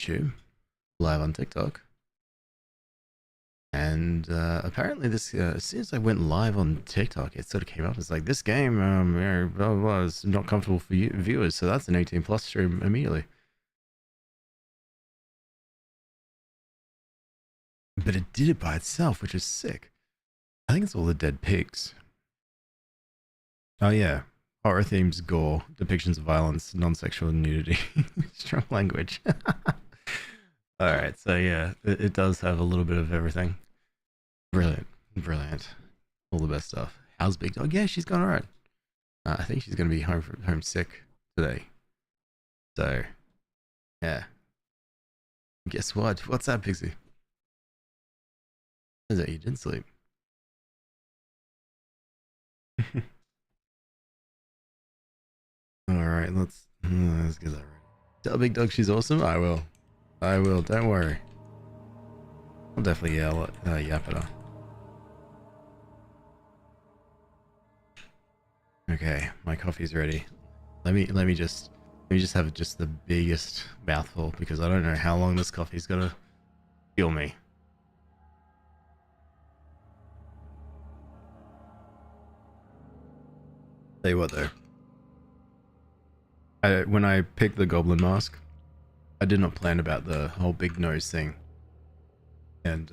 YouTube, live on TikTok. And apparently, this as soon as I went live on TikTok, it sort of came up. It's like this game, blah, blah, blah, is not comfortable for viewers, so that's an 18 plus stream immediately. But it did it by itself, which is sick. I think it's all the dead pigs. Oh yeah, horror themes, gore, depictions of violence, non-sexual nudity, strong language. All right, so yeah, it does have a little bit of everything. Brilliant, brilliant, all the best stuff. How's Big Dog? Yeah, she's gone alright. I think she's gonna be home sick today. So yeah, guess what? What's that, Pixie? Is that you didn't sleep? All right, let's get that ready. Tell Big Dog she's awesome. I will. I will. Don't worry. I'll definitely yap at her. Okay, my coffee's ready. Let me just have just the biggest mouthful because I don't know how long this coffee's gonna kill me. Tell you what though, when I picked the goblin mask, I did not plan about the whole big nose thing, and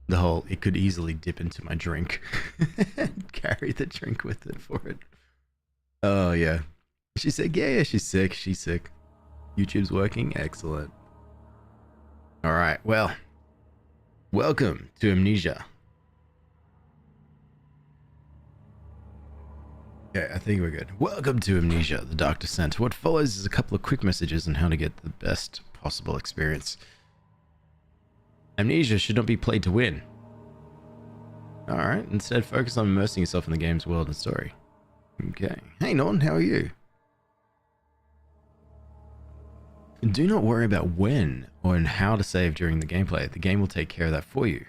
the whole it could easily dip into my drink and carry the drink with it for it. Oh yeah, she said yeah, she's sick. She's sick. YouTube's working. Excellent. All right. Well, welcome to Amnesia. Okay, I think we're good. Welcome to Amnesia, the Dark Descent. What follows is a couple of quick messages on how to get the best possible experience. Amnesia should not be played to win. Alright, instead focus on immersing yourself in the game's world and story. Okay. Hey Norton, how are you? Do not worry about when or how to save during the gameplay. The game will take care of that for you.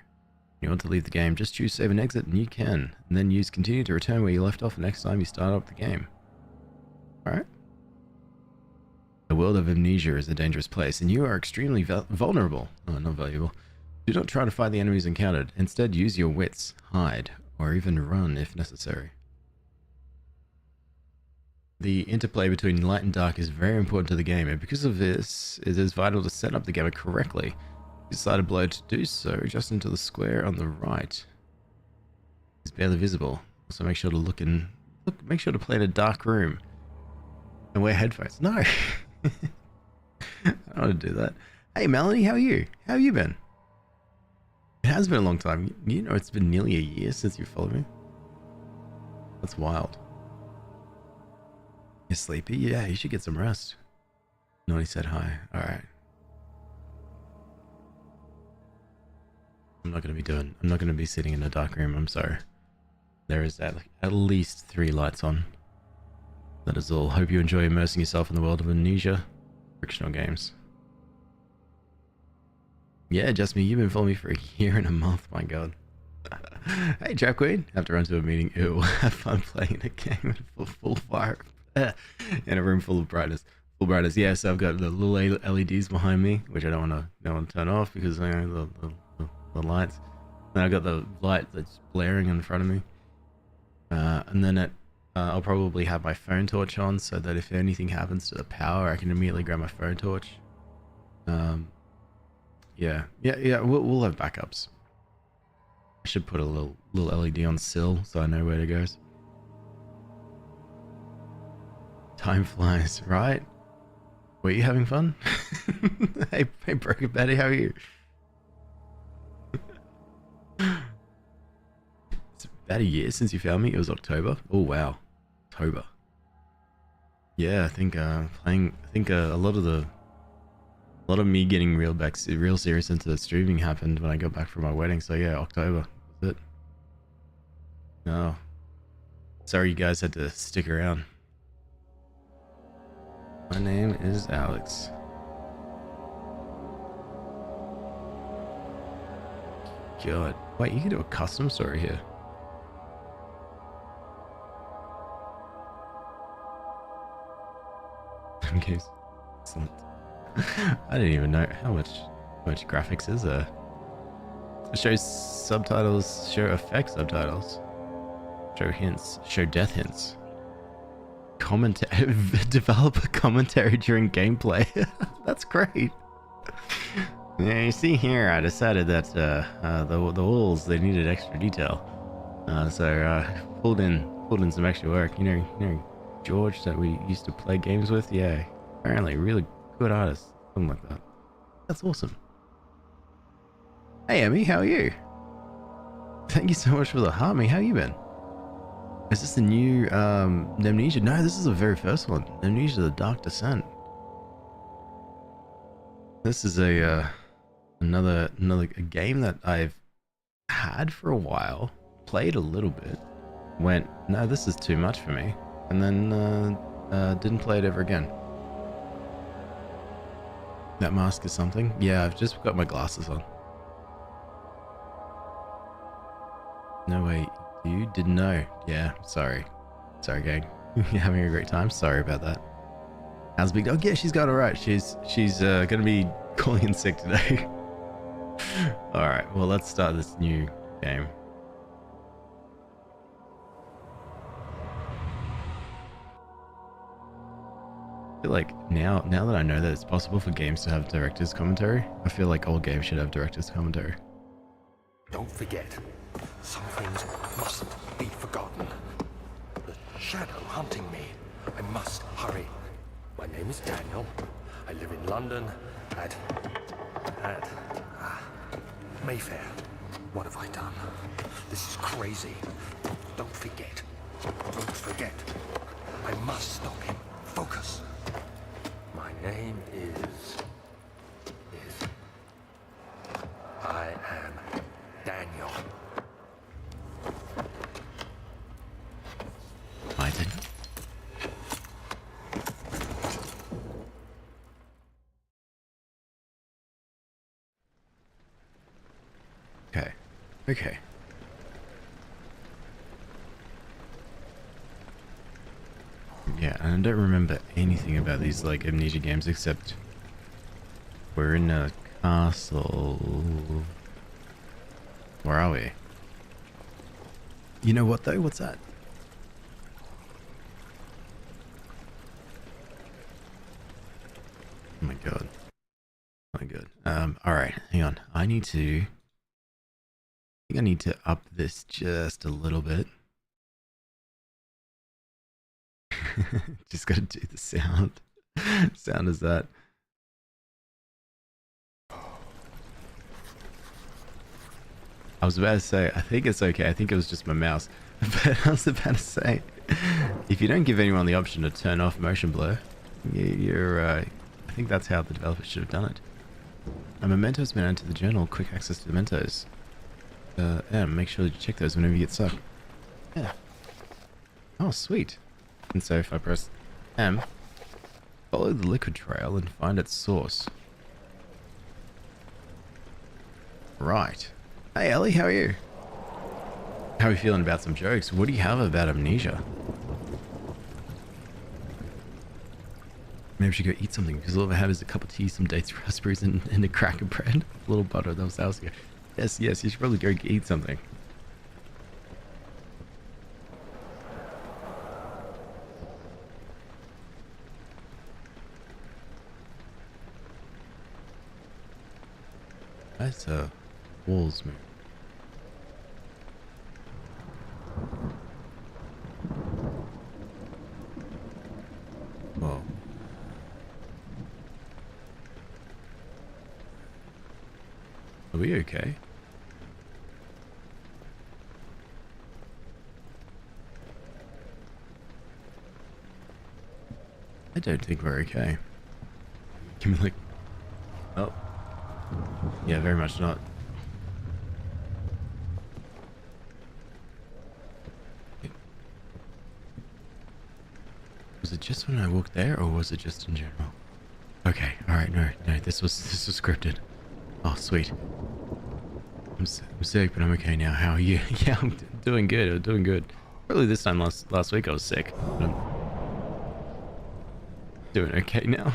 You want to leave the game, just choose save and exit and you can. And then use continue to return where you left off the next time you start up the game. Alright. The world of Amnesia is a dangerous place and you are extremely vulnerable. Oh, not valuable. Do not try to fight the enemies encountered. Instead, use your wits, hide, or even run if necessary. The interplay between light and dark is very important to the game, and because of this, it is vital to set up the game correctly. If you decide a blow to do so, just into the square on the right. It's barely visible. Also, make sure to make sure to play in a dark room and wear headphones. No, I don't want to do that. Hey, Melanie, how are you? How have you been? It has been a long time. You know, it's been nearly a year since you followed me. That's wild. You're sleepy? Yeah, you should get some rest. Naughty said hi. Alright. I'm not going to be sitting in a dark room. I'm sorry. There is at least 3 lights on. That is all. Hope you enjoy immersing yourself in the world of Amnesia. Frictional games. Yeah, just me. You've been following me for a year and a month. My God. Hey, Trap Queen. Have to run to a meeting. Ew. Have fun playing a game in full fire in a room full of brightness. Full brightness. Yeah. So I've got the little LEDs behind me, which I don't want to turn off because you know the lights. Then I've got the light that's blaring in front of me. And then I'll probably have my phone torch on so that if anything happens to the power, I can immediately grab my phone torch. Yeah. We'll have backups. I should put a little LED on sill so I know where to go. Time flies, right? Were you having fun? hey, Broken Betty, how are you? It's about a year since you found me. It was October. Oh wow, October. Yeah, I think a lot of me getting real serious into the streaming happened when I got back from my wedding. So yeah, October was it. No, sorry you guys had to stick around. My name is Alex. God, wait, you can do a custom story here. In case, excellent. I didn't even know how much graphics is there. It shows subtitles, show effect subtitles, show hints, show death hints. Commentary, developer commentary during gameplay. That's great. Yeah, you see here, I decided that the walls, they needed extra detail. So pulled in some extra work. You know George that we used to play games with. Yeah, apparently really good artist, something like that. That's awesome. Hey Emmy, how are you? Thank you so much for the heart, me. How you been? Is this the new Amnesia? No, this is the very first one. Amnesia: The Dark Descent. This is another game that I've had for a while, played a little bit, went, no, this is too much for me, and then didn't play it ever again. That mask is something? Yeah, I've just got my glasses on. No way, you didn't know. Yeah, sorry. Sorry, gang. You're having a great time? Sorry about that. How's Big Dog? Yeah, she's got alright. She's gonna be calling in sick today. Alright, well, let's start this new game. I feel like now that I know that it's possible for games to have director's commentary, I feel like all games should have director's commentary. Don't forget, some things mustn't be forgotten. The shadow hunting me. I must hurry. My name is Daniel. I live in London at Mayfair. What have I done? This is crazy. Don't forget. Don't forget. I must stop him. Focus. My name is... I am Daniel. I didn't. Okay. Yeah, and I don't remember anything about these, like, Amnesia games except we're in a castle. Where are we? You know what, though? What's that? Oh my god. Oh my god. Alright, hang on. I think I need to up this just a little bit. Just gotta do the sound. Sound is that. I was about to say, I think it's okay. I think it was just my mouse. But I was about to say, if you don't give anyone the option to turn off motion blur, I think that's how the developers should have done it. A memento's been added to the journal. Quick access to mementos. Yeah, make sure you check those whenever you get stuck. Yeah. Oh, sweet. And so if I press M, follow the liquid trail and find its source. Right. Hey Ellie, how are you? How are you feeling about some jokes? What do you have about Amnesia? Maybe we should go eat something, because all I have is a cup of tea, some dates, raspberries, and a cracker bread. A little butter, that was house ago. Yes, you should probably go eat something. That's walls move. Whoa. Are we okay? I don't think we're okay. Give me like... Oh. Yeah, very much not. Was it just when I walked there, or was it just in general? Okay, alright, no, this was scripted. Oh, sweet. I'm sick, but I'm okay now. How are you? Yeah, I'm doing good. I'm doing good. Probably this time last week I was sick. But I'm doing okay now.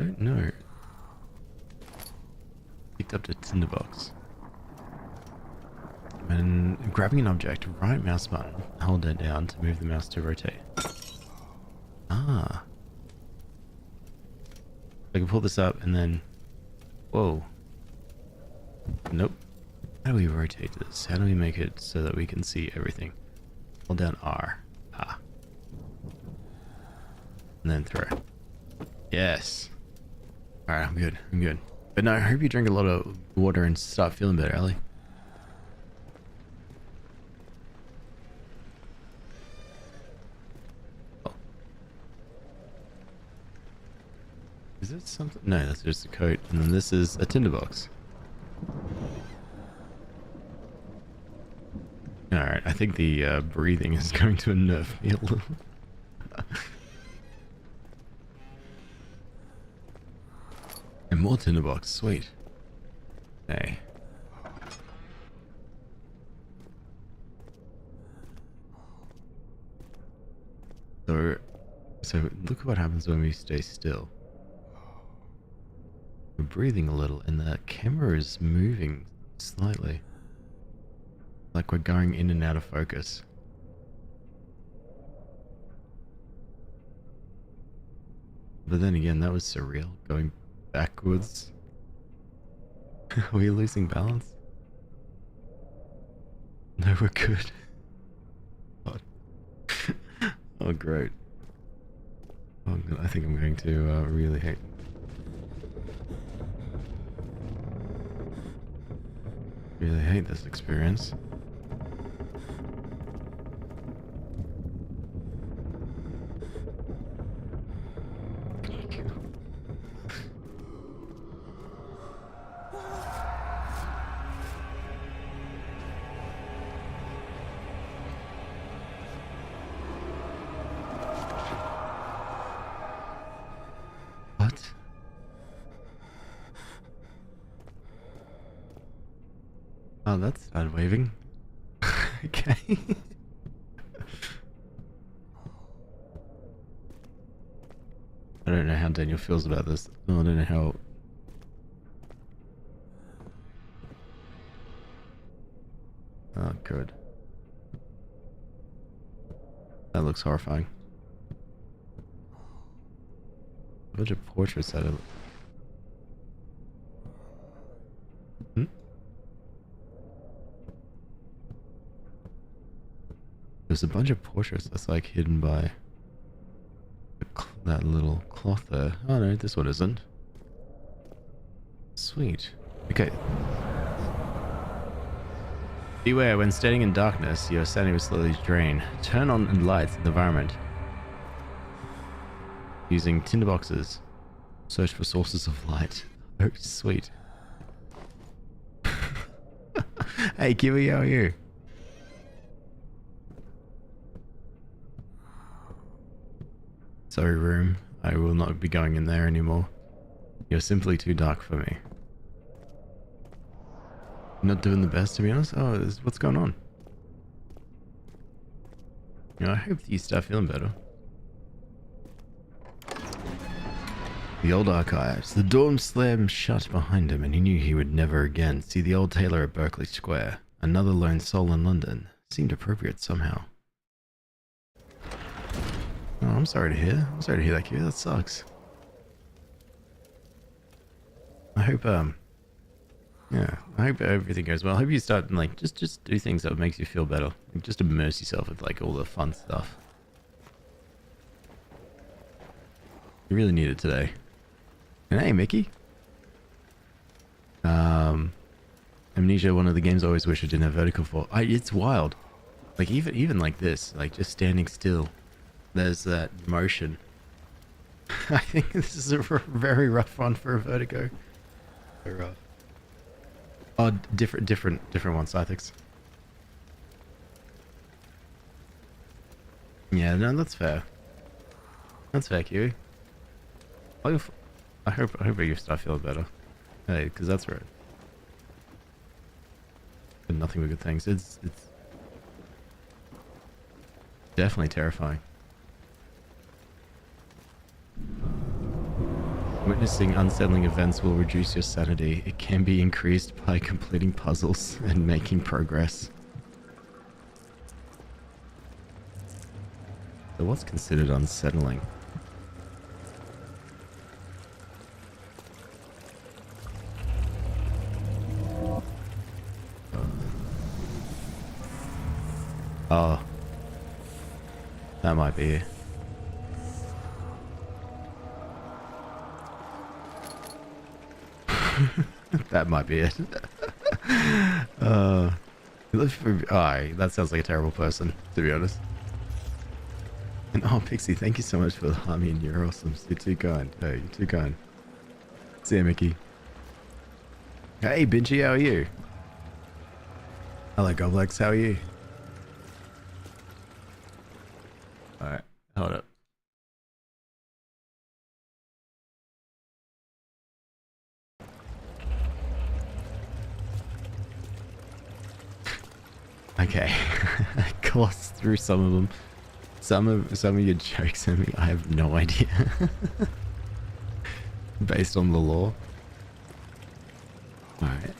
don't know. Picked up the tinderbox. When grabbing an object, right mouse button, hold it down to move the mouse to rotate. Ah. I can pull this up and then... Whoa. Nope. How do we rotate this? How do we make it so that we can see everything? Hold down R. Ah. And then throw. Yes. Alright, I'm good. I'm good. But no, I hope you drink a lot of water and start feeling better, Ellie. Oh. Is it something? No, that's just a coat. And then this is a tinderbox. Alright, I think the breathing is going to unnerve me a little. And more tinderbox, sweet. Hey. So look what happens when we stay still. We're breathing a little and the camera is moving slightly. Like we're going in and out of focus. But then again, that was surreal, going backwards. Are we losing balance? No, we're good. God. Oh, great. Oh, I think I'm going to really hate. Really hate this experience. What? Oh, that started waving. Okay. I don't know how Daniel feels about this. Oh, I don't know how... Oh, good. That looks horrifying. A bunch of portraits out of... Hmm? There's a bunch of portraits that's like hidden by that little cloth there. Oh no, this one isn't. Sweet. Okay. Beware, when standing in darkness, your sanity will slowly drain. Turn on lights in the environment. Using tinderboxes. Search for sources of light. Oh, sweet. Hey, Kiwi, how are you? Sorry, room. I will not be going in there anymore. You're simply too dark for me. Not doing the best, to be honest? Oh, what's going on? You know, I hope that you start feeling better. The old archives. The door slammed shut behind him and he knew he would never again see the old tailor at Berkeley Square. Another lone soul in London. Seemed appropriate somehow. Oh, I'm sorry to hear. I'm sorry to hear that, Q. That sucks. I hope, yeah, I hope everything goes well. I hope you start, like, just do things that makes you feel better. Like, just immerse yourself with, like, all the fun stuff. You really need it today. And hey, Mickey. Amnesia, one of the games I always wish I didn't have vertical for. It's wild. Like, even like this, like, just standing still. There's that motion. I think this is a very rough one for a vertigo. Very rough. Oh, different ones, Scythix. Yeah, no, that's fair. That's fair, Kiwi. I hope you start feeling better. Hey, because that's right. But nothing but good things. It's definitely terrifying. Witnessing unsettling events will reduce your sanity. It can be increased by completing puzzles and making progress. So what's considered unsettling? Oh. That might be it. That might be it. That sounds like a terrible person, to be honest. And oh, Pixie, thank you so much for the army, and you're awesome. You're too kind. Hey, you're too kind. See ya, Mickey. Hey, Binchy, how are you? Hello, Goblex, how are you? Alright, hold up. Okay, I glossed through some of them. Some of your jokes, I have no idea. Based on the law. Alright.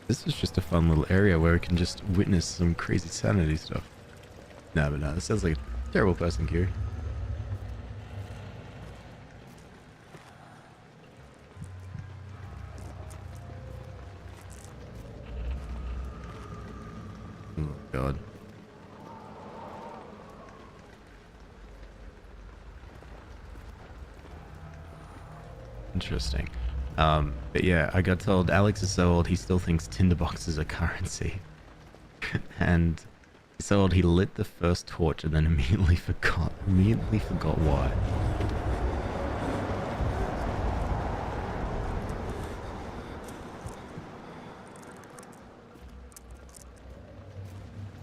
This is just a fun little area where we can just witness some crazy sanity stuff. No, but no, this sounds like a terrible person, Q. Oh, God. Interesting. But yeah, I got told Alex is so old he still thinks tinderboxes are currency. And he's so old he lit the first torch and then immediately forgot why.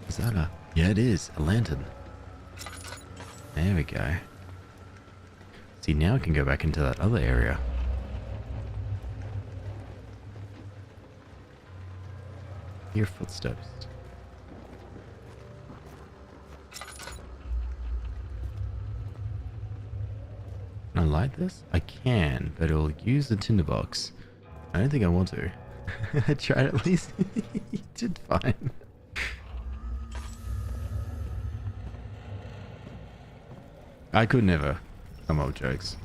Is that a... Yeah, it is. A lantern. There we go. See, now I can go back into that other area. Hear footsteps. Can I light this? I can, but it'll use the tinderbox. I don't think I want to. I tried at least. You did fine. I could never come up with jokes.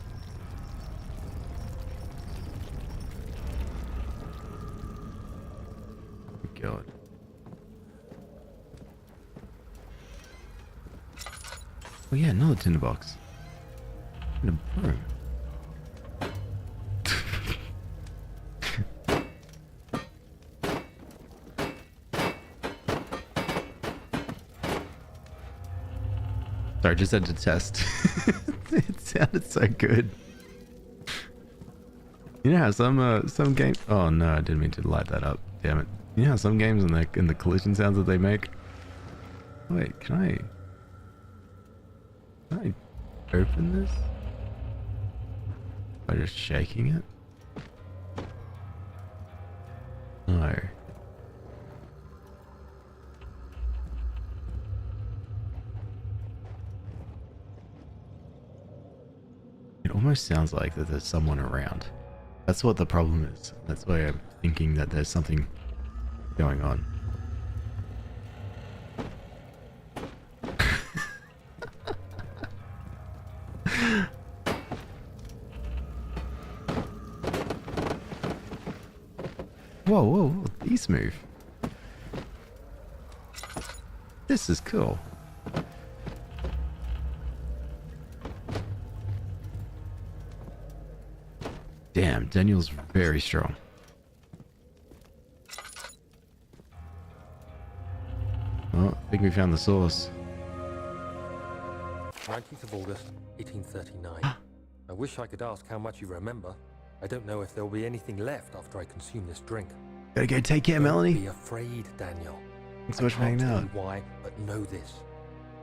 God. Oh yeah, another tinderbox. And a broom. Sorry, just had to test. It sounded so good. You know how some games... Oh no, I didn't mean to light that up. Damn it. You know how some games and the collision sounds that they make? Wait, can I open this? By just shaking it? No. It almost sounds like that there's someone around. That's what the problem is. That's why I'm thinking that there's something going on. Whoa, whoa, whoa, these move. This is cool. Damn, Daniel's very strong. Oh, I think we found the source. 19th of August, 1839. I wish I could ask how much you remember. I don't know if there will be anything left after I consume this drink. Gotta go take care, Don't Melanie. be afraid, Daniel. Thanks so much for I can't hanging tell out. you why, but know this.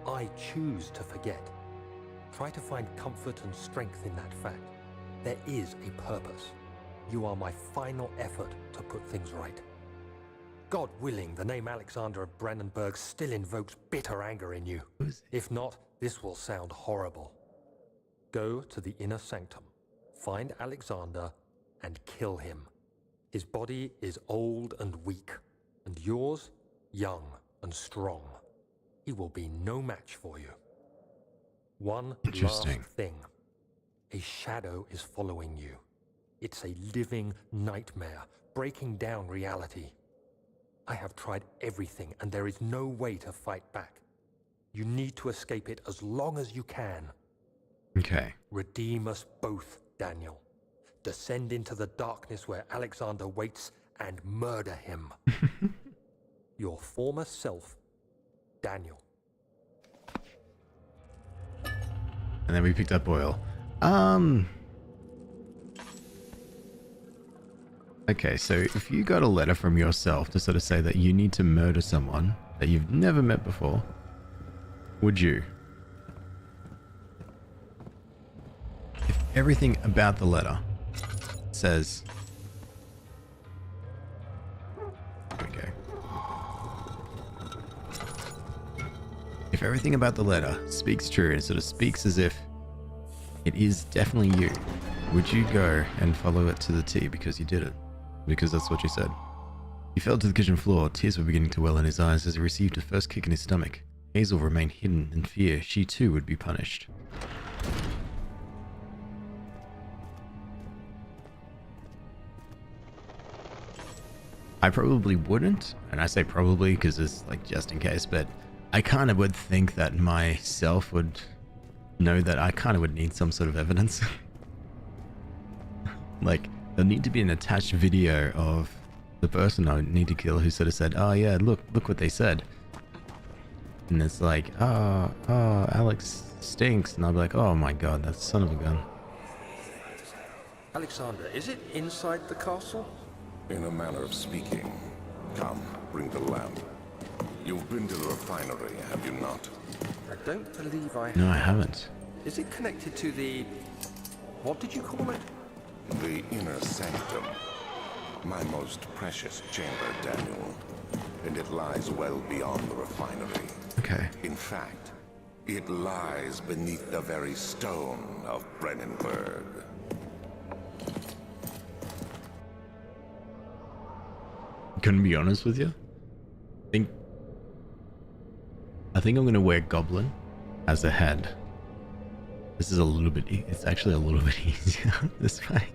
I choose to forget. Try to find comfort and strength in that fact. There is a purpose. You are my final effort to put things right. God willing, the name Alexander of Brandenburg still invokes bitter anger in you. If not, this will sound horrible. Go to the inner sanctum. Find Alexander and kill him. His body is old and weak, and yours young and strong. He will be no match for you. One last Interesting. thing. A shadow is following you. It's a living nightmare, breaking down reality. I have tried everything, and there is no way to fight back. You need to escape it as long as you can. Okay. Redeem us both, Daniel. Descend into the darkness where Alexander waits and murder him. Your former self, Daniel. And then we picked up oil. Okay, so if you got a letter from yourself to sort of say that you need to murder someone that you've never met before, would you? If everything about the letter says... Okay. If everything about the letter speaks true and sort of speaks as if it is definitely you, would you go and follow it to the T because you did it? Because that's what you said. He fell to the kitchen floor. Tears were beginning to well in his eyes as he received a first kick in his stomach. Hazel remained hidden in fear. She too would be punished. I probably wouldn't, and I say probably because it's like just in case, but I kind of would think that myself would know that I kind of would need some sort of evidence. Like, there'll need to be an attached video of the person I would need to kill who sort of said, oh yeah, look what they said. And it's like, oh, Alex stinks. And I'll be like, oh my god, that son of a gun. Alexander, is it inside the castle? In a manner of speaking. Come, bring the lamp. You've been to the refinery, have you not? I don't believe I have. No, I haven't. Is it connected to the... what did you call it? The inner sanctum. My most precious chamber, Daniel. And it lies well beyond the refinery. Okay. In fact, it lies beneath the very stone of Brennenburg. Couldn't be honest with you. I think I'm gonna wear Goblin as a head. This is a little bit. It's actually a little bit easier this way.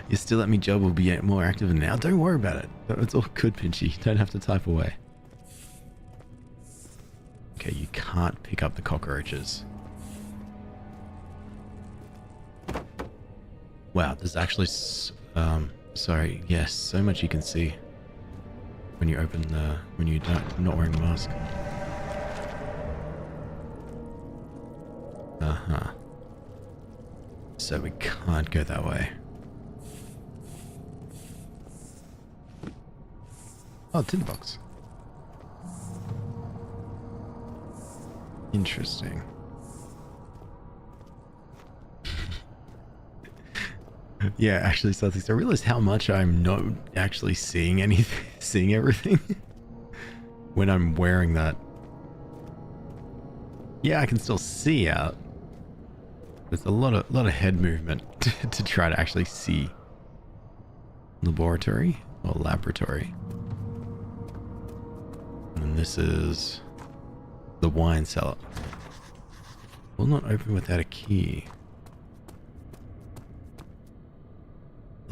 You still let me job will be more active now. Don't worry about it. It's all good, Pinchy. You don't have to type away. Okay, you can't pick up the cockroaches. Wow, there's actually. Sorry. Yes, so much you can see when you open the when you're not wearing a mask. So we can't go that way. Oh, tin box. Interesting. Yeah, actually, Celtics, I realized how much I'm not actually seeing anything, seeing everything when I'm wearing that. Yeah, I can still see out. There's a lot of head movement to try to actually see. Laboratory or laboratory. And this is the wine cellar. Will not open without a key.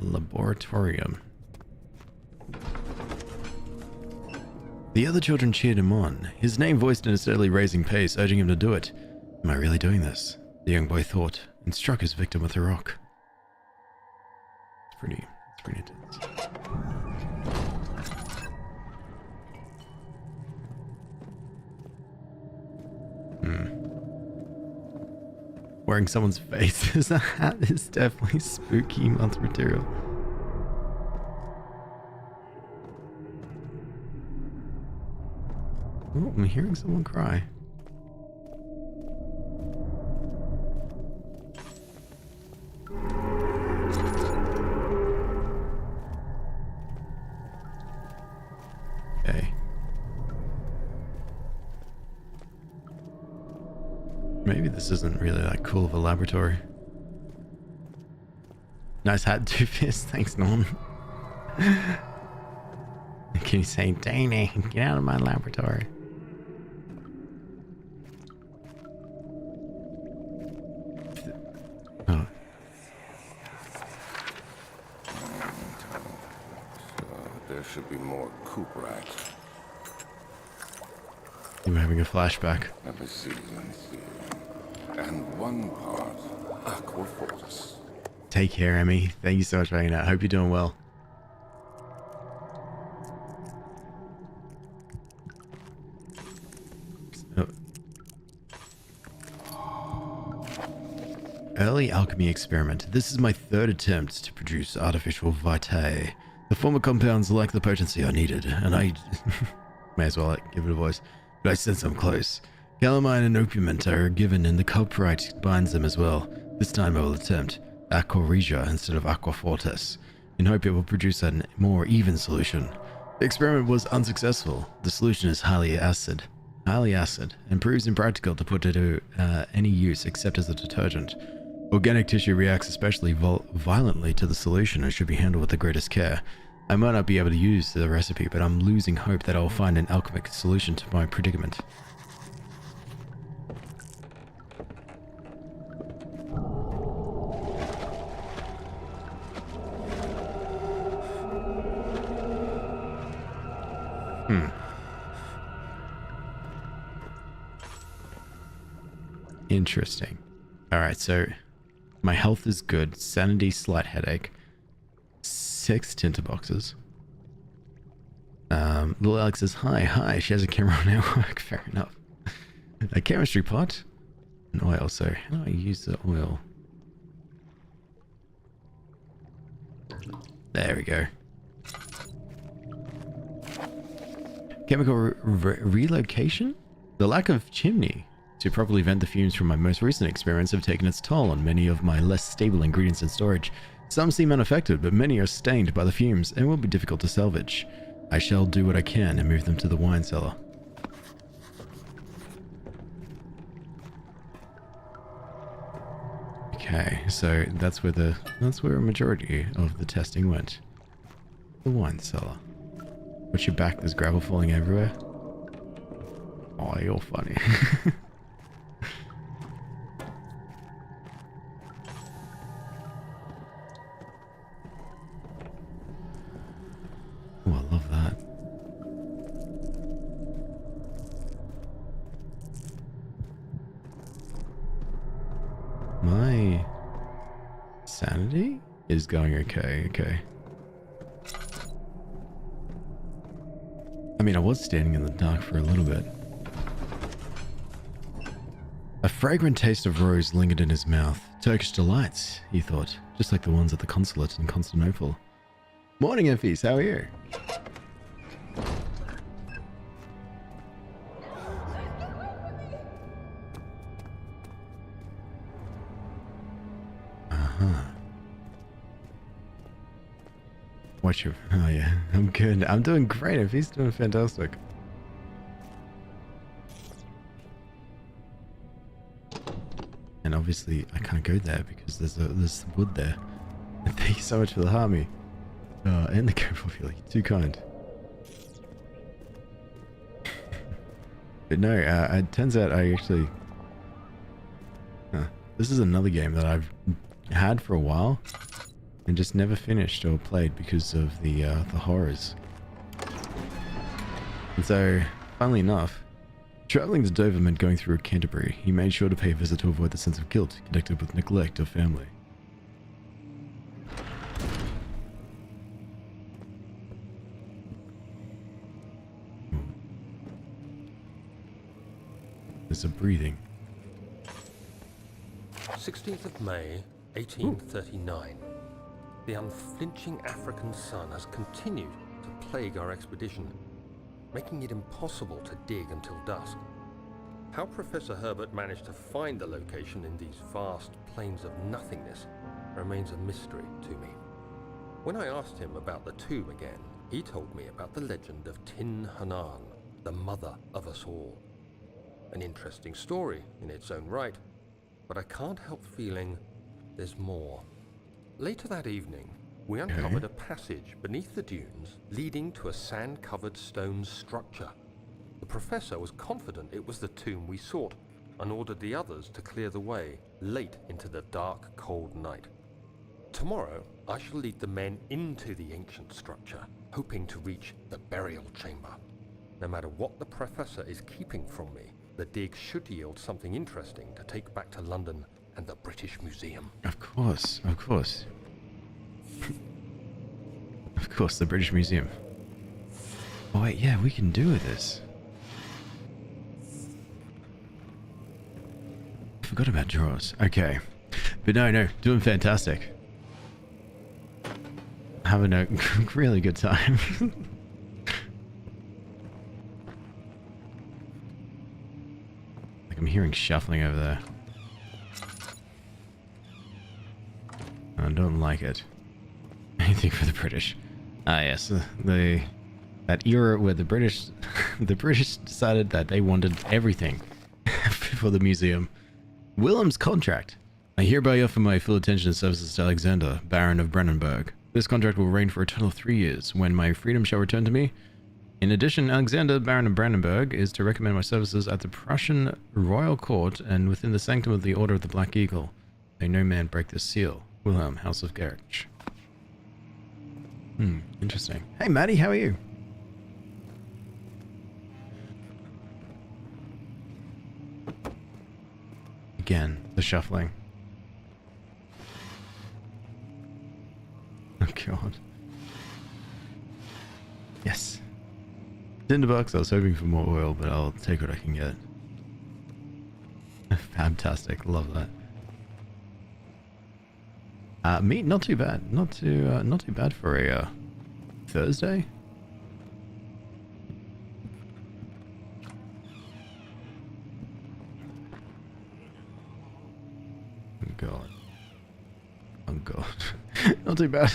Laboratorium. The other children cheered him on, his name voiced in a steadily raising pace, urging him to do it. Am I really doing this? The young boy thought, and struck his victim with a rock. It's pretty intense. Wearing someone's face as a hat is definitely spooky month material. Oh, I'm hearing someone cry. Okay. Maybe this isn't really that cool of a laboratory. Nice hat, Doofus. Thanks, Norm. Can you say, Danny, get out of my laboratory? Oh. There should be more coop racks. You were having a flashback. Let me see. And one part Aquafortis. Take care, Emmy. Thank you so much for hanging out. Hope you're doing well. Oh. Early alchemy experiment. This is my third attempt to produce artificial vitae. The former compounds lack the potency I needed, and I may as well give it a voice. But I sense I'm close. Calamine and opium are given, and the culprit binds them as well. This time I will attempt Aqua Regia instead of Aqua Fortis, in hope it will produce a more even solution. The experiment was unsuccessful. The solution is highly acid, and proves impractical to put to any use except as a detergent. Organic tissue reacts especially violently to the solution and should be handled with the greatest care. I might not be able to use the recipe, but I'm losing hope that I'll find an alchemic solution to my predicament. Interesting. Alright, so my health is good. Sanity, slight headache. 6 tinterboxes. Little Alex says, hi. She has a camera on her work. Fair enough. A chemistry pot. An oil. So how do I use the oil? There we go. Chemical relocation? The lack of chimney to properly vent the fumes from my most recent experiments have taken its toll on many of my less stable ingredients in storage. Some seem unaffected, but many are stained by the fumes and will be difficult to salvage. I shall do what I can and move them to the wine cellar. Okay, so that's where a majority of the testing went. The wine cellar. What's your back? There's gravel falling everywhere. Oh, you're funny. Oh, I love that. My sanity is going okay. I mean, I was standing in the dark for a little bit. A fragrant taste of rose lingered in his mouth. Turkish delights, he thought, just like the ones at the consulate in Constantinople. Morning, Effie. How are you? What's your... Oh, yeah. I'm good. I'm doing great. Effie's doing fantastic. And obviously, I can't go there because there's wood there. And thank you so much for the harmony. And the careful feeling. Too kind. But no, it turns out I actually... this is another game that I've had for a while and just never finished or played because of the horrors. And so, funnily enough, traveling to Dover meant going through Canterbury. He made sure to pay a visit to avoid the sense of guilt connected with neglect of family. There's a breathing. 16th of May, 1839. The unflinching African sun has continued to plague our expedition, making it impossible to dig until dusk. How Professor Herbert managed to find the location in these vast plains of nothingness remains a mystery to me. When I asked him about the tomb again, he told me about the legend of Tin Hanan, the mother of us all. An interesting story in its own right, but I can't help feeling there's more. Later that evening, we uncovered a passage beneath the dunes leading to a sand-covered stone structure. The professor was confident it was the tomb we sought and ordered the others to clear the way late into the dark, cold night. Tomorrow, I shall lead the men into the ancient structure, hoping to reach the burial chamber. No matter what the professor is keeping from me, the dig should yield something interesting to take back to London and the British Museum. Of course, of course. Of course, the British Museum. Oh wait, yeah, we can do this. I forgot about drawers. Okay. But no, doing fantastic. Having a really good time. Like I'm hearing shuffling over there. I don't like it. Anything for the British. Ah yes, that era where the British decided that they wanted everything for the museum. Willem's contract. I hereby offer my full attention and services to Alexander, Baron of Brennenburg. This contract will reign for a total of 3 years, when my freedom shall return to me. In addition, Alexander, Baron of Brandenburg, is to recommend my services at the Prussian Royal Court and within the sanctum of the Order of the Black Eagle. May no man break this seal. Wilhelm, House of Gerich. Interesting. Hey, Maddie, how are you? Again, the shuffling. Oh, God. Yes. Tinderbox, I was hoping for more oil, but I'll take what I can get. Fantastic, love that. Meat, not too bad. Not too bad for a Thursday. Oh God. Oh God. Not too bad.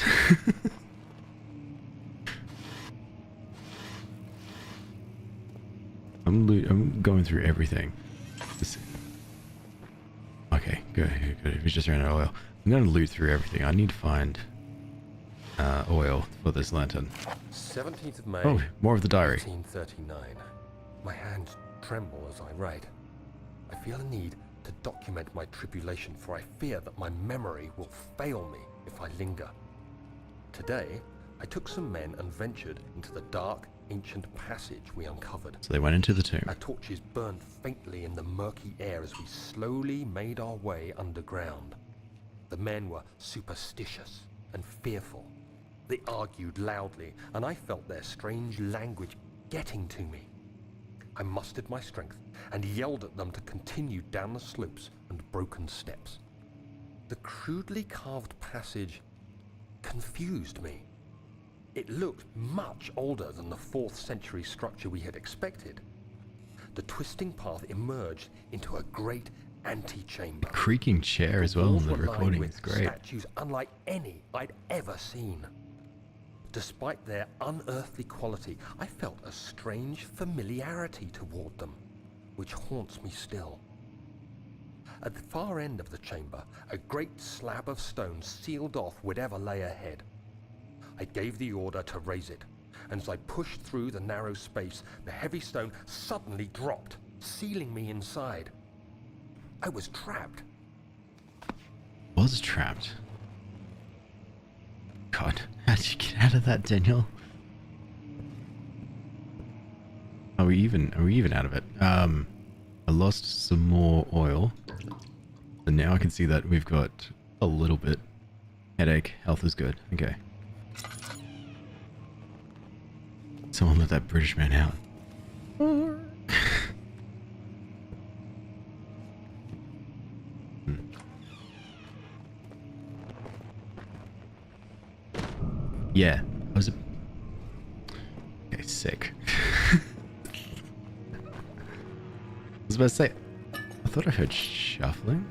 I'm going through everything. Okay, good. We just ran out of oil. I'm gonna loot through everything. I need to find oil for this lantern. 17th of May. Oh, more of the diary. 1839. My hands tremble as I write. I feel a need to document my tribulation, for I fear that my memory will fail me if I linger. Today, I took some men and ventured into the dark, ancient passage we uncovered. So they went into the tomb. Our torches burned faintly in the murky air as we slowly made our way underground. The men were superstitious and fearful. They argued loudly, and I felt their strange language getting to me. I mustered my strength and yelled at them to continue down the slopes and broken steps. The crudely carved passage confused me. It looked much older than the 4th century structure we had expected. The twisting path emerged into a great antechamber. A creaking chair as well in the recording. It's great. Statues unlike any I'd ever seen. Despite their unearthly quality, I felt a strange familiarity toward them, which haunts me still. At the far end of the chamber, a great slab of stone sealed off whatever lay ahead. I gave the order to raise it, and as I pushed through the narrow space, the heavy stone suddenly dropped, sealing me inside. I was trapped. Was trapped. God, how did you get out of that, Daniel? Are we even out of it? I lost some more oil. So now I can see that we've got a little bit. Headache, health is good. Okay. Someone let that British man out. Yeah, I was okay, sick. I was about to say, I thought I heard shuffling.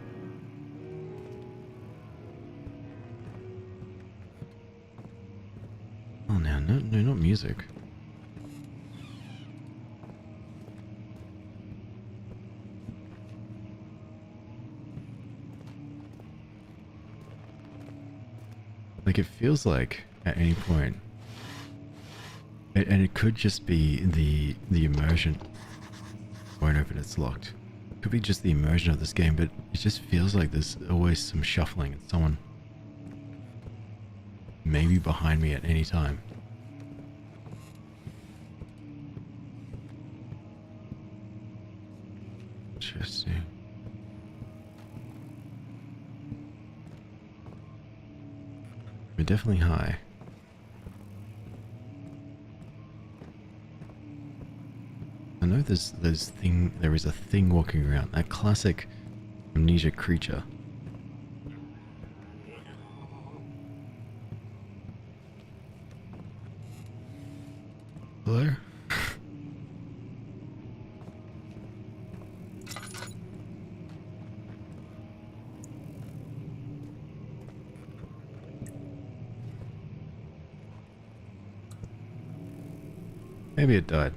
Oh no, not music. Like, it feels like at any point, and it could just be the immersion. Won't open, it's locked. It could be just the immersion of this game, but it just feels like there's always some shuffling and someone maybe behind me at any time. Interesting. We're definitely high. I know there is a thing walking around, that classic Amnesia creature. Hello? Maybe it died.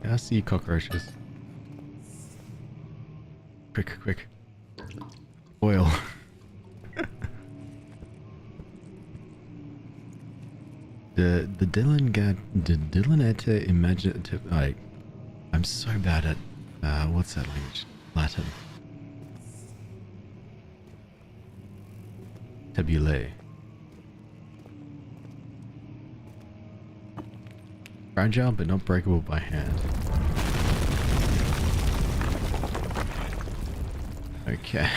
I see cockroaches. Quick, quick. Oil. the Dylanete imaginative. I'm so bad at what's that language? Latin. Tabulae. Fragile but not breakable by hand. Okay.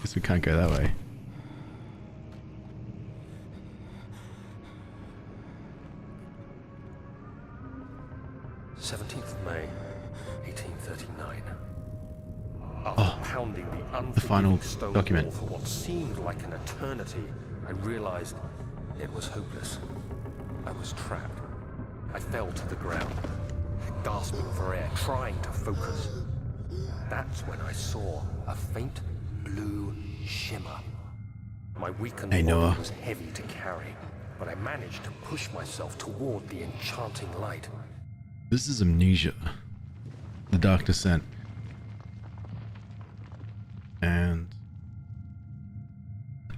Guess we can't go that way. May 1839. Oh, Pounding the final the stone document. wall for what seemed like an eternity, I realized it was hopeless. I was trapped. I fell to the ground, gasping for air, trying to focus. That's when I saw a faint blue shimmer. My weakened Hey, Noah. body was heavy to carry, but I managed to push myself toward the enchanting light. This is Amnesia. The Dark Descent. And...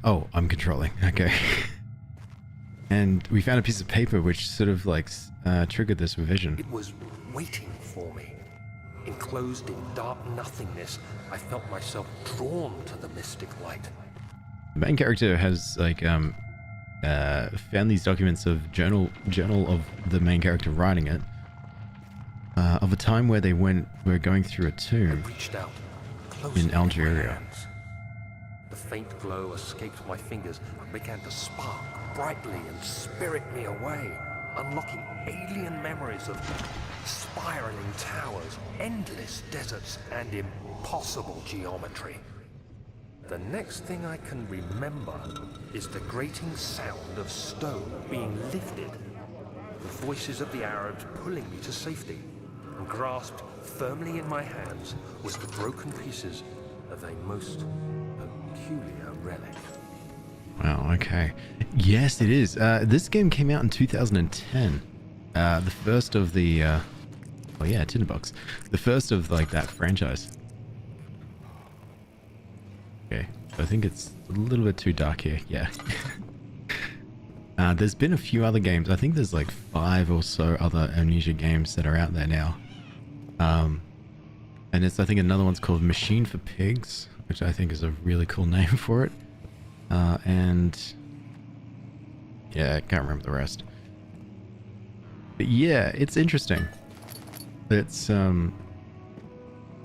oh, I'm controlling. Okay. And we found a piece of paper which sort of like triggered this revision. It was waiting for me. Enclosed in dark nothingness, I felt myself drawn to the mystic light. The main character has like found these documents of journal of the main character writing it, of a time where they were going through a I tomb reached out, close in into my Algeria. hands. The faint glow escaped my fingers and began to spark brightly and spirit me away, unlocking alien memories of spiraling towers, endless deserts, and impossible geometry. The next thing I can remember is the grating sound of stone being lifted, the voices of the Arabs pulling me to safety, and grasped firmly in my hands was the broken pieces of a most peculiar relic. Wow, okay. Yes, it is. This game came out in 2010. The first of the... oh yeah, Tinderbox. The first of, like, that franchise. Okay, so I think it's a little bit too dark here. Yeah. There's been a few other games. I think there's like 5 or so other Amnesia games that are out there now. And it's, I think another one's called Machine for Pigs, which I think is a really cool name for it. And yeah, I can't remember the rest. But yeah, it's interesting. It's some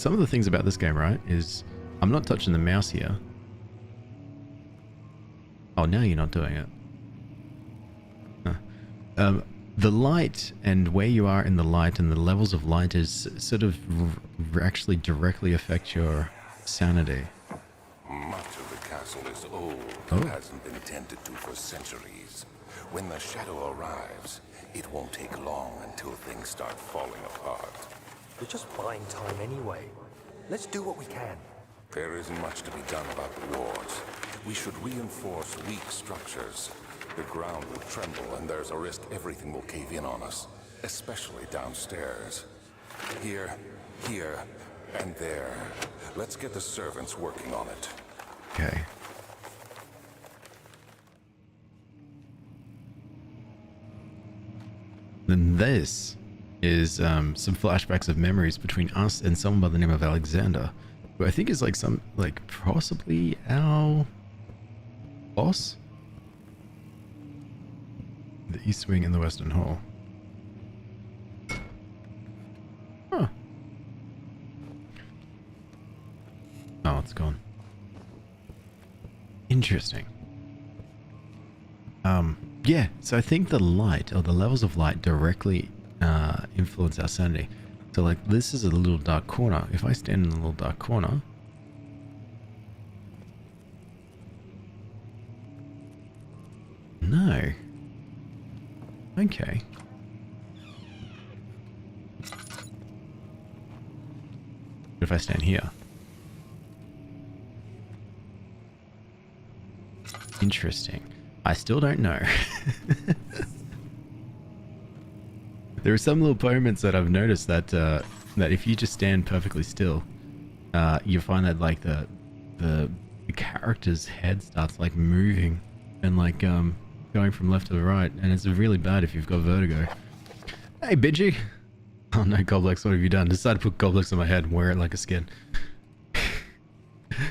of the things about this game, right, is I'm not touching the mouse here. Oh, now you're not doing it. Huh. The light and where you are in the light and the levels of light is sort of actually directly affect your sanity. Much of the castle is old Oh. and hasn't been tended to for centuries. When the shadow arrives, it won't take long until things start falling apart. We're just buying time anyway. Let's do what we can. There isn't much to be done about the wars. We should reinforce weak structures. The ground will tremble and there's a risk everything will cave in on us, especially downstairs. Here, here, and there. Let's get the servants working on it. Okay. Then this is some flashbacks of memories between us and someone by the name of Alexander, who I think is like possibly our boss? The East Wing and the Western Hall. Huh. Oh, it's gone. Interesting. Yeah, so I think the light, or the levels of light, directly influence our sanity. So like, this is a little dark corner. If I stand in a little dark corner... No. Okay. What if I stand here? Interesting. I still don't know. There are some little moments that I've noticed that that if you just stand perfectly still, you find that like the character's head starts like moving and like going from left to the right, and it's really bad if you've got vertigo. Hey, Bidgie! Oh no, Goblex, what have you done? Decided to put Goblex on my head and wear it like a skin.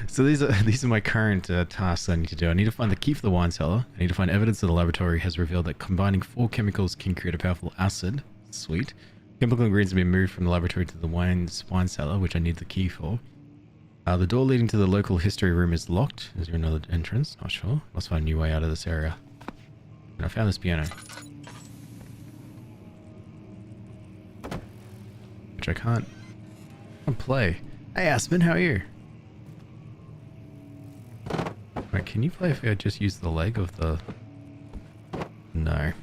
So these are my current tasks I need to do. I need to find the key for the wine cellar. I need to find evidence that the laboratory has revealed that combining 4 chemicals can create a powerful acid. Sweet. Chemical ingredients have been moved from the laboratory to the wine cellar, which I need the key for. The door leading to the local history room is locked. Is there another entrance? Not sure. Must find a new way out of this area. And I found this piano. Which I can't play. Hey Aspen, how are you? Wait, can you play if I just use the leg of the... No.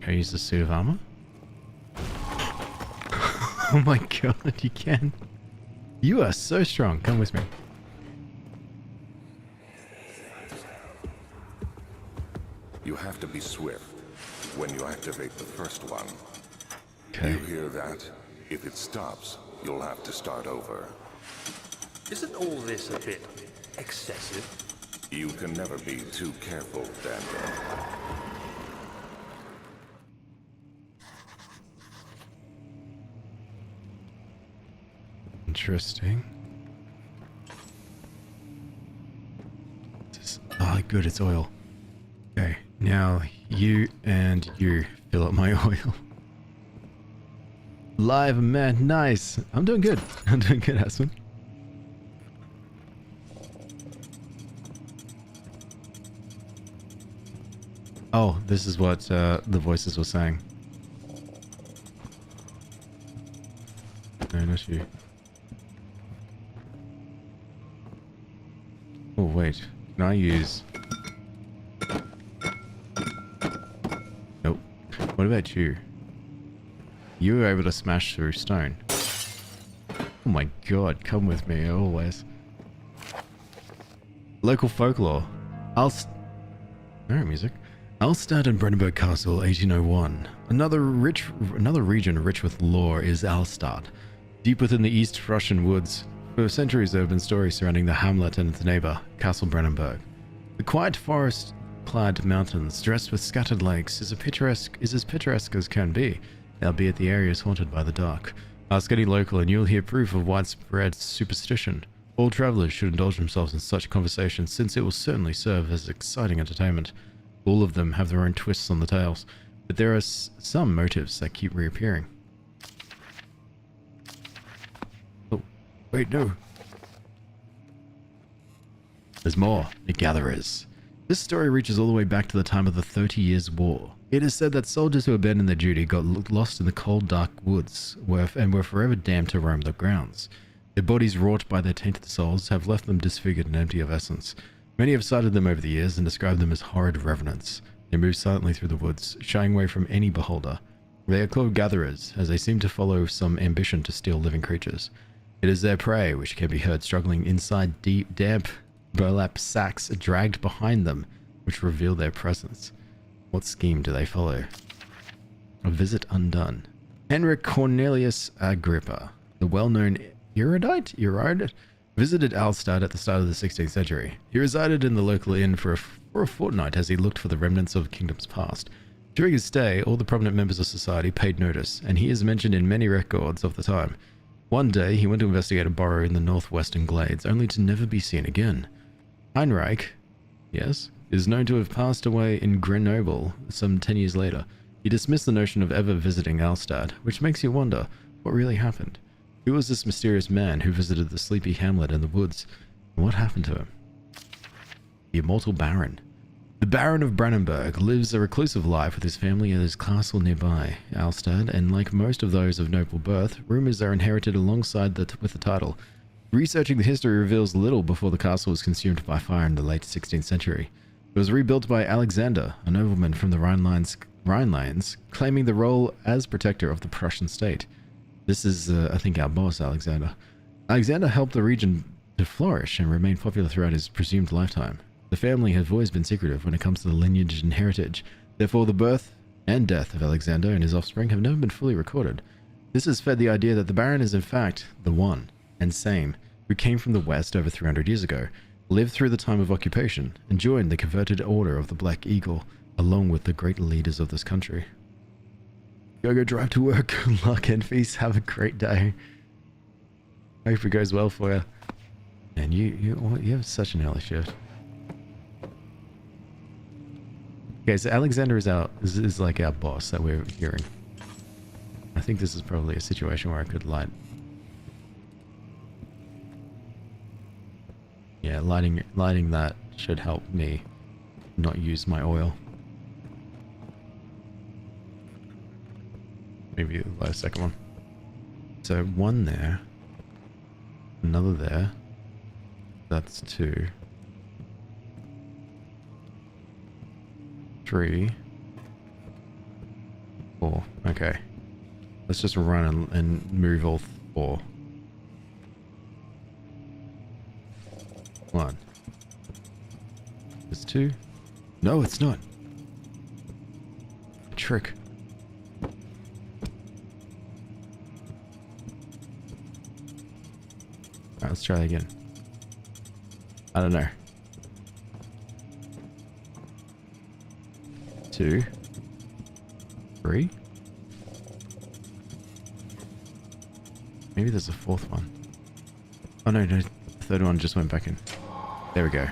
Can I use the suit of armor? Oh my god, you can. You are so strong. Come with me. You have to be swift when you activate the first one. Okay. You hear that? If it stops, you'll have to start over. Isn't all this a bit excessive? You can never be too careful, Daniel. Interesting. Oh, good, it's oil. Okay, now you and you fill up my oil. Live, man, nice. I'm doing good. I'm doing good, Aspen. Oh, this is what the voices were saying. No, not you. Oh, wait. Can I use... Nope. What about you? You were able to smash through stone. Oh my god, come with me, always. Local folklore. No music. Alstad and Brennenburg Castle, 1801. Another region rich with lore is Alstad. Deep within the East Russian woods, for centuries there have been stories surrounding the hamlet and its neighbor, Castle Brennenburg. The quiet forest-clad mountains, dressed with scattered lakes, is as picturesque as can be, albeit the area is haunted by the dark. Ask any local and you'll hear proof of widespread superstition. All travelers should indulge themselves in such conversations, since it will certainly serve as exciting entertainment. All of them have their own twists on the tales, but there are some motives that keep reappearing. Oh, wait, no. There's more. The Gatherers. This story reaches all the way back to the time of the 30 Years' War. It is said that soldiers who abandoned their duty got lost in the cold, dark woods and were forever damned to roam the grounds. Their bodies, wrought by their tainted souls, have left them disfigured and empty of essence. Many have cited them over the years and described them as horrid revenants. They move silently through the woods, shying away from any beholder. They are called gatherers, as they seem to follow some ambition to steal living creatures. It is their prey which can be heard struggling inside deep, damp burlap sacks dragged behind them which reveal their presence. What scheme do they follow? A visit undone. Henrik Cornelius Agrippa, the well-known erudite, visited Alstad at the start of the 16th century. He resided in the local inn for a fortnight as he looked for the remnants of kingdoms past. During his stay, all the prominent members of society paid notice, and he is mentioned in many records of the time. One day, he went to investigate a burrow in the northwestern glades, only to never be seen again. Heinrich, yes, is known to have passed away in Grenoble some 10 years later. He dismissed the notion of ever visiting Alstad, which makes you wonder what really happened. Who was this mysterious man who visited the sleepy hamlet in the woods, and what happened to him? The immortal Baron. The Baron of Brandenburg lives a reclusive life with his family at his castle nearby, Alstad, and like most of those of noble birth, rumors are inherited alongside with the title. Researching the history reveals little before the castle was consumed by fire in the late 16th century. It was rebuilt by Alexander, a nobleman from the Rhinelands, claiming the role as protector of the Prussian state. This is, I think, our boss, Alexander. Alexander helped the region to flourish and remain popular throughout his presumed lifetime. The family have always been secretive when it comes to the lineage and heritage. Therefore, the birth and death of Alexander and his offspring have never been fully recorded. This has fed the idea that the Baron is in fact the one and same who came from the west over 300 years ago, lived through the time of occupation, and joined the converted order of the Black Eagle along with the great leaders of this country. Go drive to work. Good luck, Enfeast. Have a great day. Hope it goes well for you. And you have such an early shift. Okay, so Alexander is like our boss that we're hearing. I think this is probably a situation where I could light. Yeah, lighting that should help me not use my oil. Maybe light a second one. So one there, another there. That's 2. 3. 4. Okay. Let's just run and move all 4. 1. It's 2. No, it's not. Trick. Alright, let's try again. I don't know. 2. 3. Maybe there's a 4th one. Oh no, the 3rd one just went back in. There we go.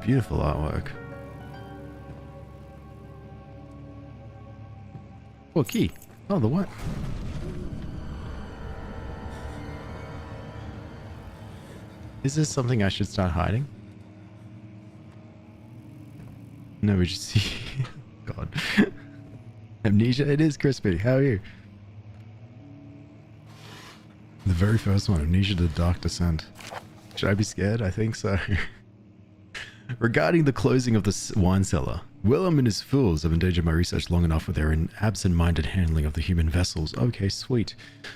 Beautiful artwork. Oh, key. Oh, the what? Is this something I should start hiding? No, we just see. God. Amnesia, it is crispy. How are you? The very first one, Amnesia the Dark Descent. Should I be scared? I think so. Regarding the closing of the wine cellar, Willem and his fools have endangered my research long enough with their absent-minded handling of the human vessels. Okay, sweet.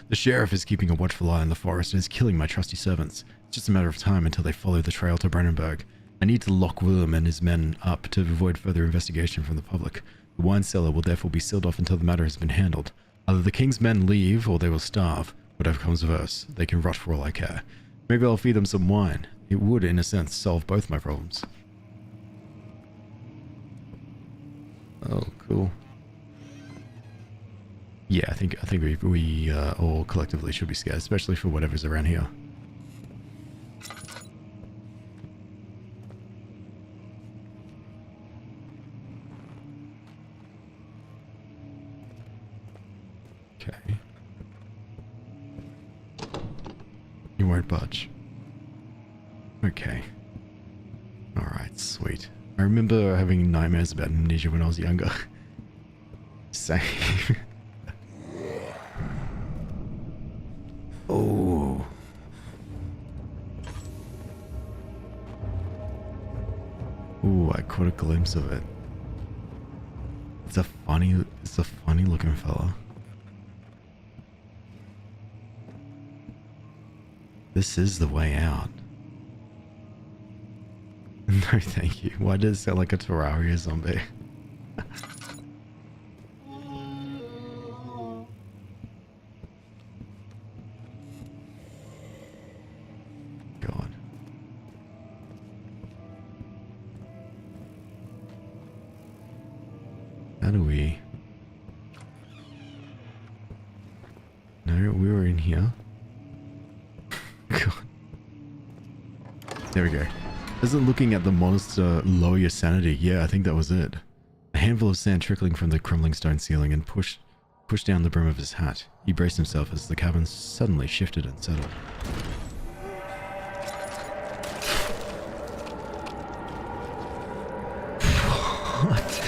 The sheriff is keeping a watchful eye on the forest and is killing my trusty servants. It's just a matter of time until they follow the trail to Brandenburg. I need to lock Willem and his men up to avoid further investigation from the public. The wine cellar will therefore be sealed off until the matter has been handled. Either the king's men leave or they will starve. Whatever comes of us, they can rot for all I care. Maybe I'll feed them some wine. It would, in a sense, solve both my problems. Oh, cool. Yeah, I think we all collectively should be scared, especially for whatever's around here. Okay. You won't budge. Okay. Alright, sweet. I remember having nightmares about Amnesia when I was younger. Same. Oh. Ooh, I caught a glimpse of it. It's a funny looking fella. This is the way out. No, thank you. Why does it sound like a Terraria zombie? God. How do we... No, we were in here. God. There we go. Isn't looking at the monster lower your sanity? Yeah, I think that was it. A handful of sand trickling from the crumbling stone ceiling and pushed down the brim of his hat. He braced himself as the cavern suddenly shifted and settled. What?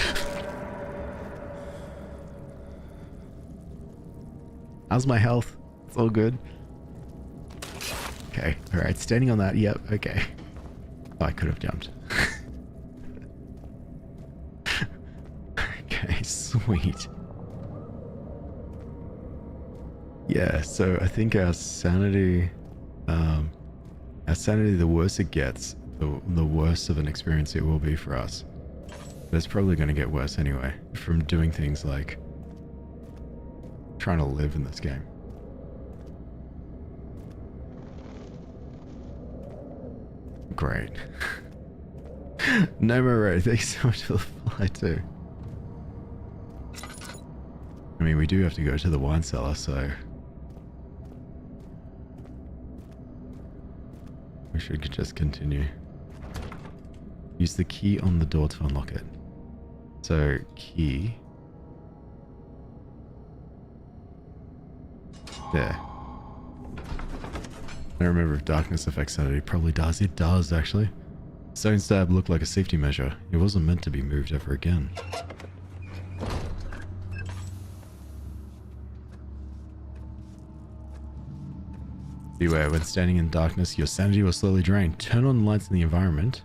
How's my health? It's all good. Okay, alright, standing on that, yep, okay. Oh, I could have jumped. Okay, sweet. Yeah, so I think our sanity, the worse it gets, the worse of an experience it will be for us. But it's probably going to get worse anyway, from doing things like trying to live in this game. Great. No more road. Thanks so much for the fly too. I mean, we do have to go to the wine cellar, so we should just continue. Use the key on the door to unlock it. So, key. There. I don't remember if darkness affects sanity. Probably does. It does, actually. Stone stab looked like a safety measure. It wasn't meant to be moved ever again. Beware, when standing in darkness, your sanity will slowly drain. Turn on lights in the environment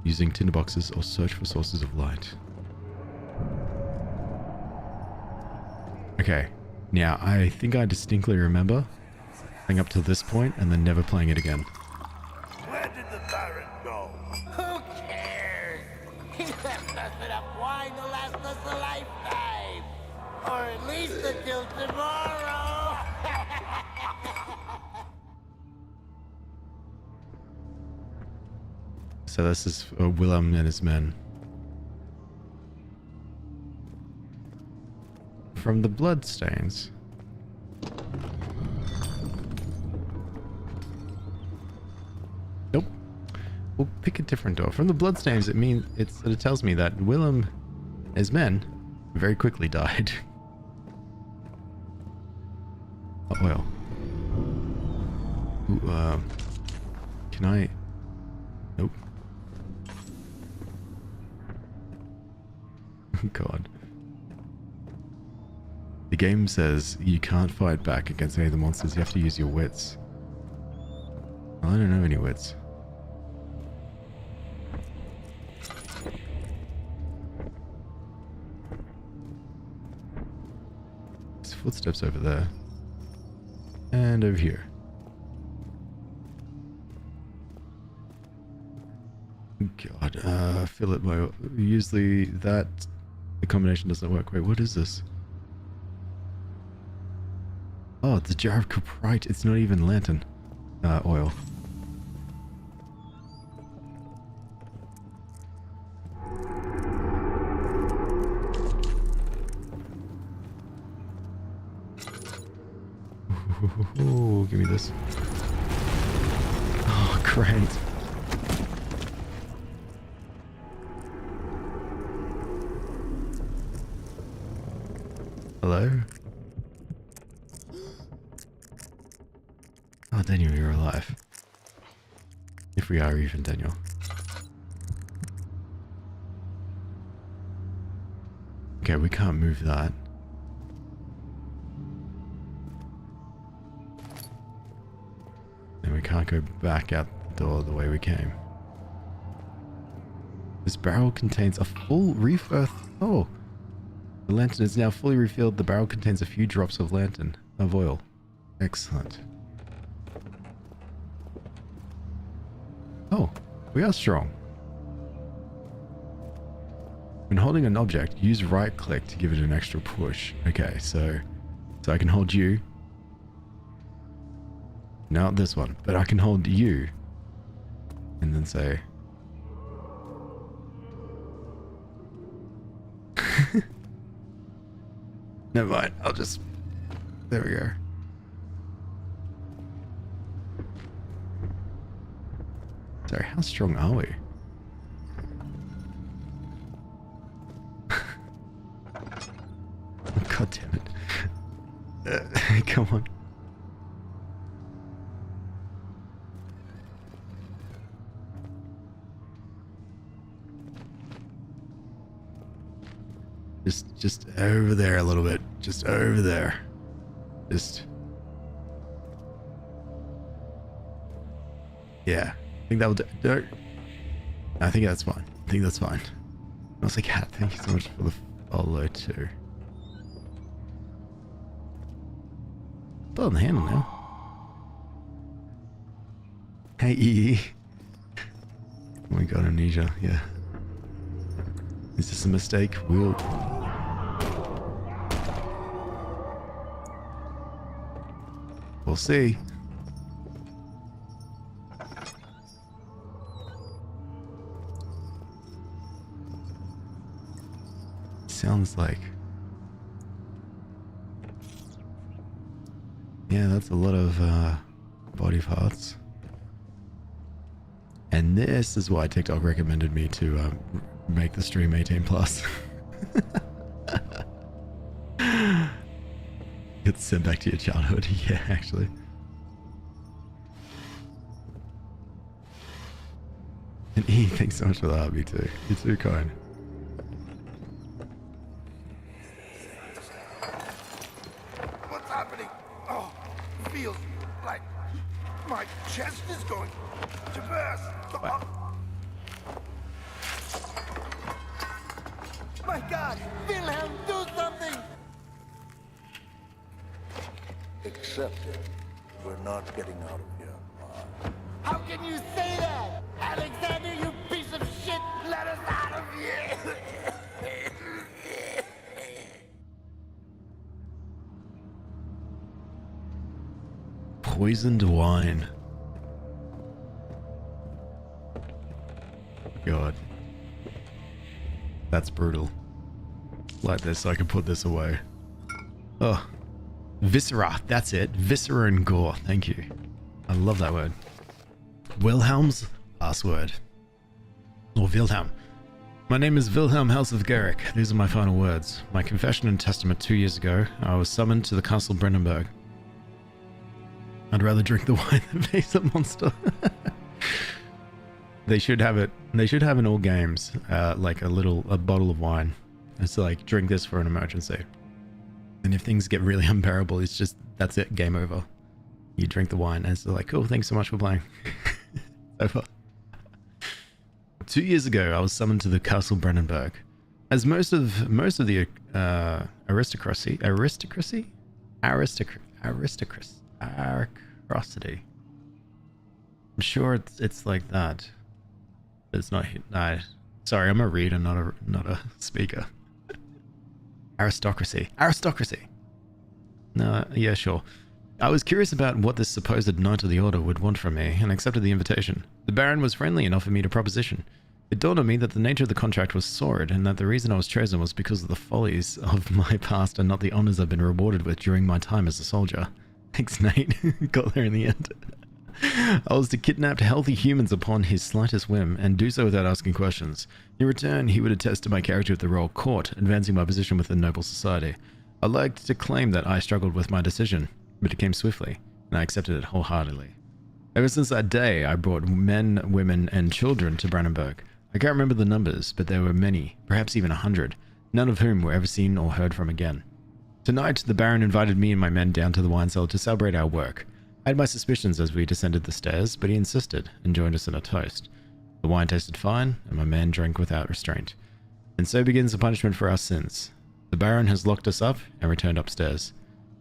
using tinderboxes or search for sources of light. Okay. Now, I think I distinctly remember playing up to this point and then never playing it again. Where did the Baron go? Who cares? He left us enough wine to last us a lifetime. Or at least until tomorrow. So this is Willem and his men. From the bloodstains. Nope. We'll pick a different door. From the bloodstains, it tells me that Willem and his men very quickly died. Oh, well. Ooh, can I? Nope. God. The game says you can't fight back against any of the monsters. You have to use your wits. I don't have any wits. There's footsteps over there. And over here. God, I feel it. Usually the combination doesn't work. Wait, what is this? Oh, it's a jar of cuprite. It's not even lantern oil. Ooh, give me this. Oh, great. Hello? Oh, Daniel, you're alive. If we are even, Daniel. Okay, we can't move that. And we can't go back out the door the way we came. This barrel contains a full refill. Oh! The lantern is now fully refilled. The barrel contains a few drops of lantern of oil. Excellent. We are strong. When holding an object, use right click to give it an extra push. Okay, so I can hold you. Not this one, but I can hold you. And then say... Never mind, I'll just... There we go. Sorry, how strong are we? God damn it. Come on. Just over there a little bit. Just over there. Just... Yeah. I think that will do. No. I think that's fine. I think that's fine. I was like, Cat, thank you so much for the follow too. Still on the handle now. Hey, EE. Oh my god, Amnesia, yeah. Is this a mistake? We'll see. Sounds like... Yeah, that's a lot of body parts. And this is why TikTok recommended me to make the stream 18+. Get sent back to your childhood. Yeah, actually. And E, thanks so much for the hobby too. You're too kind. What's happening? Oh, feels like my chest is going to burst. Oh. My God! Wilhelm, do something! Accept it. We're not getting out of here. How can you say that? Alexander, you piece of shit! Let us out of here! Poisoned wine. God. That's brutal. Like this, so I can put this away. Oh. Viscera, that's it. Viscera and gore, thank you. I love that word. Wilhelm's last word. Or Wilhelm. My name is Wilhelm House of Garrick. These are my final words. My confession and testament 2 years ago, I was summoned to the Castle Brennenburg. I'd rather drink the wine than face a monster. They should have it. They should have in all games, like a bottle of wine. It's like, drink this for an emergency. And if things get really unbearable, it's just, that's it, game over. You drink the wine, and it's like, cool, thanks so much for playing. Over. 2 years ago, I was summoned to the Castle Brennenburg. As most of the aristocracy. I'm sure it's like that. It's not. Sorry, I'm a reader, not a speaker. Aristocracy. No, yeah, sure. I was curious about what this supposed Knight of the Order would want from me, and accepted the invitation. The Baron was friendly and offered me a proposition. It dawned on me that the nature of the contract was sordid, and that the reason I was chosen was because of the follies of my past and not the honors I've been rewarded with during my time as a soldier. Thanks, Nate. Got there in the end. I was to kidnap healthy humans upon his slightest whim, and do so without asking questions. In return, he would attest to my character at the royal court, advancing my position within noble society. I liked to claim that I struggled with my decision, but it came swiftly, and I accepted it wholeheartedly. Ever since that day, I brought men, women, and children to Brennenburg. I can't remember the numbers, but there were many, perhaps even 100, none of whom were ever seen or heard from again. Tonight, the Baron invited me and my men down to the wine cellar to celebrate our work. I had my suspicions as we descended the stairs, but he insisted and joined us in a toast. The wine tasted fine, and my men drank without restraint. And so begins the punishment for our sins. The Baron has locked us up and returned upstairs.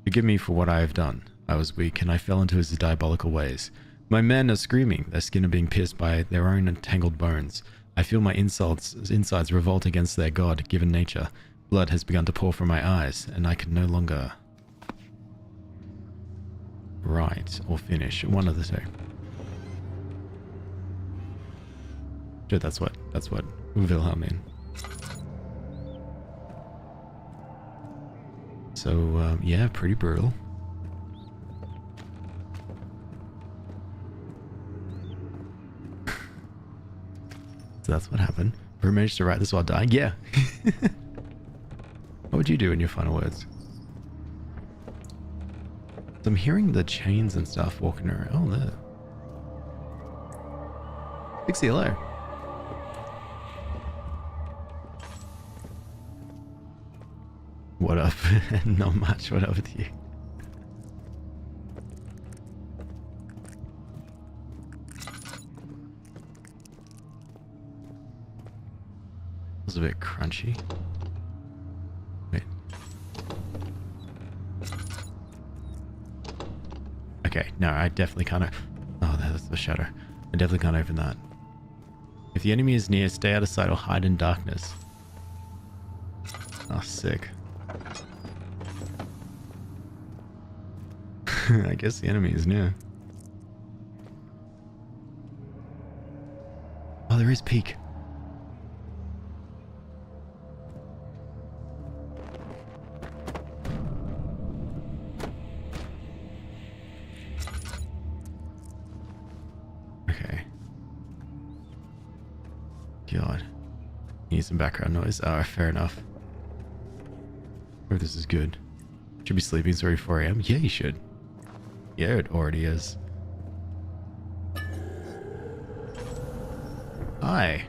Forgive me for what I have done. I was weak, and I fell into his diabolical ways. My men are screaming. Their skin are being pierced by their own entangled bones. I feel my insides revolt against their God-given nature. Blood has begun to pour from my eyes, and I can no longer write or finish. One of the two. Dude, that's what Wilhelm mean. So, yeah, pretty brutal. So that's what happened. Who managed to write this while dying? Yeah. What would you do in your final words? So I'm hearing the chains and stuff walking around. Oh, there. Pixie, hello. What up? Not much. What up with you? It was a bit crunchy. Wait. Okay, no, I definitely can't. Oh, that's the shadow. I definitely can't open that. If the enemy is near, stay out of sight or hide in darkness. Oh, sick. I guess the enemy is near. Oh, there is peak. Okay. God. Need some background noise. Oh, fair enough. Oh, this is good. Should be sleeping. It's already 4 a.m. Yeah, you should. Yeah, it already is. Hi.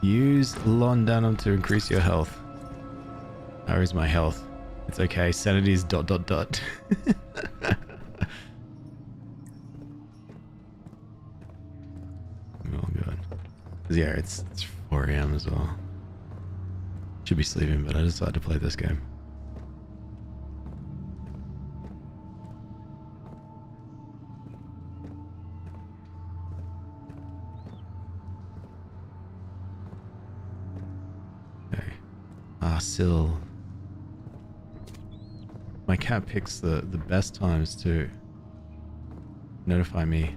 Use Londanum to increase your health. How is my health? It's okay. Sanity's ... Oh god. Yeah, it's 4 a.m. as well. Should be sleeping, but I decided to play this game. Still, my cat picks the best times to notify me,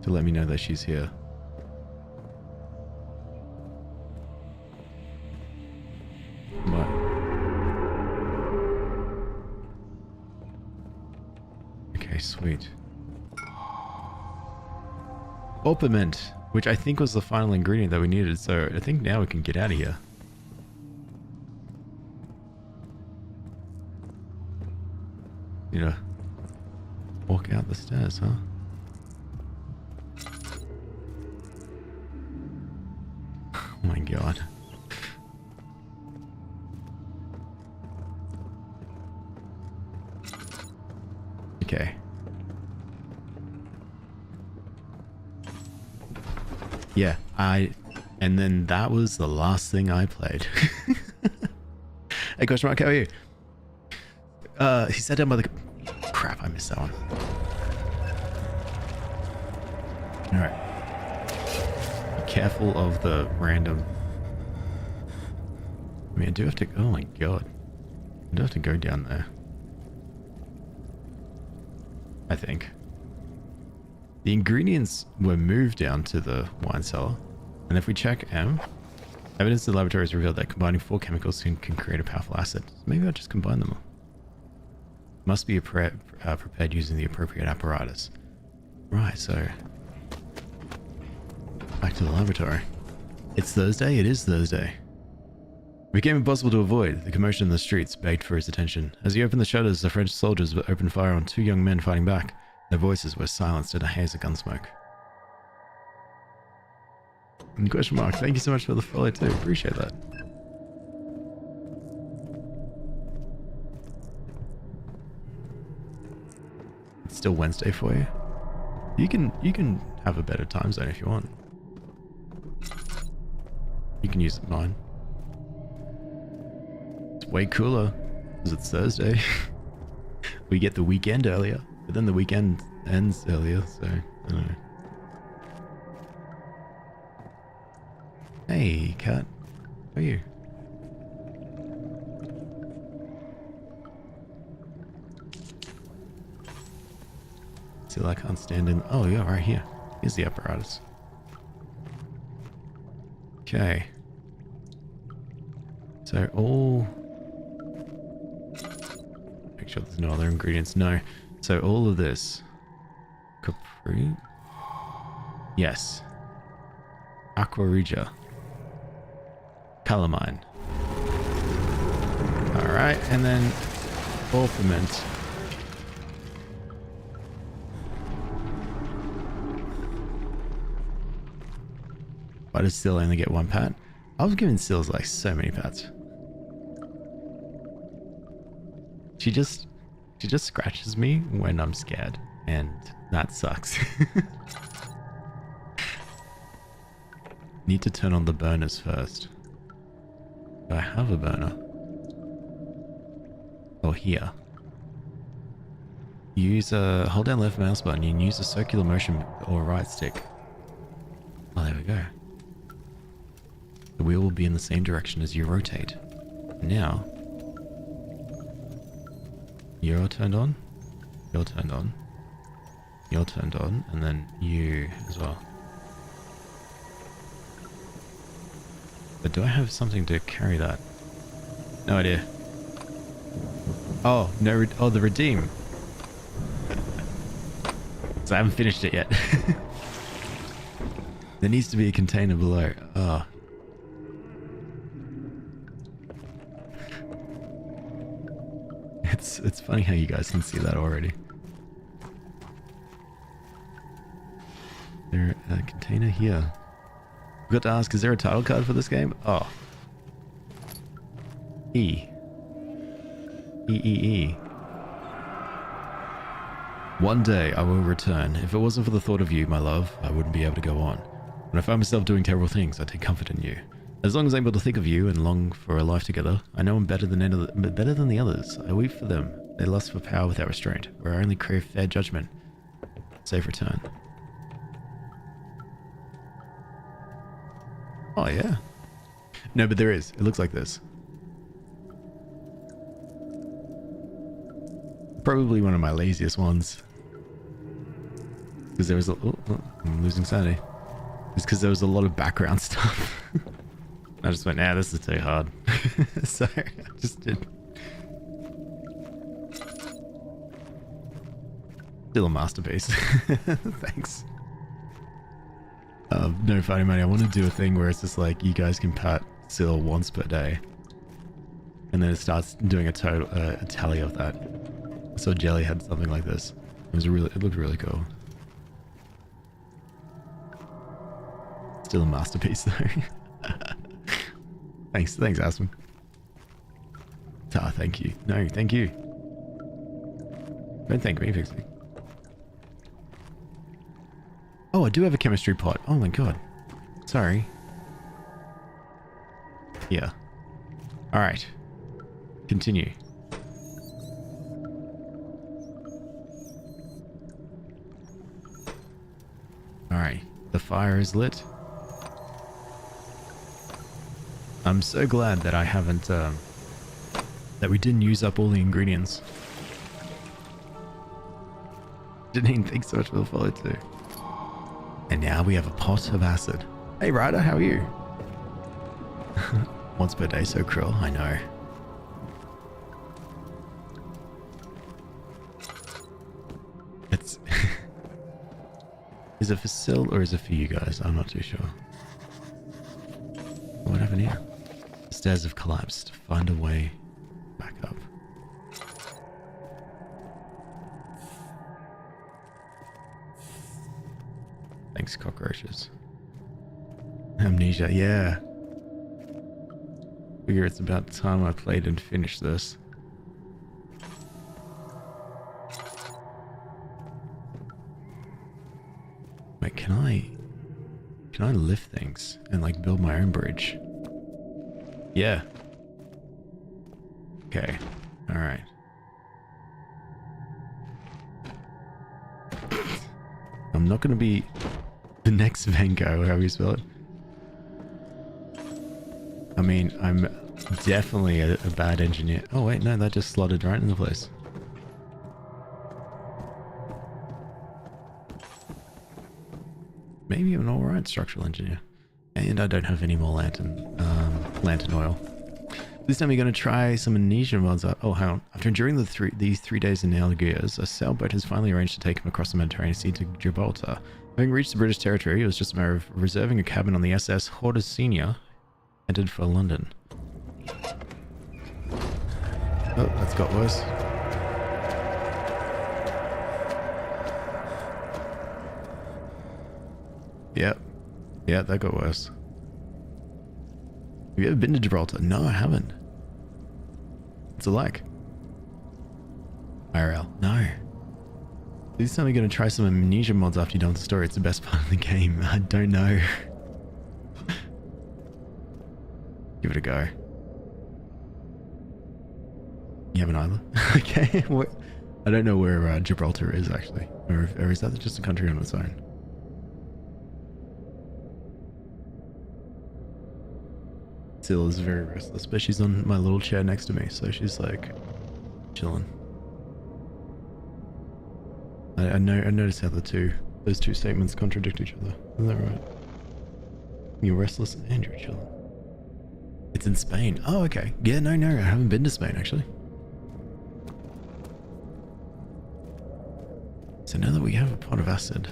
to let me know that she's here. But okay, sweet. Opiment, which I think was the final ingredient that we needed, so I think now we can get out of here. You know, walk out the stairs, huh? Oh my god. Okay. Yeah, and then that was the last thing I played. Hey, question mark, how are you? He sat down by the... Crap, I missed that one. Alright. Be careful of the random... I mean, I do have to... Oh my god. I do have to go down there. I think. The ingredients were moved down to the wine cellar. And if we check M, evidence in the laboratory has revealed that combining 4 chemicals can create a powerful acid. So maybe I'll just combine them all. Must be prepared using the appropriate apparatus. Right, so... Back to the laboratory. It's Thursday? It is Thursday. It became impossible to avoid. The commotion in the streets begged for his attention. As he opened the shutters, the French soldiers opened fire on 2 young men fighting back. Their voices were silenced in a haze of gunsmoke. And question mark, thank you so much for the follow too. Appreciate that. It's still Wednesday for you. You can have a better time zone if you want. You can use mine. It's way cooler because it's Thursday. we get the weekend earlier, but then the weekend ends earlier, so I don't know. Hey, cat. How are you? Still, I can't stand in. Oh, yeah, right here. Here's the apparatus. Okay. So all... Make sure there's no other ingredients. No. So all of this. Capri? Yes. Aqua Regia. Calamine. Alright, and then Orpiment. Why does Syl only get 1 pat? I was giving Syl's like so many pats. She just scratches me when I'm scared, and that sucks. Need to turn on the burners first. Do I have a burner? Oh, here. Hold down left mouse button and use a circular motion or right stick. Oh, there we go. The wheel will be in the same direction as you rotate. Now, you're turned on, you're turned on, you're turned on, and then you as well. But do I have something to carry that? No idea. Oh, no, oh, the redeem. So I haven't finished it yet. There needs to be a container below. Oh. It's funny how you guys can see that already. There a container here. Forgot to ask, is there a title card for this game? Oh. E. E. One day I will return. If it wasn't for the thought of you, my love, I wouldn't be able to go on. When I find myself doing terrible things, I take comfort in you. As long as I'm able to think of you and long for a life together, I know I'm better than the others. I weep for them. They lust for power without restraint, where I only crave fair judgment. Safe return. Oh yeah. No, but there is. It looks like this. Probably one of my laziest ones. Because there was a... Oh, I'm losing sanity. It's because there was a lot of background stuff. I just went, nah, this is too hard. So I just did. Still a masterpiece. Thanks. No funny money. I want to do a thing where it's just like you guys can pat Syl once per day. And then it starts doing a total a tally of that. So Jelly had something like this. It looked really cool. Still a masterpiece though. Thanks, Aspen. Ah, thank you. No, thank you. Don't thank me, Pixie. Oh, I do have a chemistry pot. Oh my god. Sorry. Yeah. Alright. Continue. Alright. The fire is lit. I'm so glad that I haven't, that we didn't use up all the ingredients. Didn't even think so much for the follow too. And now we have a pot of acid. Hey Ryder, how are you? Once per day, so cruel, I know. It's... Is it for Syl or is it for you guys? I'm not too sure. What happened here? The stairs have collapsed. Find a way back up. Thanks, cockroaches. Amnesia, yeah. Figure it's about time I played and finished this. Wait, can I lift things and like build my own bridge? Yeah. Okay. All right. I'm not going to be the next Venko, how you spell it. I mean, I'm definitely a bad engineer. Oh wait, no, that just slotted right into place. Maybe I'm an alright structural engineer. And I don't have any more lantern oil. This time we're going to try some Amnesia mods. Oh, hang on. After enduring these 3 days in Algiers, a sailboat has finally arranged to take him across the Mediterranean Sea to Gibraltar. Having reached the British territory, it was just a matter of reserving a cabin on the SS Hortus Senior, headed for London. Oh, that's got worse. Yep. Yeah, that got worse. Have you ever been to Gibraltar? No, I haven't. What's it like? IRL? No. This time we're going to try some Amnesia mods after you're done with the story. It's the best part of the game. I don't know. Give it a go. You haven't either? Okay. I don't know where Gibraltar is actually. Or is that just a country on its own? Syl is very restless, but she's on my little chair next to me, so she's like chilling. I noticed how those two statements contradict each other. Isn't that right? You're restless and you're chilling. It's in Spain. Oh, okay. Yeah, no, I haven't been to Spain actually. So now that we have a pot of acid,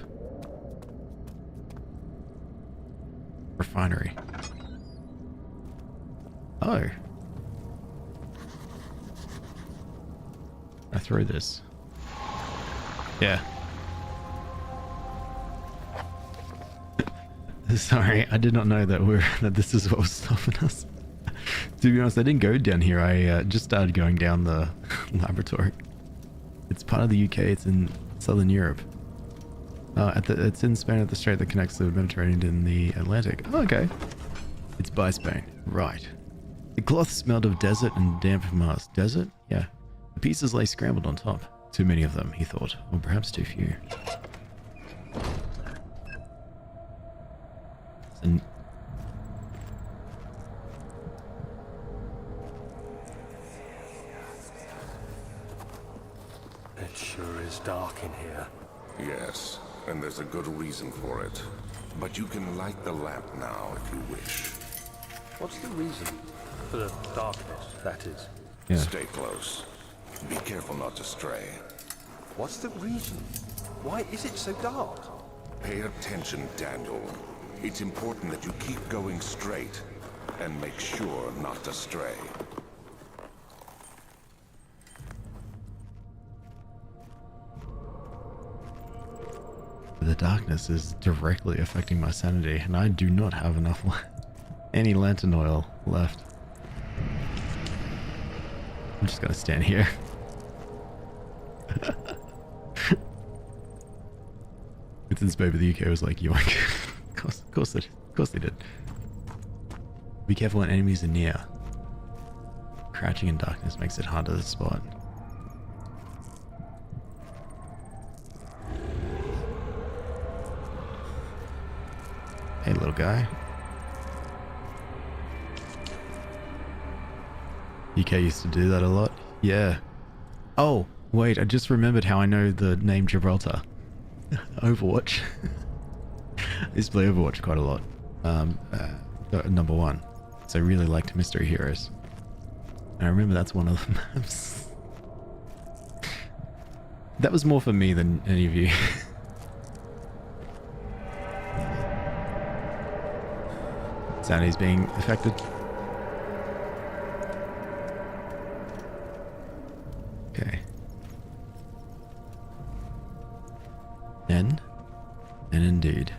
refinery. Oh. I throw this. Yeah. Sorry, I did not know that this is what was stopping us. To be honest, I didn't go down here. I just started going down the laboratory. It's part of the UK. It's in southern Europe. It's in Spain at the strait that connects the Mediterranean and the Atlantic. Oh, okay. It's by Spain. Right. The cloth smelled of desert and damp Mars. Desert? Yeah. The pieces lay scrambled on top. Too many of them, he thought. Or perhaps too few. And it sure is dark in here. Yes, and there's a good reason for it. But you can light the lamp now if you wish. What's the reason? For the darkness, that is. yeah. Stay close. Be careful not to stray. What's the reason? Why is it so dark? Pay attention, Daniel. It's important that you keep going straight and make sure not to stray. The darkness is directly affecting my sanity, and I do not have enough any lantern oil left. I'm just gonna stand here. It's in Spain, but the UK was like, yoink. Of course they did. Be careful when enemies are near. Crouching in darkness makes it harder to spot. Hey, little guy. UK used to do that a lot. Yeah. Oh, wait, I just remembered how I know the name Gibraltar. Overwatch. I used to play Overwatch quite a lot. Number one. So I really liked Mystery Heroes. And I remember that's one of the maps. That was more for me than any of you. Sanity's being affected. Okay. And indeed.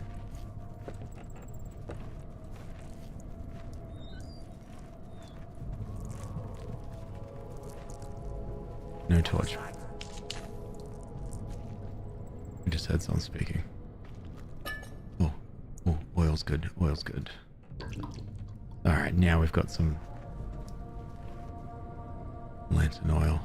No torch. We just heard someone speaking. Oh, oil's good. Oil's good. Alright, now we've got some lantern oil.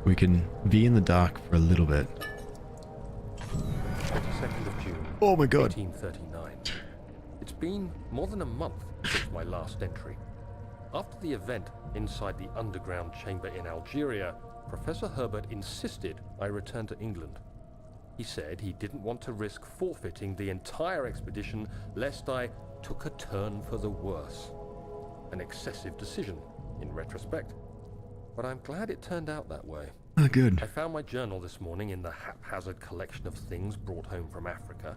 We can be in the dark for a little bit. 22nd of June, Oh my god. 1839. It's been more than a month since my last entry. After the event inside the underground chamber in Algeria, Professor Herbert insisted I return to England. He said he didn't want to risk forfeiting the entire expedition lest I took a turn for the worse. An excessive decision, in retrospect. But I'm glad it turned out that way. Oh, good. I found my journal this morning in the haphazard collection of things brought home from Africa.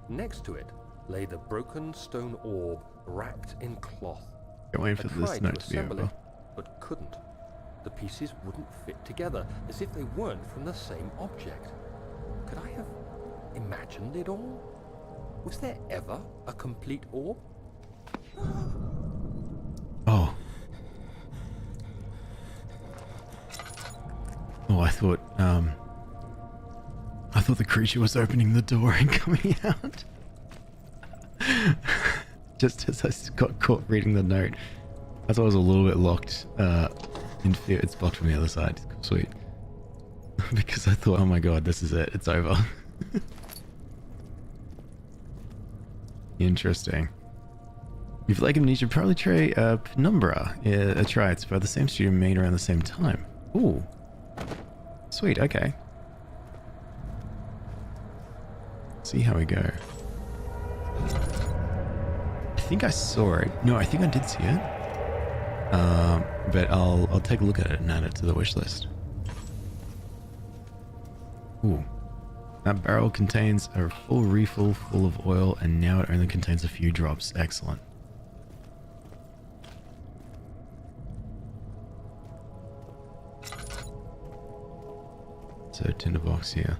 Next to it lay the broken stone orb wrapped in cloth. Can't wait I for this tried note to to be assemble over. it, but couldn't. The pieces wouldn't fit together, as if they weren't from the same object. Could I have imagined it all? Was there ever a complete orb? Oh. Oh, I thought the creature was opening the door and coming out. Just as I got caught reading the note. I thought I was a little bit locked in fear. It's blocked from the other side. Sweet. Because I thought, oh my god, this is it. It's over. Interesting. If you like Amnesia, probably try Penumbra. Try. It's by the same studio, made around the same time. Ooh. Sweet, okay. See how we go. I think I saw it. No, I think I did see it. But I'll take a look at it and add it to the wish list. Ooh. That barrel contains a full refill full of oil, and now it only contains a few drops. Excellent. So tinderbox here.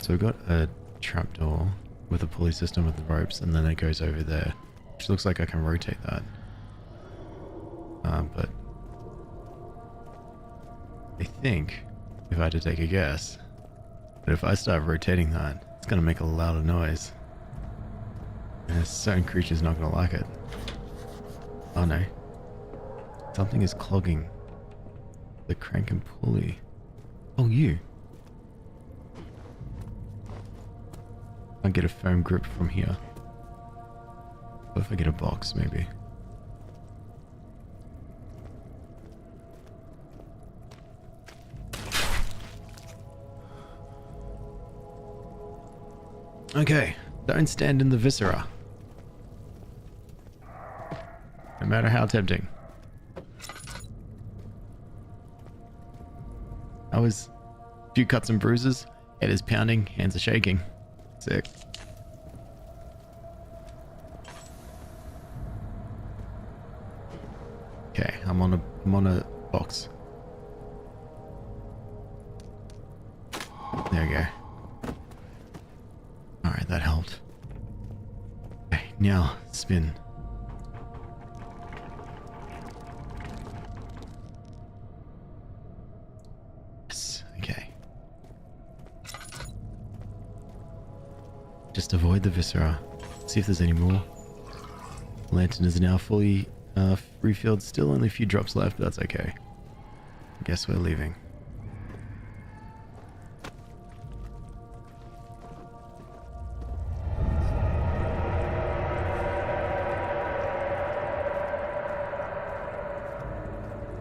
So we've got a trapdoor with a pulley system with the ropes, and then it goes over there, which looks like I can rotate that. But I think, if I had to take a guess, that if I start rotating that, it's going to make a louder noise. And a certain creature's not going to like it. Oh no. Something is clogging the crank and pulley. Oh, you. I'll get a firm grip from here. What if I get a box, maybe? Okay, don't stand in the viscera. No matter how tempting. I was a few cuts and bruises, head is pounding, hands are shaking. Sick. Okay, I'm on a box. There we go. Alright, that helped. Okay, now spin. Yes, okay. Just avoid the viscera. See if there's any more. Lantern is now fully refilled. Still only a few drops left, but that's okay. Guess we're leaving.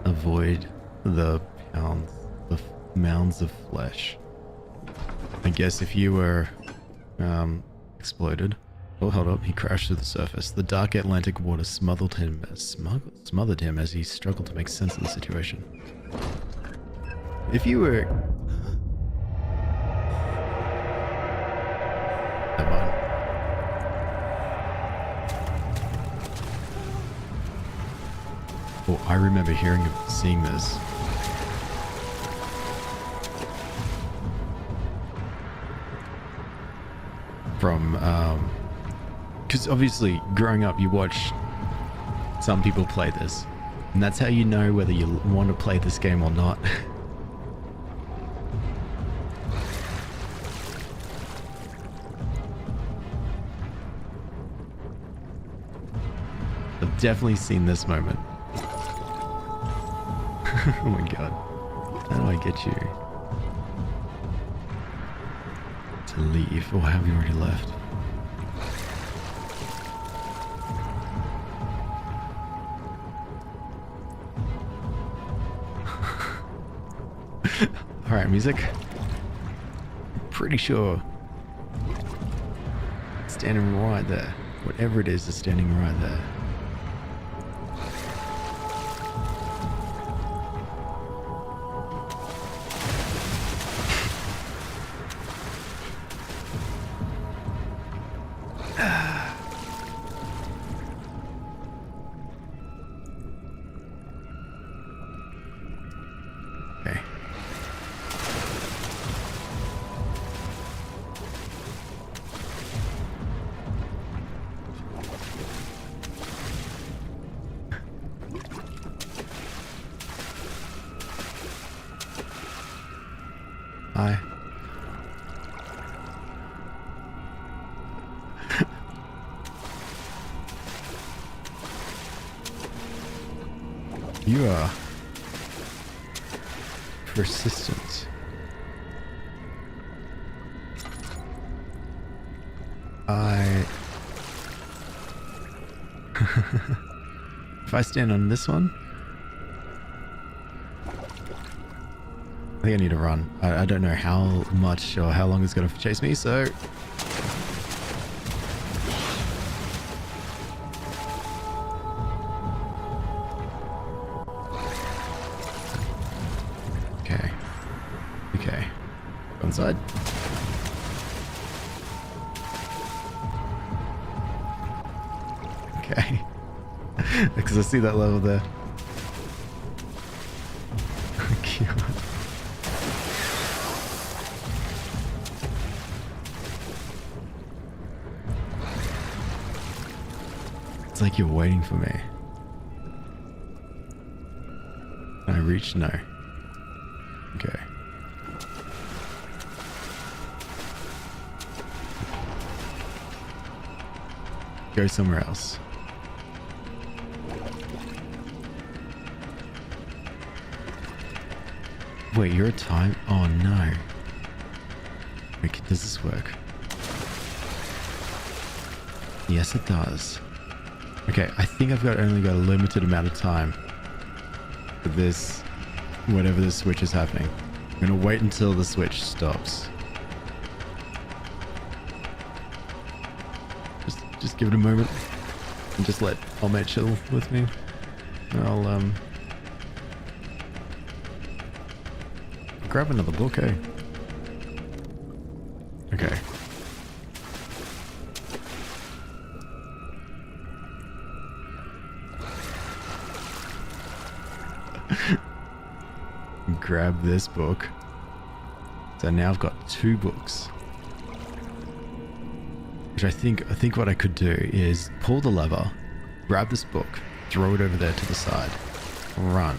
Avoid the mounds of flesh. I guess if you were exploded. Oh, hold up. He crashed to the surface. The dark Atlantic water smothered him as he struggled to make sense of the situation. If you were... Never mind. Oh, I remember seeing this. From, because obviously growing up you watch some people play this, and that's how you know whether you want to play this game or not. I've definitely seen this moment. Oh my god. How do I get you to leave? Or have you already left? Alright, music. Pretty sure. Standing right there. Whatever it is standing right there. Okay. Hi. You are persistent. If I stand on this one, I think I need to run. I don't know how much or how long it's going to chase me, so... Okay. Okay. Go inside. Okay. Because I see that level there. God. It's like you're waiting for me. Can I reach? No. Okay. Go somewhere else. Wait, you're a time? Oh no. Okay, does this work? Yes, it does. Okay, I think I've only got a limited amount of time for this, whatever this switch is happening. I'm gonna wait until the switch stops. Just give it a moment and just let Omet chill with me. I'll grab another book, eh? Okay. Grab this book. So now I've got 2 books. Which I think what I could do is pull the lever, grab this book, throw it over there to the side, run.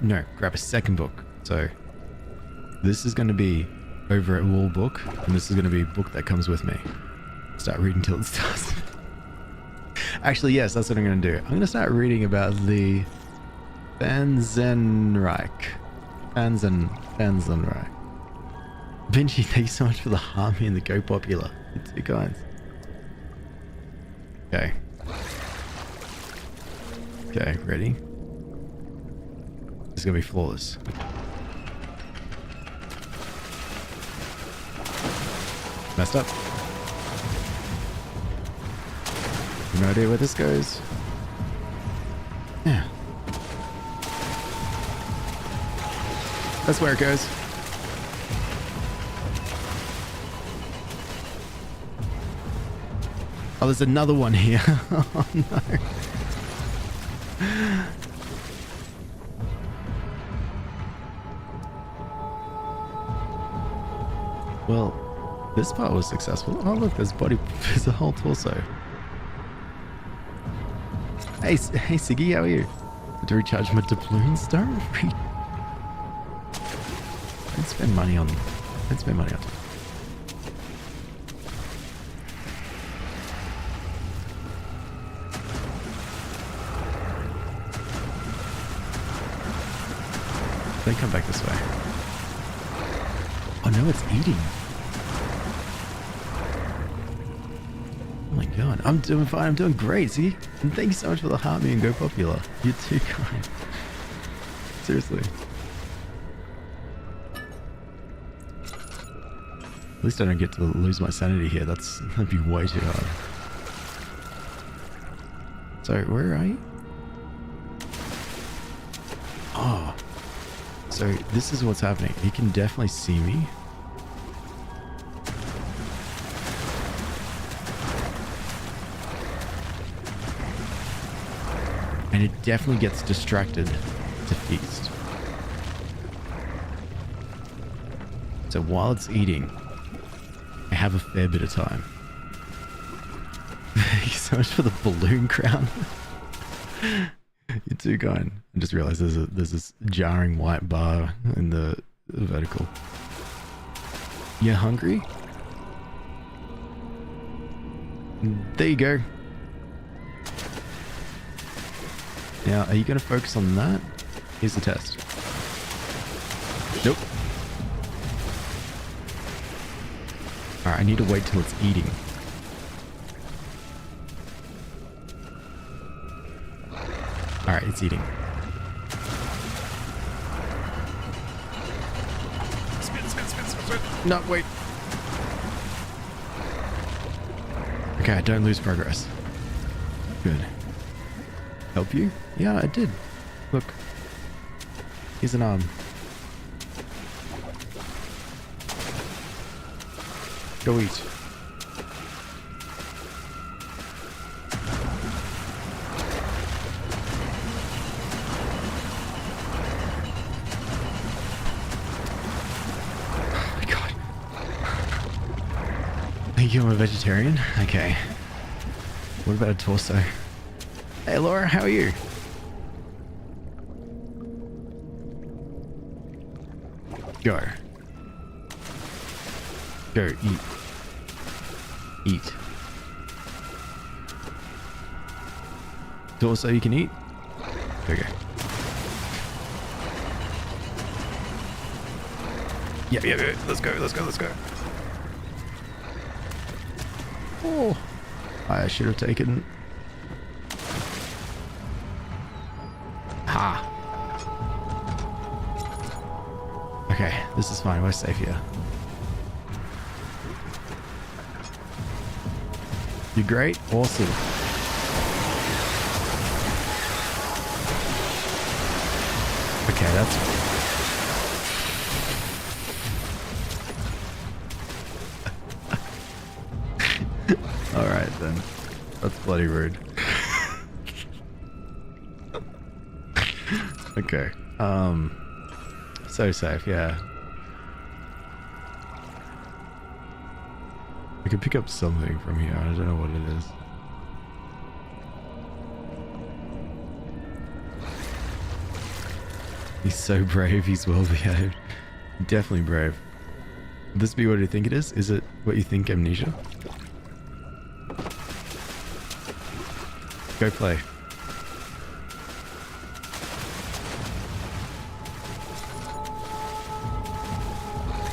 No, grab a second book. So this is going to be over at wall book, and this is going to be a book that comes with me. Start reading till it starts. Actually, yes, that's what I'm going to do. I'm going to start reading about the Fanzenreich. Fanzenreich. Vinci, thank you so much for the harmony and the Go Popular. It's you guys. Okay. Okay, ready? This is gonna be flawless. Messed up. No idea where this goes. Yeah. That's where it goes. Oh, there's another one here. Oh no. Well, this part was successful. Oh look, there's a whole torso. Hey Siggy, how are you? To recharge my doubloons? Don't spend money on. Don't spend money on. Then come back this way. Oh no, it's eating. Oh my god, I'm doing fine, I'm doing great, see? And thank you so much for the heart me and go popular. You're too kind. Seriously. At least I don't get to lose my sanity here. That'd be way too hard. So, where are you? Oh. So, this is what's happening. He can definitely see me. And it definitely gets distracted to feast. So while it's eating, I have a fair bit of time. Thank you so much for the balloon crown. You're too kind. I just realized there's this jarring white bar in the vertical. You hungry? There you go. Now, are you going to focus on that? Here's the test. Nope. Alright, I need to wait till it's eating. Alright, it's eating. Spin. No, wait. Okay, don't lose progress. Good. Help you? Yeah, I did. Look. Here's an arm. Go eat. Oh my god. Think you're a vegetarian? Okay. What about a torso? Hey Laura, how are you? Go. Go, eat. Eat. Torso you can eat? Okay. Yeah. Let's go. Oh. I should have taken... Ha. Okay, this is fine. We're safe here. You're great. Awesome. Okay, that's... Alright then. That's bloody rude. Okay. So safe, yeah. I could pick up something from here. I don't know what it is. He's so brave. He's well behaved. Definitely brave. Would this be what you think it is? Is it what you think, Amnesia? Go play.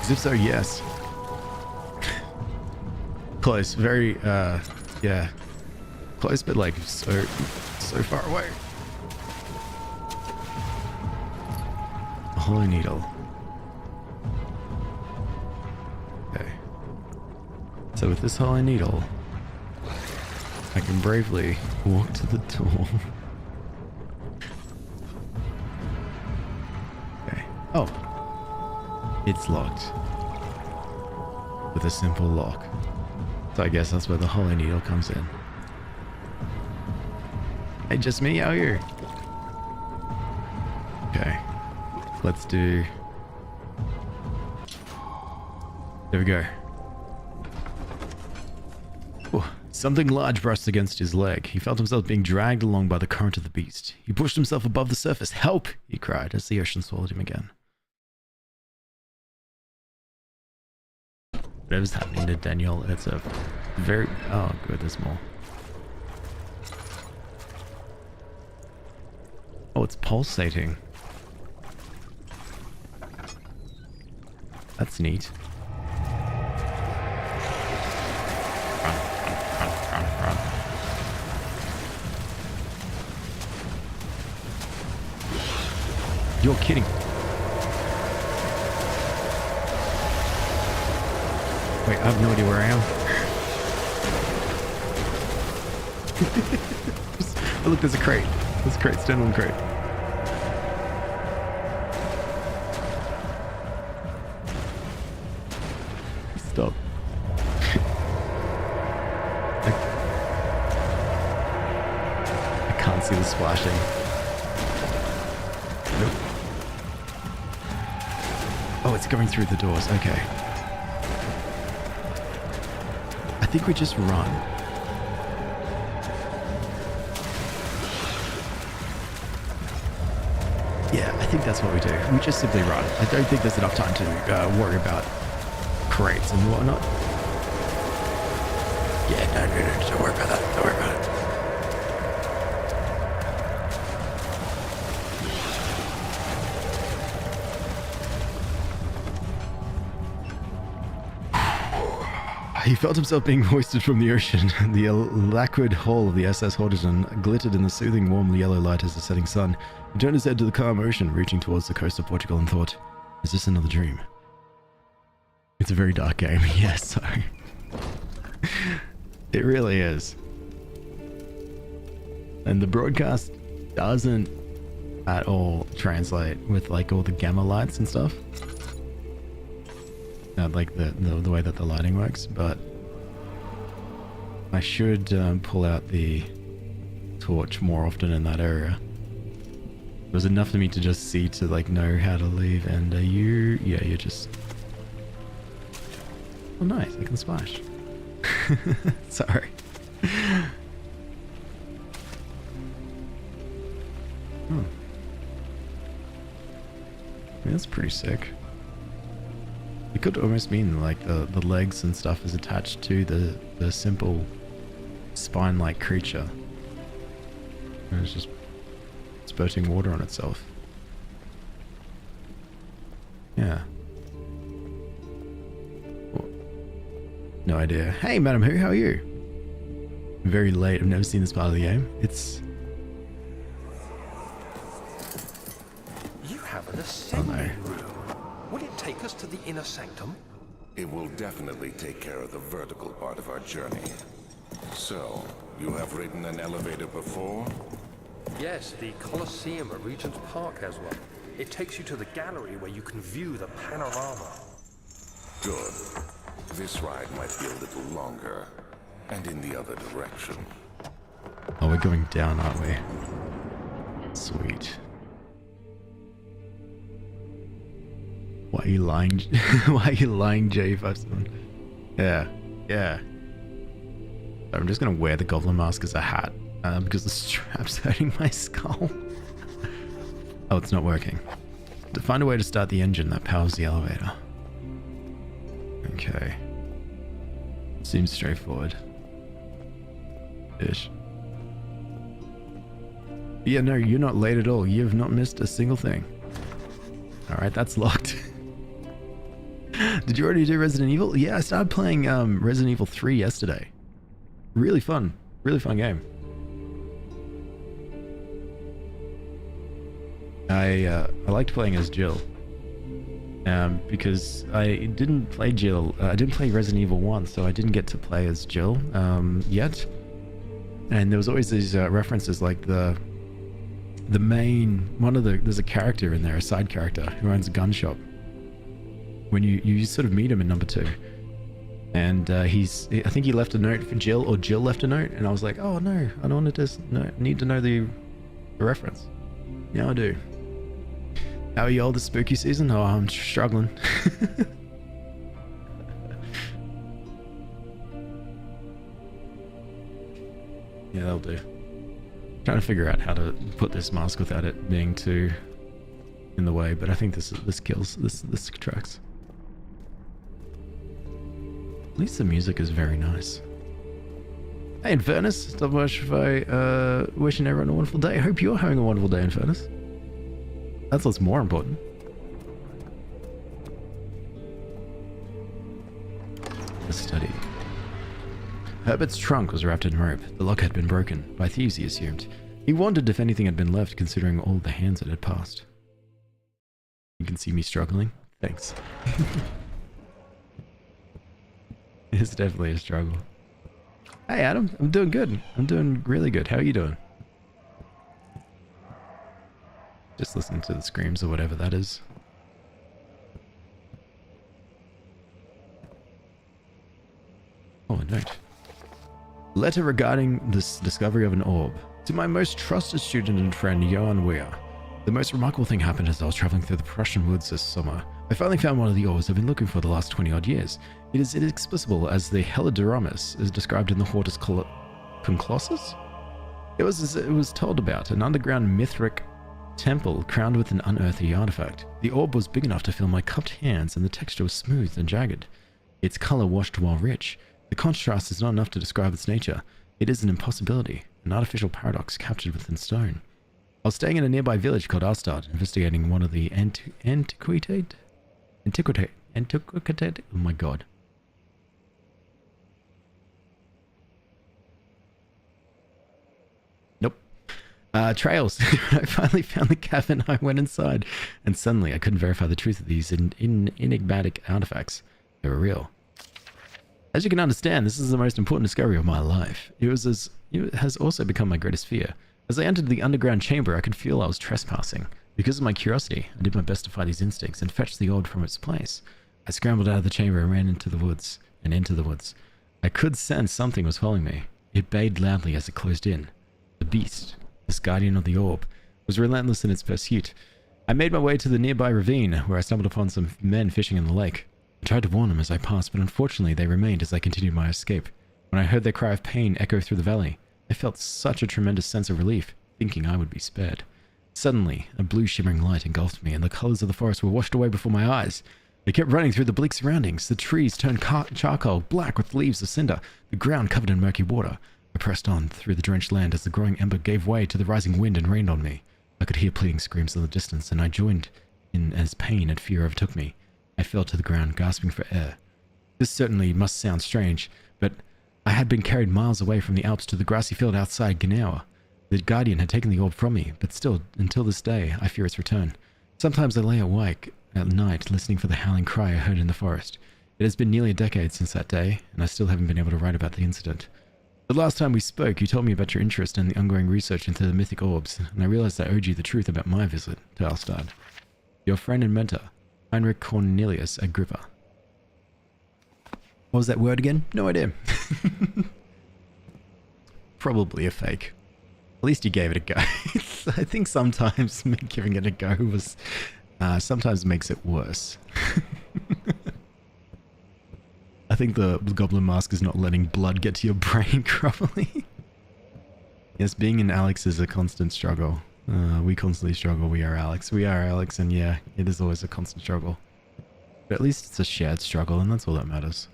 As if so, yes. Close, very, yeah. Close, but like, so far away. A hollow needle. Okay. So with this hollow needle, I can bravely walk to the door. Okay. Oh. It's locked. With a simple lock. So I guess that's where the hollow needle comes in. Hey, just me out here. Okay. Let's do... There we go. Ooh, something large brushed against his leg. He felt himself being dragged along by the current of the beast. He pushed himself above the surface. Help! He cried as the ocean swallowed him again. Whatever's happening to Daniel, it's a very... Oh, good, there's more. Oh, it's pulsating. That's neat. Run, run, run, run. You're kidding. Wait, I have no idea where I am. Oh, look, there's a crate. There's a crate. Stand on the crate. Stop. I can't see the splashing. Nope. Oh, it's going through the doors. Okay. I think we just run. Yeah, I think that's what we do. We just simply run. I don't think there's enough time to worry about crates and whatnot. Yeah, no, don't worry about that. Don't worry about it. He felt himself being hoisted from the ocean. The lacquered hull of the SS Horton glittered in the soothing, warm yellow light as the setting sun. He turned his head to the calm ocean, reaching towards the coast of Portugal, and thought, is this another dream? It's a very dark game. Yes, sorry. It really is. And the broadcast doesn't at all translate with like all the gamma lights and stuff. Like the way that the lighting works, but I should pull out the torch more often in that area. It was enough for me to just see to like know how to leave. And you're just, oh nice, I can splash. Sorry. That's pretty sick. It could almost mean like the legs and stuff is attached to the simple spine-like creature. And it's just spurting water on itself. Yeah. Well, no idea. Hey, Madam Who, how are you? Very late. I've never seen this part of the game. It's... You have an assembly room. Would it take us to the inner sanctum? It will definitely take care of the vertical part of our journey. So, you have ridden an elevator before? Yes, the Colosseum at Regent's Park has one. It takes you to the gallery where you can view the panorama. Good. This ride might be a little longer, and in the other direction. Oh, we're going down, aren't we? Sweet. Why are you lying? Why are you lying, J57? Yeah, yeah. I'm just gonna wear the goblin mask as a hat because the strap's hurting my skull. Oh, it's not working. To find a way to start the engine that powers the elevator. Okay. Seems straightforward. Ish. Yeah, no, you're not late at all. You've not missed a single thing. Alright, that's locked. Did you already do Resident Evil? Yeah, I started playing Resident Evil 3 yesterday. Really fun game. I liked playing as Jill. Because I didn't play Jill. I didn't play Resident Evil 1, so I didn't get to play as Jill yet. And there was always these references, like the main there's a character in there, a side character who owns a gun shop. When you sort of meet him in number 2, and I think he left a note for Jill, or Jill left a note, and I was like, oh no, I don't want to need to know the reference. Now I do. How are you all this spooky season? Oh, I'm struggling. Yeah, that'll do. Trying to figure out how to put this mask without it being too in the way, but I think this kills this tracks. At least the music is very nice. Hey, Infernus, stop much by wishing everyone a wonderful day. I hope you're having a wonderful day, Infernus. That's what's more important. Herbert's trunk was wrapped in rope. The lock had been broken, by thieves he assumed. He wondered if anything had been left, considering all the hands it had passed. You can see me struggling. Thanks. It's definitely a struggle. Hey Adam, I'm doing good. I'm doing really good. How are you doing? Just listen to the screams or whatever that is. Oh, a note. Letter regarding this discovery of an orb. To my most trusted student and friend, Johan Weir. The most remarkable thing happened as I was traveling through the Prussian woods this summer. I finally found one of the orbs I've been looking for the last 20 odd years. It is inexplicable as the Helideramus is described in the Hortus Conclossus? It was told about an underground Mithric temple crowned with an unearthly artifact. The orb was big enough to fill my cupped hands and the texture was smooth and jagged. Its color washed while rich. The contrast is not enough to describe its nature. It is an impossibility, an artificial paradox captured within stone. I was staying in a nearby village called Arstad, investigating one of the antiquated, oh my god. Nope. Trails. I finally found the cabin. I went inside, and suddenly I couldn't verify the truth of these enigmatic artifacts. They were real. As you can understand, this is the most important discovery of my life. It has also become my greatest fear. As I entered the underground chamber, I could feel I was trespassing. Because of my curiosity, I did my best to fight these instincts and fetch the orb from its place. I scrambled out of the chamber and ran into the woods. I could sense something was following me. It bayed loudly as it closed in. The beast, this guardian of the orb, was relentless in its pursuit. I made my way to the nearby ravine, where I stumbled upon some men fishing in the lake. I tried to warn them as I passed, but unfortunately they remained as I continued my escape. When I heard their cry of pain echo through the valley, I felt such a tremendous sense of relief, thinking I would be spared. Suddenly, a blue shimmering light engulfed me, and the colors of the forest were washed away before my eyes. I kept running through the bleak surroundings. The trees turned charcoal, black with leaves of cinder, the ground covered in murky water. I pressed on through the drenched land as the growing ember gave way to the rising wind and rained on me. I could hear pleading screams in the distance, and I joined in as pain and fear overtook me. I fell to the ground, gasping for air. This certainly must sound strange, but I had been carried miles away from the Alps to the grassy field outside Genauer. The Guardian had taken the orb from me, but still, until this day, I fear its return. Sometimes I lay awake at night, listening for the howling cry I heard in the forest. It has been nearly a decade since that day, and I still haven't been able to write about the incident. The last time we spoke, you told me about your interest in the ongoing research into the mythic orbs, and I realized I owed you the truth about my visit to Alstad. Your friend and mentor, Heinrich Cornelius Agrippa. What was that word again? No idea. Probably a fake. At least you gave it a go. I think sometimes giving it a go was sometimes makes it worse. I think the goblin mask is not letting blood get to your brain properly. Yes, being an Alex is a constant struggle. We constantly struggle. We are Alex. We are Alex, and yeah, it is always a constant struggle. But at least it's a shared struggle, and that's all that matters.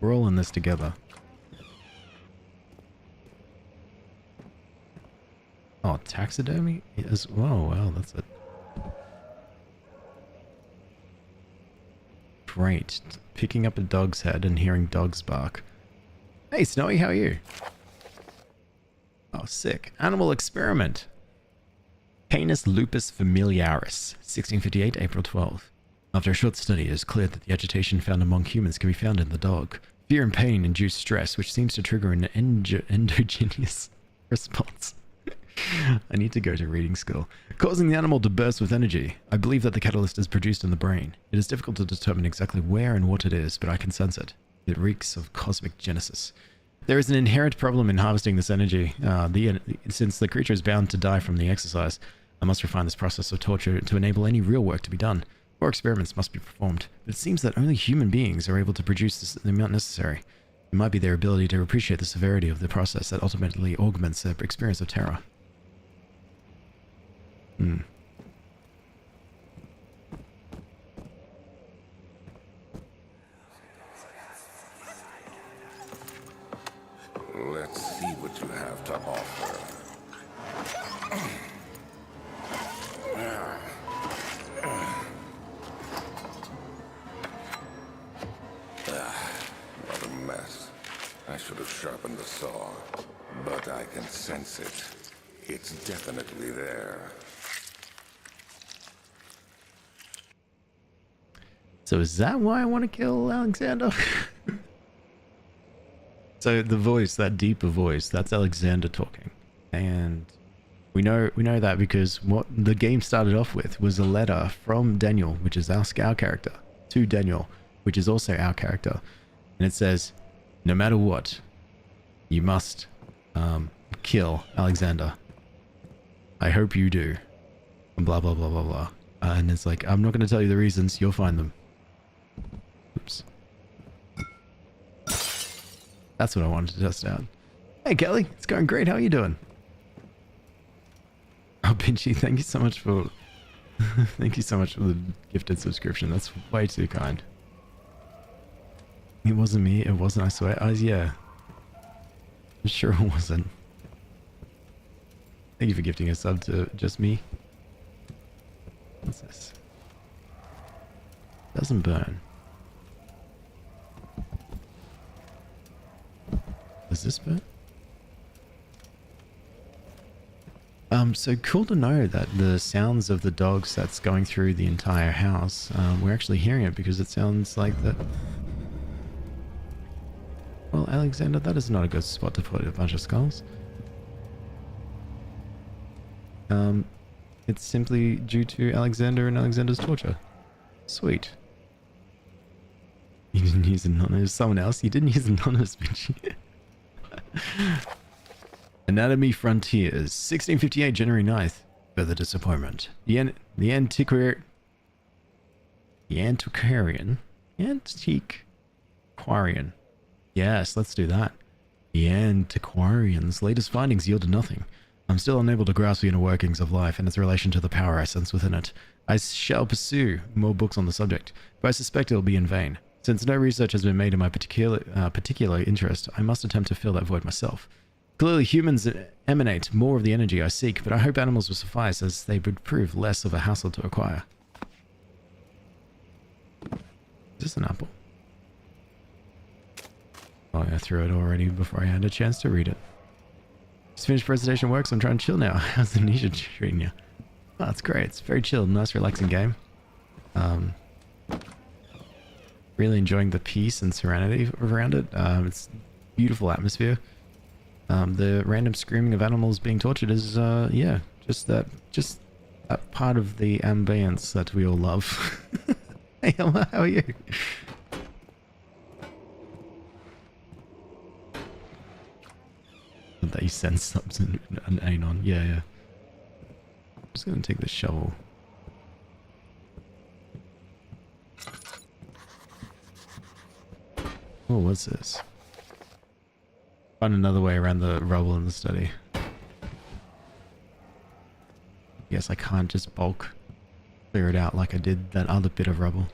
We're all in this together. Oh, taxidermy? Yes. Whoa, wow, that's it. Great. Picking up a dog's head and hearing dogs bark. Hey, Snowy, how are you? Oh, sick. Animal experiment. Canis lupus familiaris, 1658, April 12. After a short study, it is clear that the agitation found among humans can be found in the dog. Fear and pain induce stress, which seems to trigger an endogenous response. I need to go to reading school. Causing the animal to burst with energy. I believe that the catalyst is produced in the brain. It is difficult to determine exactly where and what it is, but I can sense it. It reeks of cosmic genesis. There is an inherent problem in harvesting this energy. Since the creature is bound to die from the exercise, I must refine this process of torture to enable any real work to be done. More experiments must be performed, but it seems that only human beings are able to produce the amount necessary. It might be their ability to appreciate the severity of the process that ultimately augments their experience of terror. Let's see what you have to offer. What a mess. I should have sharpen the saw, but I can sense it. It's definitely there. So is that why I want to kill Alexander? So the voice, that deeper voice, that's Alexander talking. And we know that because what the game started off with was a letter from Daniel, which is our character, to Daniel, which is also our character. And it says, no matter what, you must kill Alexander. I hope you do. And blah, blah, blah, blah, blah. And it's like, I'm not going to tell you the reasons, you'll find them. Oops. That's what I wanted to test out. Hey Kelly, it's going great. How are you doing? Oh, Pinchy, thank you so much for thank you so much for the gifted subscription. That's way too kind. It wasn't me. It wasn't. I swear. Yeah. I'm sure it wasn't. Thank you for gifting a sub to just me. What's this? Doesn't burn. Does this burn? So cool to know that the sounds of the dogs that's going through the entire house, we're actually hearing it because it sounds like that. Well, Alexander, that is not a good spot to put a bunch of skulls. It's simply due to Alexander and Alexander's torture. Sweet. You didn't use anonymous. Someone else? You didn't use anonymous, bitch. Anatomy Frontiers, 1658, January 9th. Further disappointment. The antiquarian. Yes, let's do that. The antiquarian's latest findings yielded nothing. I'm still unable to grasp the inner workings of life and its relation to the power I sense within it. I shall pursue more books on the subject, but I suspect it will be in vain. Since no research has been made in my particular interest, I must attempt to fill that void myself. Clearly, humans emanate more of the energy I seek, but I hope animals will suffice, as they would prove less of a hassle to acquire. Is this an apple? Oh, I threw it already before I had a chance to read it. Just finished presentation work, so I'm trying to chill now. How's Amnesia treating you? Oh, that's great. It's very chill, nice, relaxing game. Really enjoying the peace and serenity around it. It's beautiful atmosphere. The random screaming of animals being tortured is, yeah, just that part of the ambience that we all love. Hey, Elma, how are you? That you send subs and Anon. Yeah, yeah. I'm just gonna take the shovel. Oh, what's this? Find another way around the rubble in the study. Yes, I can't just bulk clear it out like I did that other bit of rubble.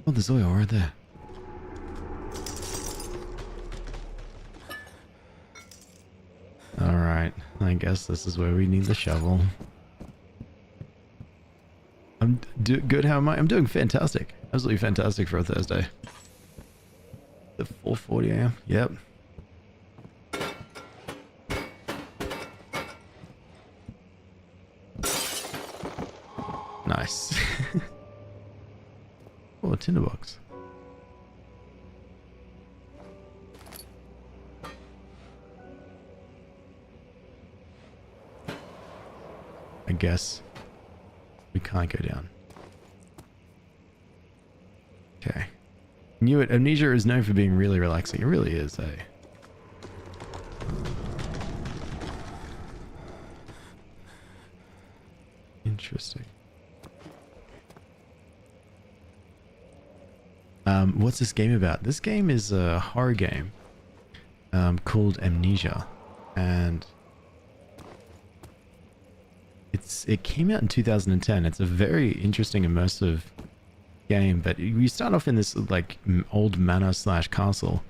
Oh, there's oil right there. Alright, I guess this is where we need the shovel. I'm good, how am I? I'm doing fantastic. Absolutely fantastic for a Thursday. The 4:40 AM? Yep. Nice. Oh, a tinderbox. I guess we can't go down. Okay. Knew it. Amnesia is known for being really relaxing. It really is, eh? Interesting. What's this game about? This game is a horror game called Amnesia, and it came out in 2010. It's a very interesting, immersive game, but you start off in this like old manor slash castle,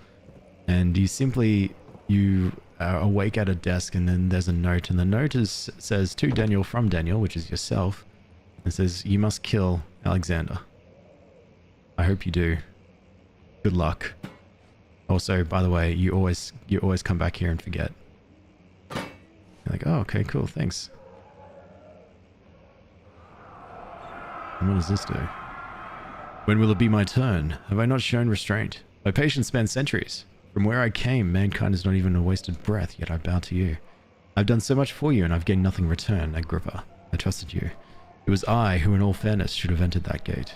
and you are awake at a desk, and then there's a note, and the note says to Daniel from Daniel, which is yourself. It says, "You must kill Alexander. I hope you do. Good luck. Also, by the way, you always come back here and forget. You're like, oh, okay, cool, thanks. And what does this do? When will it be my turn? Have I not shown restraint? My patience spans centuries. From where I came, mankind is not even a wasted breath, yet I bow to you. I've done so much for you, and I've gained nothing in return, Agrippa. I trusted you. It was I who, in all fairness, should have entered that gate.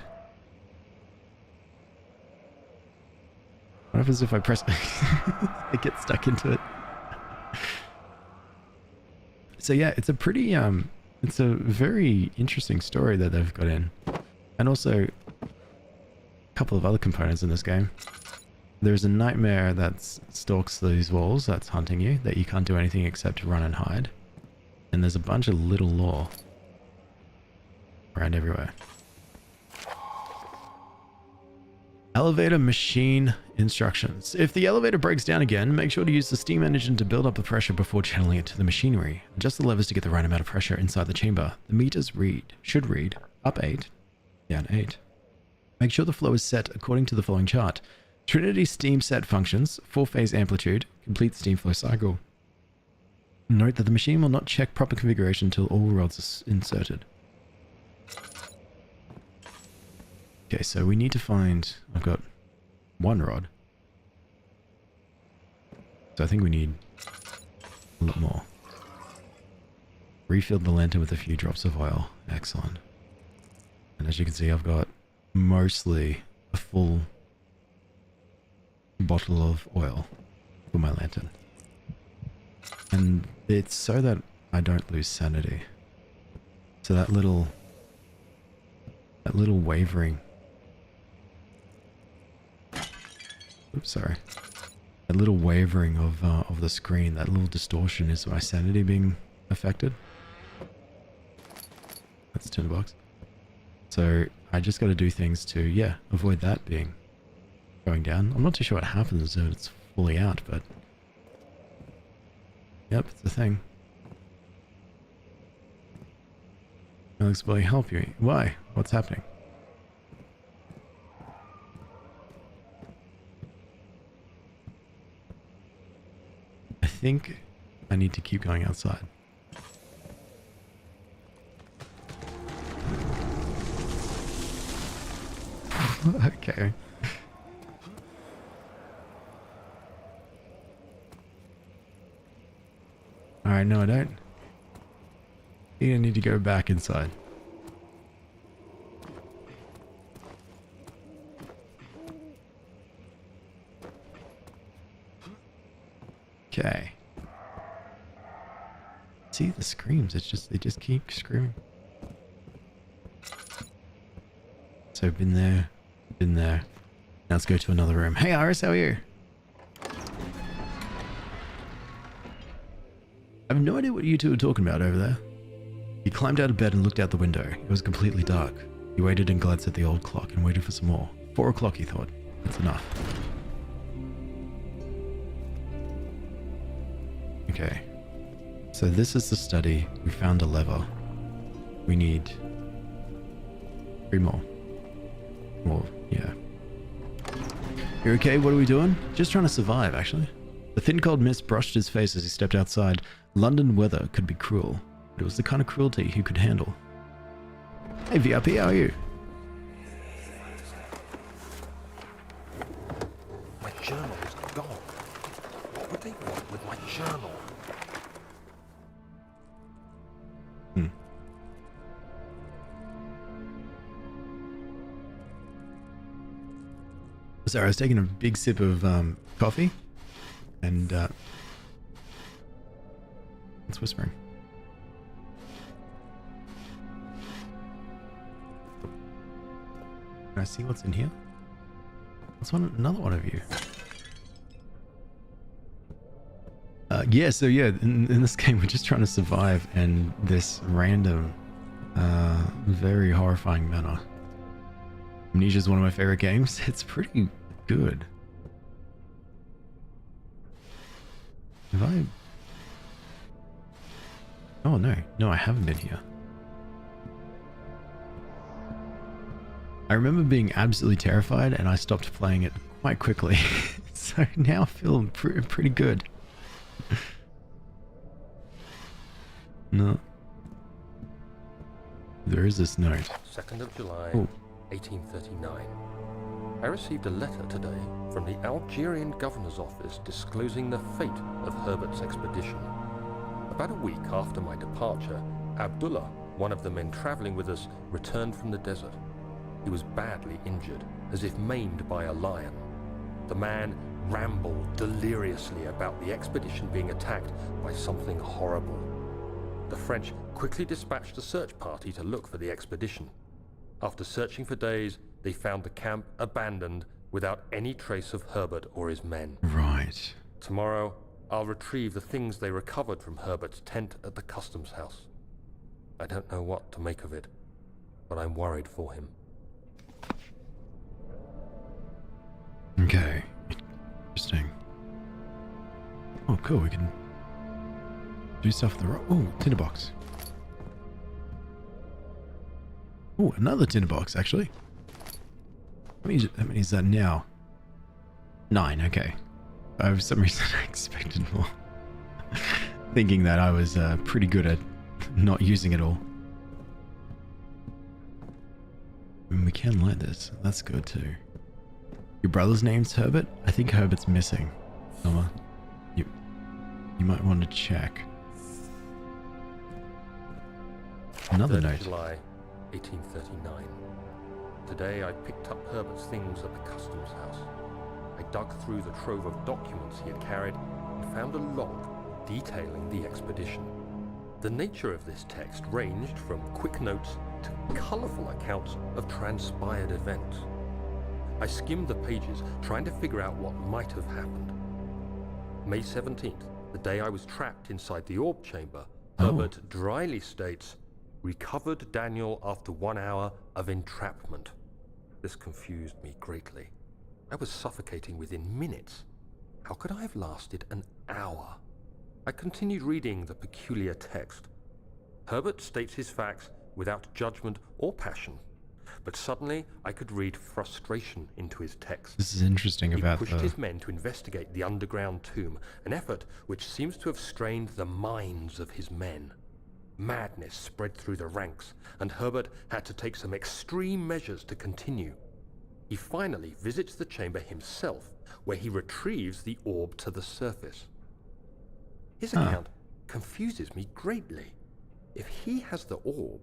What happens if I press... I get stuck into it. So yeah, it's a pretty... it's a very interesting story that they've got in. And also, a couple of other components in this game. There's a nightmare that stalks these walls that's hunting you, that you can't do anything except run and hide. And there's a bunch of little lore around everywhere. Elevator machine instructions. If the elevator breaks down again, make sure to use the steam engine to build up the pressure before channeling it to the machinery. Adjust the levers to get the right amount of pressure inside the chamber. The meters should read up 8, down 8. Make sure the flow is set according to the following chart. Trinity steam set functions, 4-phase amplitude, complete steam flow cycle. Note that the machine will not check proper configuration until all rods are inserted. Okay, so we need to find... I've got 1 rod. So I think we need a lot more. Refilled the lantern with a few drops of oil. Excellent. And as you can see, I've got mostly a full bottle of oil for my lantern. And it's so that I don't lose sanity. So that little wavering... Oops, sorry. That little wavering of the screen, that little distortion is my sanity being affected. That's $10. So I just got to do things to, yeah, avoid that going down. I'm not too sure what happens when it's fully out, but yep, it's a thing. Alex, will I help you? Why? What's happening? I think I need to keep going outside. Okay. Alright, no I don't. You need to go back inside. Okay. See the screams, they just keep screaming. So been there. Now let's go to another room. Hey Iris, how are you? I have no idea what you two are talking about over there. He climbed out of bed and looked out the window. It was completely dark. He waited and glanced at the old clock and waited for some more. 4 o'clock, he thought. That's enough. Okay. So this is the study. We found a lever. We need 3 more. More, yeah. You okay? What are we doing? Just trying to survive, actually. The thin cold mist brushed his face as he stepped outside. London weather could be cruel, but it was the kind of cruelty he could handle. Hey VIP, how are you? My journal is gone. What would they want with my journal? Sorry, I was taking a big sip of coffee, and it's whispering. Can I see what's in here? What's another one of you? Yeah, so yeah, in this game we're just trying to survive in this random, very horrifying manner. Amnesia is one of my favorite games. It's pretty good. Have I... Oh no, I haven't been here. I remember being absolutely terrified and I stopped playing it quite quickly. So now I feel pretty good. No. There is this note. 2nd of July, Oh. 1839. I received a letter today from the Algerian governor's office disclosing the fate of Herbert's expedition. About a week after my departure, Abdullah, one of the men traveling with us, returned from the desert. He was badly injured, as if maimed by a lion. The man rambled deliriously about the expedition being attacked by something horrible. The French quickly dispatched a search party to look for the expedition. After searching for days, they found the camp abandoned without any trace of Herbert or his men. Right. Tomorrow, I'll retrieve the things they recovered from Herbert's tent at the customs house. I don't know what to make of it, but I'm worried for him. Okay. Interesting. Oh, cool. We can do stuff the oh, tinderbox. Oh, another tinderbox, actually. How many is that now? 9, okay. For some reason I expected more. Thinking that I was pretty good at not using it all. And we can light this. That's good too. Your brother's name's Herbert? I think Herbert's missing. Norma, you might want to check. Another 3rd note. July, 1839. Today I picked up Herbert's things at the customs house. I dug through the trove of documents he had carried and found a log detailing the expedition. The nature of this text ranged from quick notes to colourful accounts of transpired events. I skimmed the pages, trying to figure out what might have happened. May 17th, the day I was trapped inside the orb chamber, Herbert dryly states, "Recovered Daniel after 1 hour of entrapment." This confused me greatly. I was suffocating within minutes. How could I have lasted an hour? I continued reading the peculiar text. Herbert states his facts without judgment or passion, but suddenly I could read frustration into his text. This is interesting He about pushed the... his men to investigate the underground tomb, an effort which seems to have strained the minds of his men. Madness spread through the ranks, and Herbert had to take some extreme measures to continue. He finally visits the chamber himself, where he retrieves the orb to the surface. His account confuses me greatly. If he has the orb,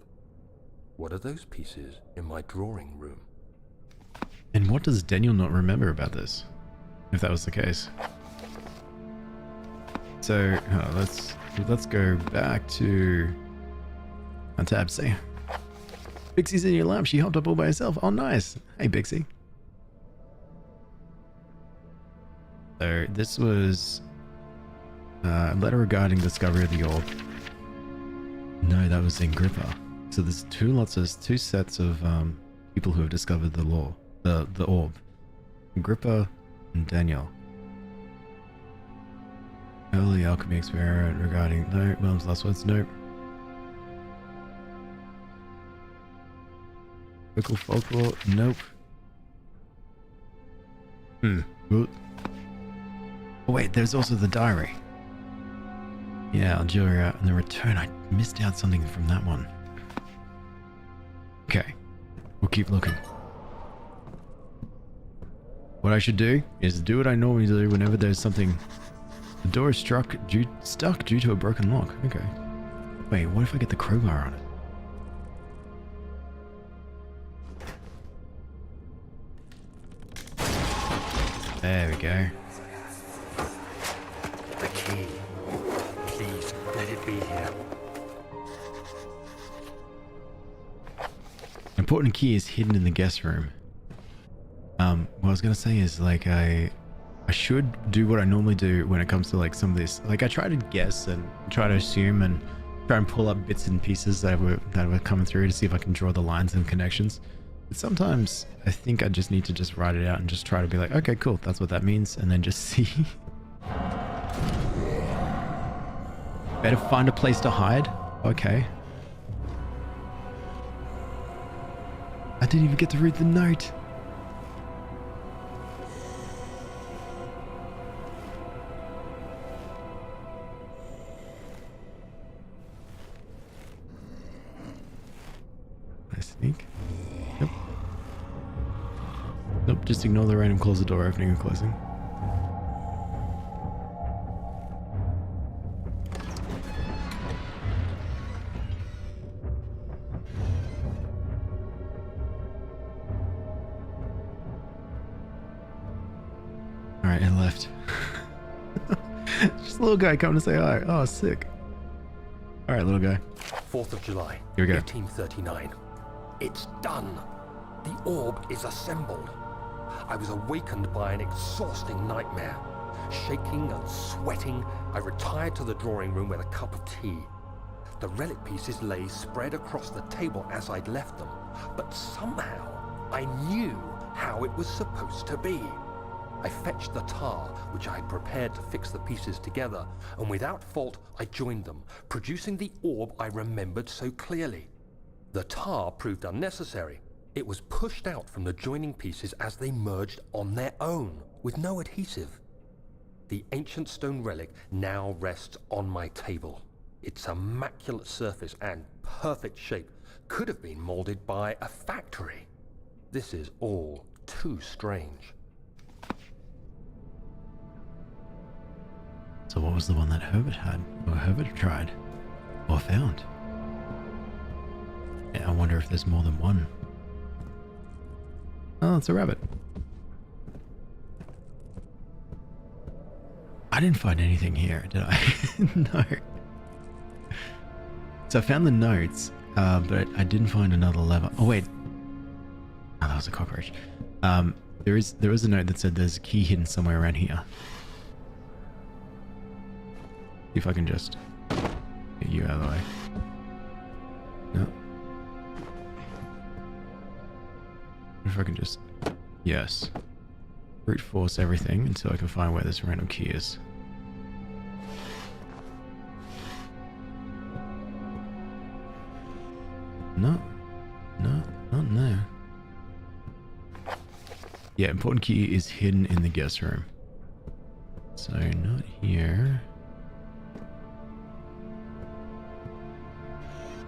what are those pieces in my drawing room? And what does Daniel not remember about this? If that was the case. So let's go back to tab C. Bixie's in your lap. She hopped up all by herself. Oh, nice. Hey, Bixie. So this was a letter regarding discovery of the orb. No, that was in Gripper. So there's two sets of people who have discovered the orb. Gripper and Daniel. Early alchemy experiment regarding... No, William's last words. Nope. Local folklore. Nope. Oh, wait, there's also the diary. Yeah, Algeria and the return. I missed out something from that one. Okay. We'll keep looking. What I should do is do what I normally do whenever there's something... The door is stuck due to a broken lock. Okay. Wait, what if I get the crowbar on it? There we go. The key. Please, let it be here. Important key is hidden in the guest room. What I was gonna say is like I should do what I normally do when it comes to like some of this. Like I try to guess and try to assume and try and pull up bits and pieces that were coming through to see if I can draw the lines and connections. But sometimes I think I just need to just write it out and just try to be like, okay, cool, that's what that means, and then just see. Better find a place to hide. Okay. I didn't even get to read the note. I sneak? Yep. Nope, just ignore the random closet door opening and closing. Alright, it left. Just a little guy coming to say hi. Oh, sick. Alright, little guy. 4th of July, Here we go. 1839. It's done. The orb is assembled. I was awakened by an exhausting nightmare. Shaking and sweating, I retired to the drawing room with a cup of tea. The relic pieces lay spread across the table as I'd left them, but somehow I knew how it was supposed to be. I fetched the tar, which I had prepared to fix the pieces together, and without fault I joined them, producing the orb I remembered so clearly. The tar proved unnecessary. It was pushed out from the joining pieces as they merged on their own, with no adhesive. The ancient stone relic now rests on my table. Its immaculate surface and perfect shape could have been molded by a factory. This is all too strange. So what was the one that Herbert had, or Herbert tried, or found? Yeah, I wonder if there's more than one. Oh, it's a rabbit. I didn't find anything here, did I? No. So I found the notes, but I didn't find another lever. Oh wait, oh, that was a cockroach. There was a note that said there's a key hidden somewhere around here. See if I can just get you out of the way. No. What if I can just... Yes. Brute force everything until I can find where this random key is. No. No, not there. Yeah, important key is hidden in the guest room. So, not here.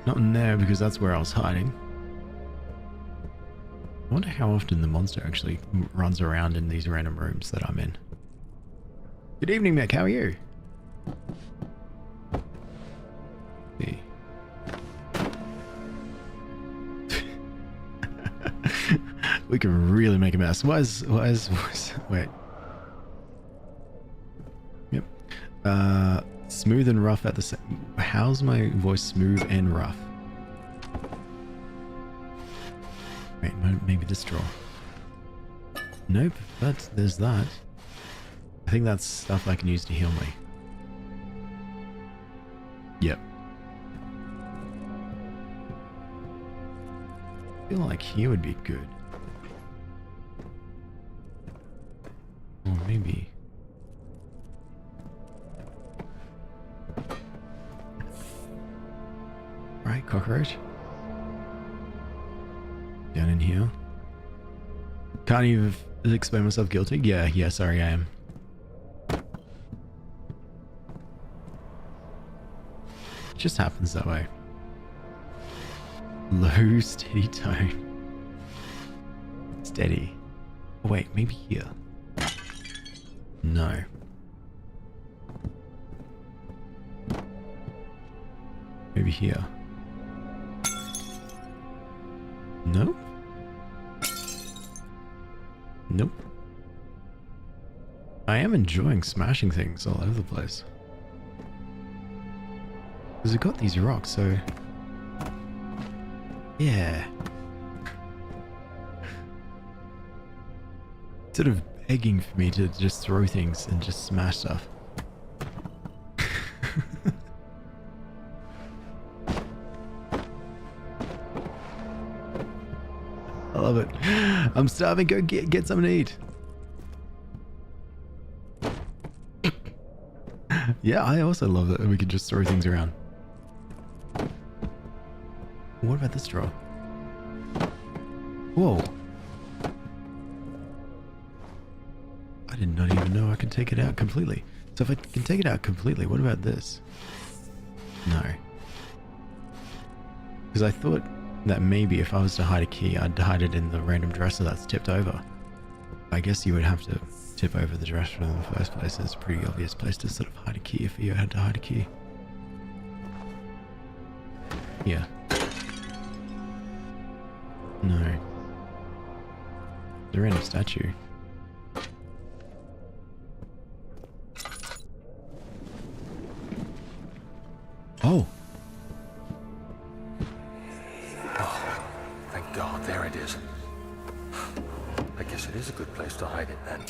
Not in there, because that's where I was hiding. I wonder how often the monster actually runs around in these random rooms that I'm in. Good evening, Mick. How are you? See. We can really make a mess. Wait. Yep. Smooth and rough at the same... How's my voice smooth and rough? Wait, maybe this drawer. Nope, but there's that. I think that's stuff I can use to heal me. Yep. I feel like here would be good. Or maybe... Right, cockroach. Down in here. Can't even explain myself guilty? Yeah, sorry, I am. It just happens that way. Low, steady tone. Steady. Oh, wait, maybe here. No. Maybe here. Nope. Nope. I am enjoying smashing things all over the place. Because we've got these rocks, so... Yeah. Sort of begging for me to just throw things and just smash stuff. I love it. I'm starving. Go get something to eat. Yeah, I also love that we can just throw things around. What about this drawer? Whoa. I did not even know I could take it out completely. So if I can take it out completely, what about this? No. Because I thought that maybe if I was to hide a key, I'd hide it in the random dresser that's tipped over. I guess you would have to tip over the dresser in the first place. It's a pretty obvious place to sort of hide a key if you had to hide a key. Yeah. No. The random statue. Oh! Oh, thank God, there it is. I guess it is a good place to hide it then.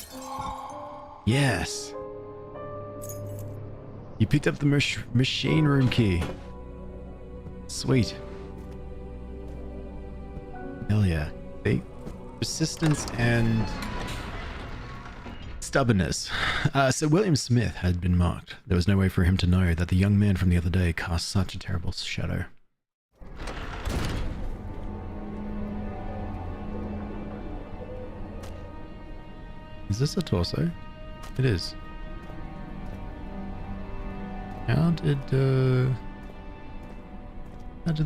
Yes! You picked up the machine room key. Sweet. Hell yeah. See? Persistence and stubbornness. Sir William Smith had been marked. There was no way for him to know that the young man from the other day cast such a terrible shadow. Is this a torso? It is. How did the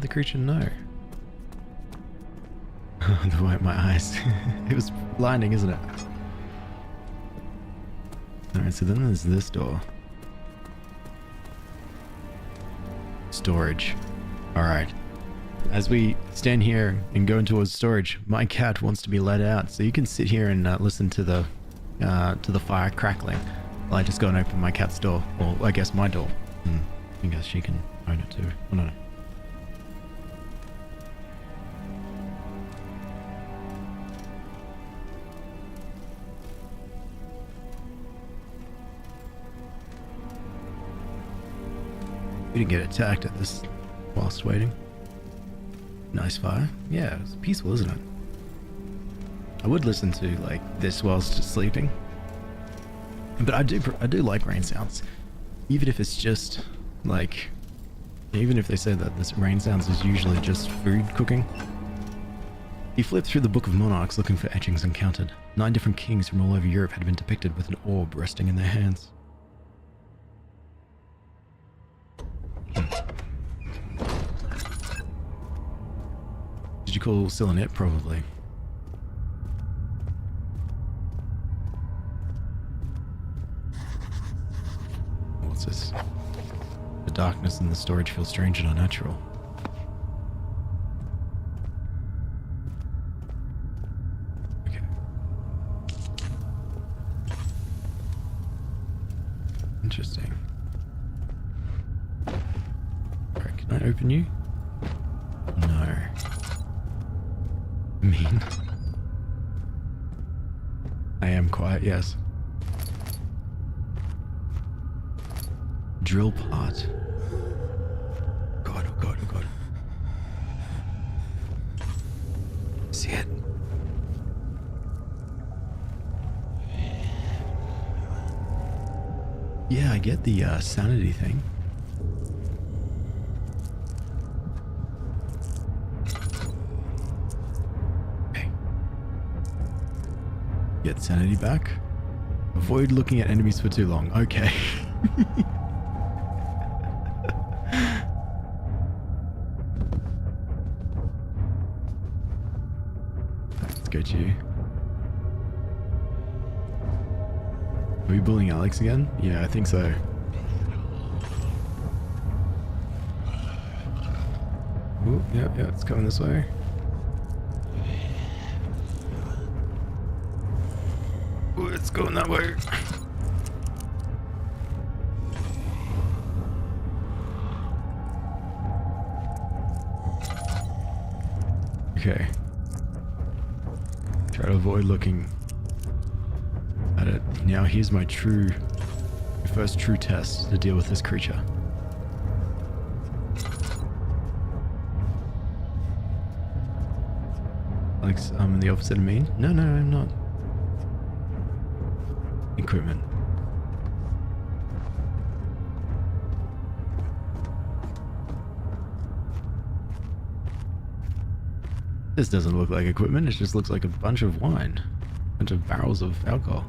creature know? The white my eyes. It was blinding, isn't it? Alright, so then there's this door. Storage. Alright. As we stand here and go towards storage, my cat wants to be let out, so you can sit here and listen to the fire crackling while I just go and open my cat's door. Or I guess my door. I guess she can own it too. I don't know. We didn't get attacked at this whilst waiting. Nice fire. Yeah, it's peaceful, isn't it? I would listen to like this whilst sleeping, but I do like rain sounds, even if it's just like, even if they say that this rain sounds is usually just food cooking. He flipped through the Book of Monarchs looking for etchings and counted. 9 different kings from all over Europe had been depicted with an orb resting in their hands. Did you call Cyllin it? Probably. What's this? The darkness in the storage feels strange and unnatural. Okay. Interesting. Alright, can I open you? No. Mean. I am quiet, yes. Drill part. God, oh God, oh God. See it? Yeah, I get the sanity thing. Get sanity back. Avoid looking at enemies for too long. Okay. Let's go to you. Are we bullying Alex again? Yeah, I think so. Ooh, yeah, it's coming this way. It's going that way. Okay. Try to avoid looking at it. Now here's my first true test to deal with this creature. Alex, I'm the opposite of mean? No, I'm not. Equipment. This doesn't look like equipment, it just looks like a bunch of wine. A bunch of barrels of alcohol.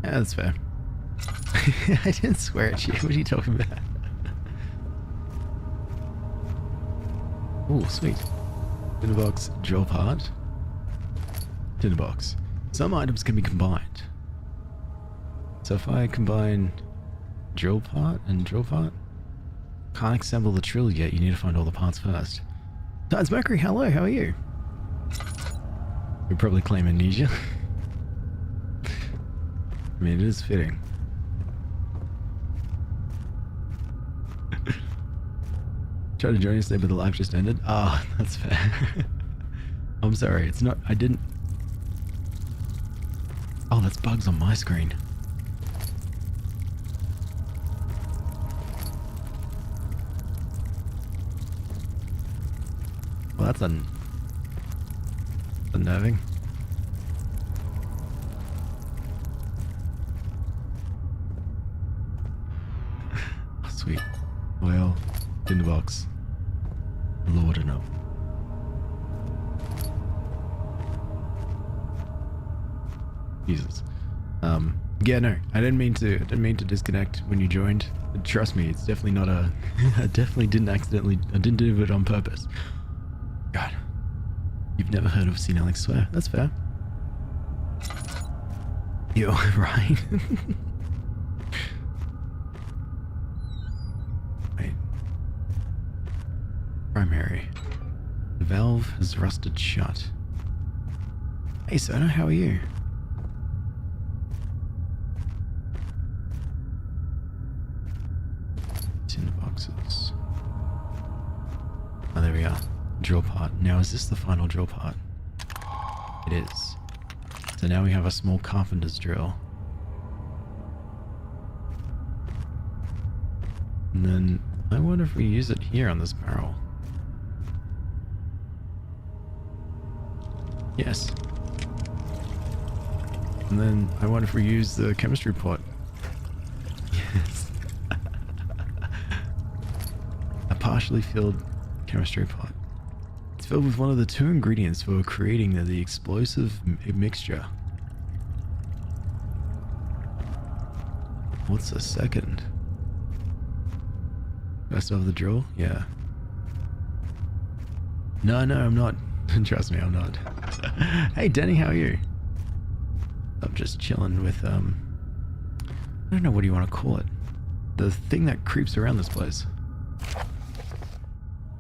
Yeah, that's fair. I didn't swear at you. What are you talking about? Oh, sweet. Tinderbox drill part. Tinderbox. Some items can be combined. So if I combine drill part and drill part, can't assemble the drill yet. You need to find all the parts first. Tides Mercury, hello, how are you? We probably claim amnesia. I mean, it is fitting. Try to join us there, but the live just ended. Ah, oh, that's fair. I'm sorry, it's not. I didn't. Oh, that's bugs on my screen. Well, that's unnerving. Oh, sweet. Oil, tinderbox, laudanum. Jesus. Yeah, no, I didn't mean to disconnect when you joined. Trust me, it's definitely not a. I definitely didn't accidentally. I didn't do it on purpose. God, you've never heard of seen Alex swear? That's fair. You're right. Wait. Primary. The valve has rusted shut. Hey, Sona, how are you? Tin boxes. Oh, there we are. Drill part. Now, is this the final drill part? It is. So now we have a small carpenter's drill. And then, I wonder if we use it here on this barrel. Yes. And then, I wonder if we use the chemistry pot. Yes. A partially filled chemistry pot. It's filled with one of the two ingredients for creating the explosive mixture. What's the second? Best of the drill? Yeah. No, I'm not. Trust me, I'm not. Hey, Denny, how are you? I'm just chilling with, I don't know, what do you want to call it? The thing that creeps around this place.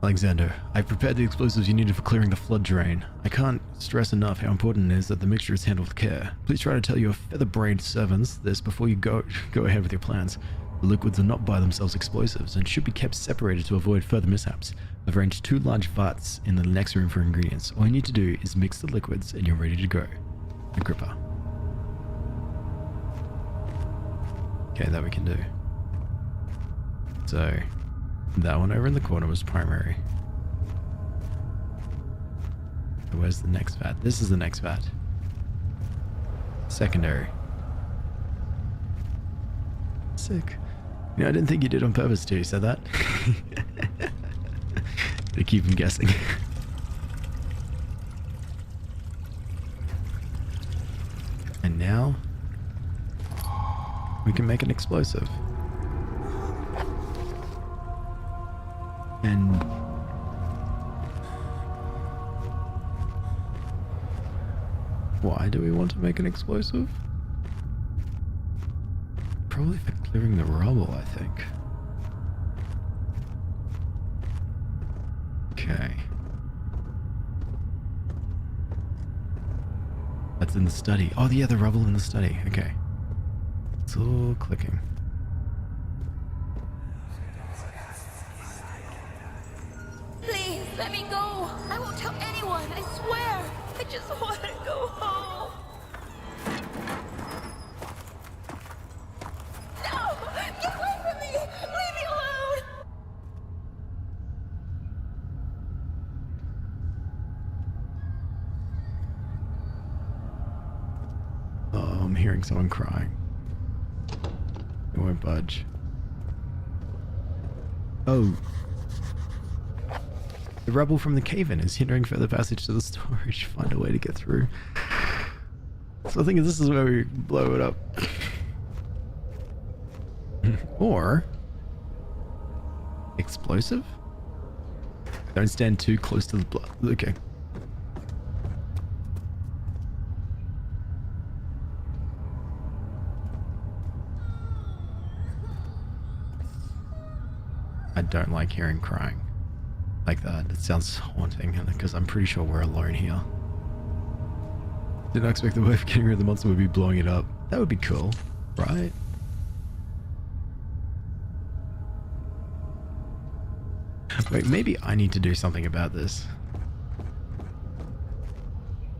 Alexander, I've prepared the explosives you needed for clearing the flood drain. I can't stress enough how important it is that the mixture is handled with care. Please try to tell your feather-brained servants this before you go ahead with your plans. The liquids are not by themselves explosives and should be kept separated to avoid further mishaps. I've arranged 2 large vats in the next room for ingredients. All you need to do is mix the liquids and you're ready to go. Agrippa. Okay, that we can do. So, that one over in the corner was primary. So where's the next vat? This is the next vat. Secondary. Sick. You know, I didn't think you did on purpose too, you said that? To keep him guessing. And now, we can make an explosive. And why do we want to make an explosive? Probably for clearing the rubble, I think. Okay. That's in the study. Oh, yeah, the rubble in the study. Okay. It's all clicking. Please, let me go. I won't tell anyone, I swear. I just want to go home. No! Get away from me! Leave me alone! Oh, I'm hearing someone crying. It won't budge. Oh. The rubble from the cave-in is hindering further passage to the storage. Find a way to get through. So I think this is where we blow it up. Or... explosive? Don't stand too close to the blood. Okay. I don't like hearing crying like that. It sounds haunting because I'm pretty sure we're alone here. Didn't expect the way of getting rid of the monster would be blowing it up. That would be cool, right? Wait, maybe I need to do something about this.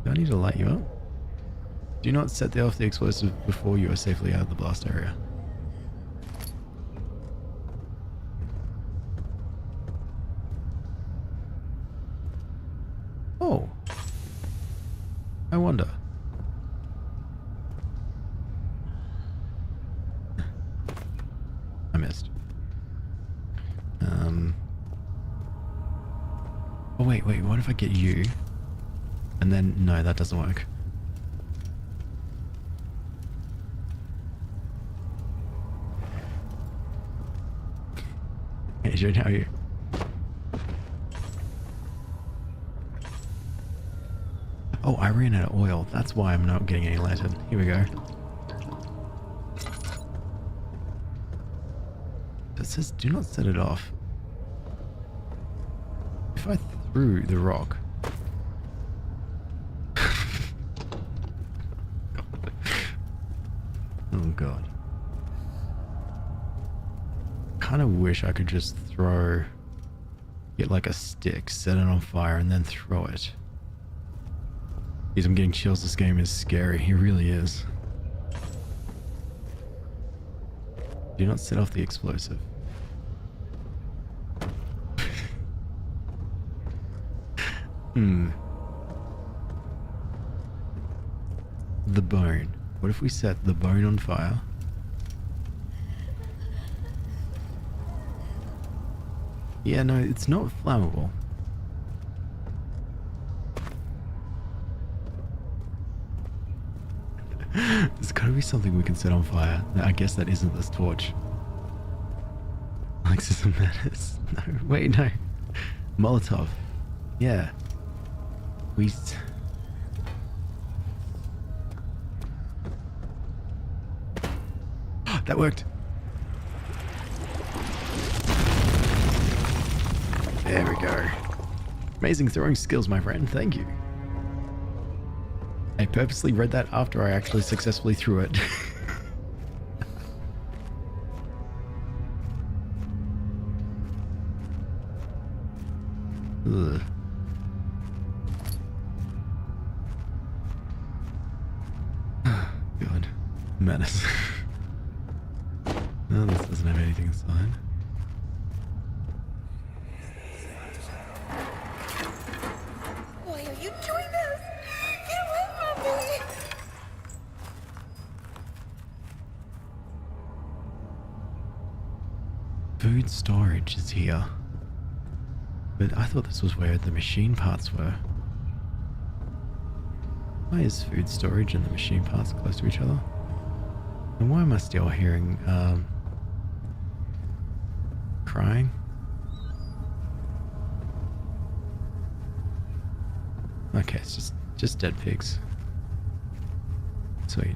Do I need to light you up? Do not set off the explosive before you are safely out of the blast area. Oh. I wonder. I missed. Oh wait, what if I get you? And then, no, that doesn't work. Adrian, how are you? Oh, I ran out of oil. That's why I'm not getting any lantern. Here we go. It says do not set it off. If I threw the rock... oh god. Kind of wish I could just get like a stick, set it on fire, and then throw it. Because I'm getting chills. This game is scary. It really is. Do not set off the explosive. The bone. What if we set the bone on fire? Yeah, no, it's not flammable. There's gotta be something we can set on fire. I guess that isn't this torch. Alexis and Menace. No, wait, no. Molotov. Yeah. That worked. There we go. Amazing throwing skills, my friend. Thank you. I purposely read that after I actually successfully threw it. Ugh. God. Menace. No, this doesn't have anything inside. Why are you doing this? Get away from me! Food storage is here. But I thought this was where the machine parts were. Why is food storage and the machine parts close to each other? And why am I still hearing, crying? Okay, it's just dead pigs. Sweet.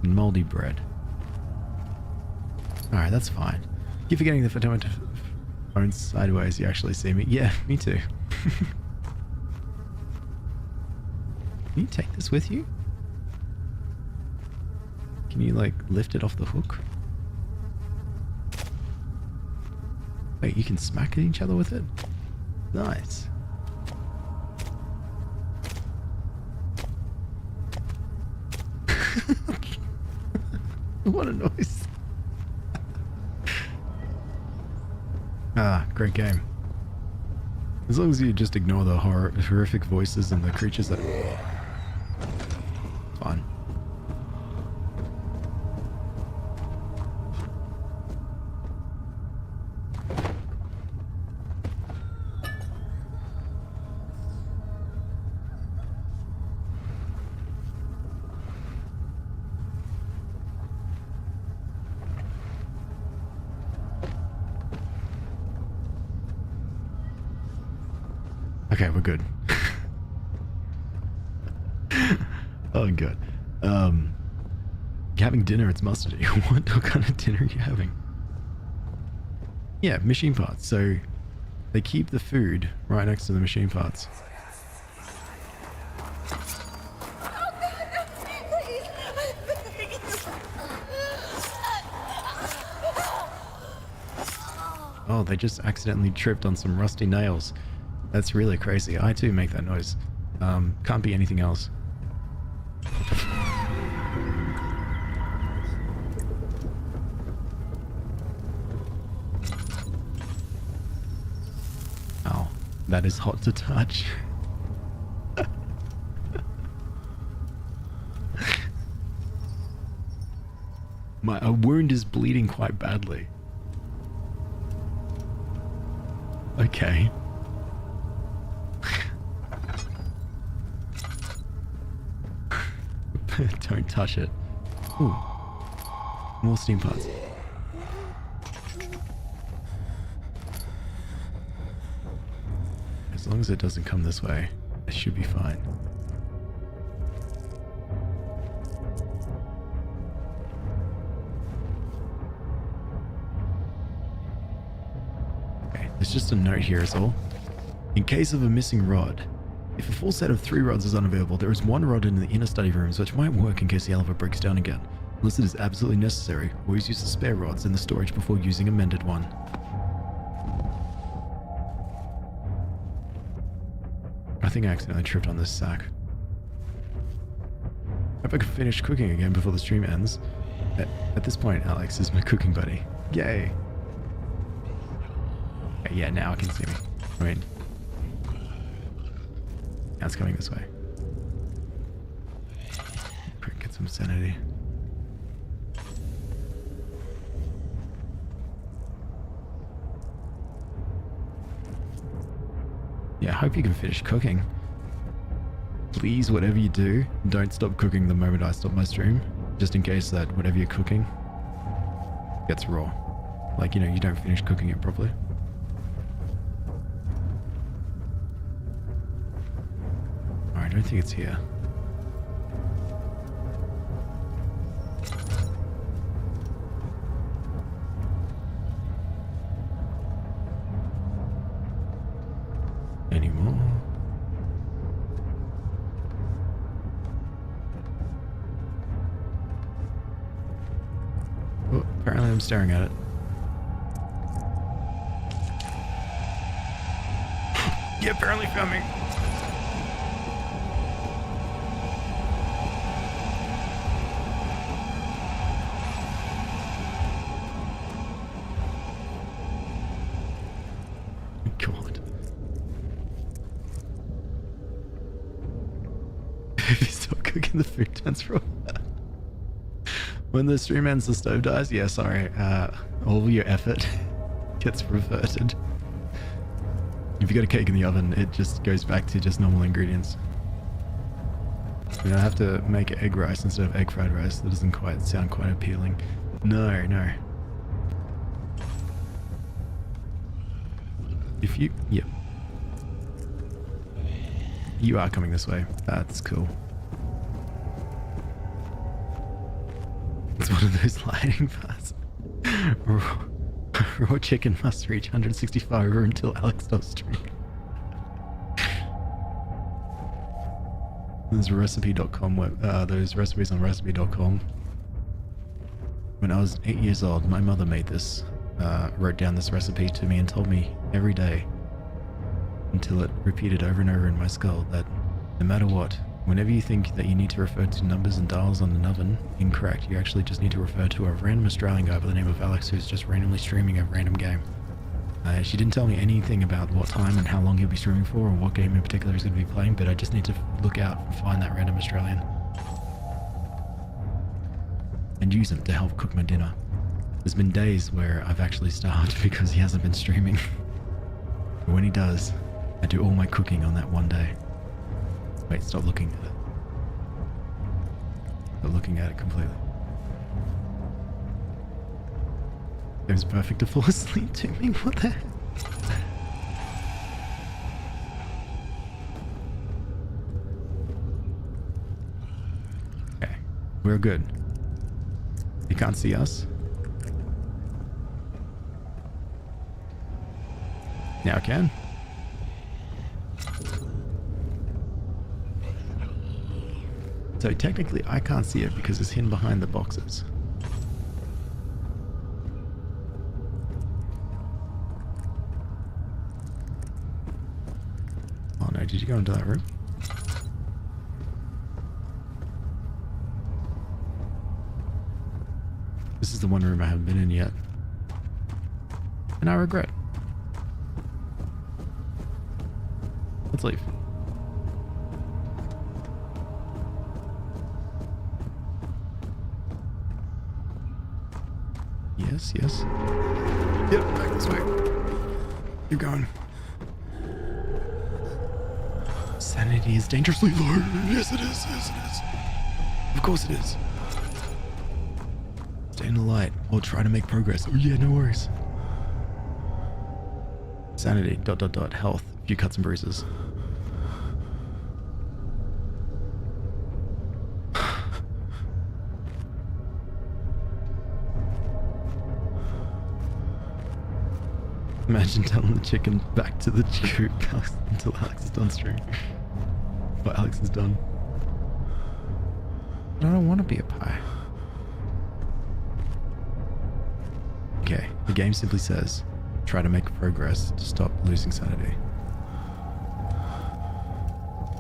And moldy bread. Alright, that's fine. Keep forgetting the photometer phone sideways, you actually see me. Yeah, me too. Can you take this with you? Can you, like, lift it off the hook? Wait, you can smack at each other with it? Nice. What a noise. Ah, great game. As long as you just ignore the horrific voices and the creatures that... Fine. Okay, we're good. Oh, good. You're having dinner, it's mustardy. What kind of dinner are you having? Yeah, machine parts. So they keep the food right next to the machine parts. Oh, they just accidentally tripped on some rusty nails. That's really crazy. I too make that noise. Can't be anything else. Oh, that is hot to touch. My wound is bleeding quite badly. Okay. Don't touch it. Ooh. More steam parts. As long as it doesn't come this way, it should be fine. Okay, there's just a note here is all. In case of a missing rod, if a full set of 3 rods is unavailable, there is 1 rod in the inner study rooms which might work in case the elevator breaks down again. Unless it is absolutely necessary, always use the spare rods in the storage before using a mended one. I think I accidentally tripped on this sack. Hope I can finish cooking again before the stream ends. At this point, Alex is my cooking buddy. Yay! Okay, yeah, now I can see me. I mean... now it's coming this way. Quick, get some sanity. Yeah, I hope you can finish cooking. Please, whatever you do, don't stop cooking the moment I stop my stream. Just in case that whatever you're cooking gets raw. Like, you know, you don't finish cooking it properly. I don't think it's here. Anymore. Oh, apparently I'm staring at it. You apparently found me. God. If you stop cooking, the food turns raw. When the stream ends, the stove dies. Yeah, sorry. All of your effort gets reverted. If you got a cake in the oven, it just goes back to just normal ingredients. You know, I have to make egg rice instead of egg fried rice. That doesn't quite sound quite appealing. No, no. If you... Yep. You are coming this way. That's cool. It's one of those lighting parts. Raw chicken must reach 165 until Alex stops streaming. There's recipe.com, those recipes on recipe.com. When I was 8 years old, my mother made this, wrote down this recipe to me and told me every day until it repeated over and over in my skull that no matter what, whenever you think that you need to refer to numbers and dials on an oven, incorrect. You actually just need to refer to a random Australian guy by the name of Alex who's just randomly streaming a random game. She didn't tell me anything about what time and how long he'll be streaming for or what game in particular he's going to be playing, but I just need to look out and find that random Australian. And use him to help cook my dinner. There's been days where I've actually starved because he hasn't been streaming. But when he does, I do all my cooking on that one day. Wait, stop looking at it. Stop looking at it completely. It was perfect to fall asleep to me. What the heck? We're good. You can't see us. Now I can. So technically I can't see it because it's hidden behind the boxes. Oh no, did you go into that room? This is the one room I haven't been in yet. And I regret. Let's leave. Yes, yes. Yep, back this way. Keep going. Sanity is dangerously low. Yes, it is. Yes, it is. Of course it is. Stay in the light or try to make progress. Oh yeah, no worries. Sanity, ... health, a few cuts and bruises. Imagine telling the chicken back to the coop until Alex is done streaming. But Alex is done. I don't want to be a pie. Okay, the game simply says, try to make progress to stop losing sanity.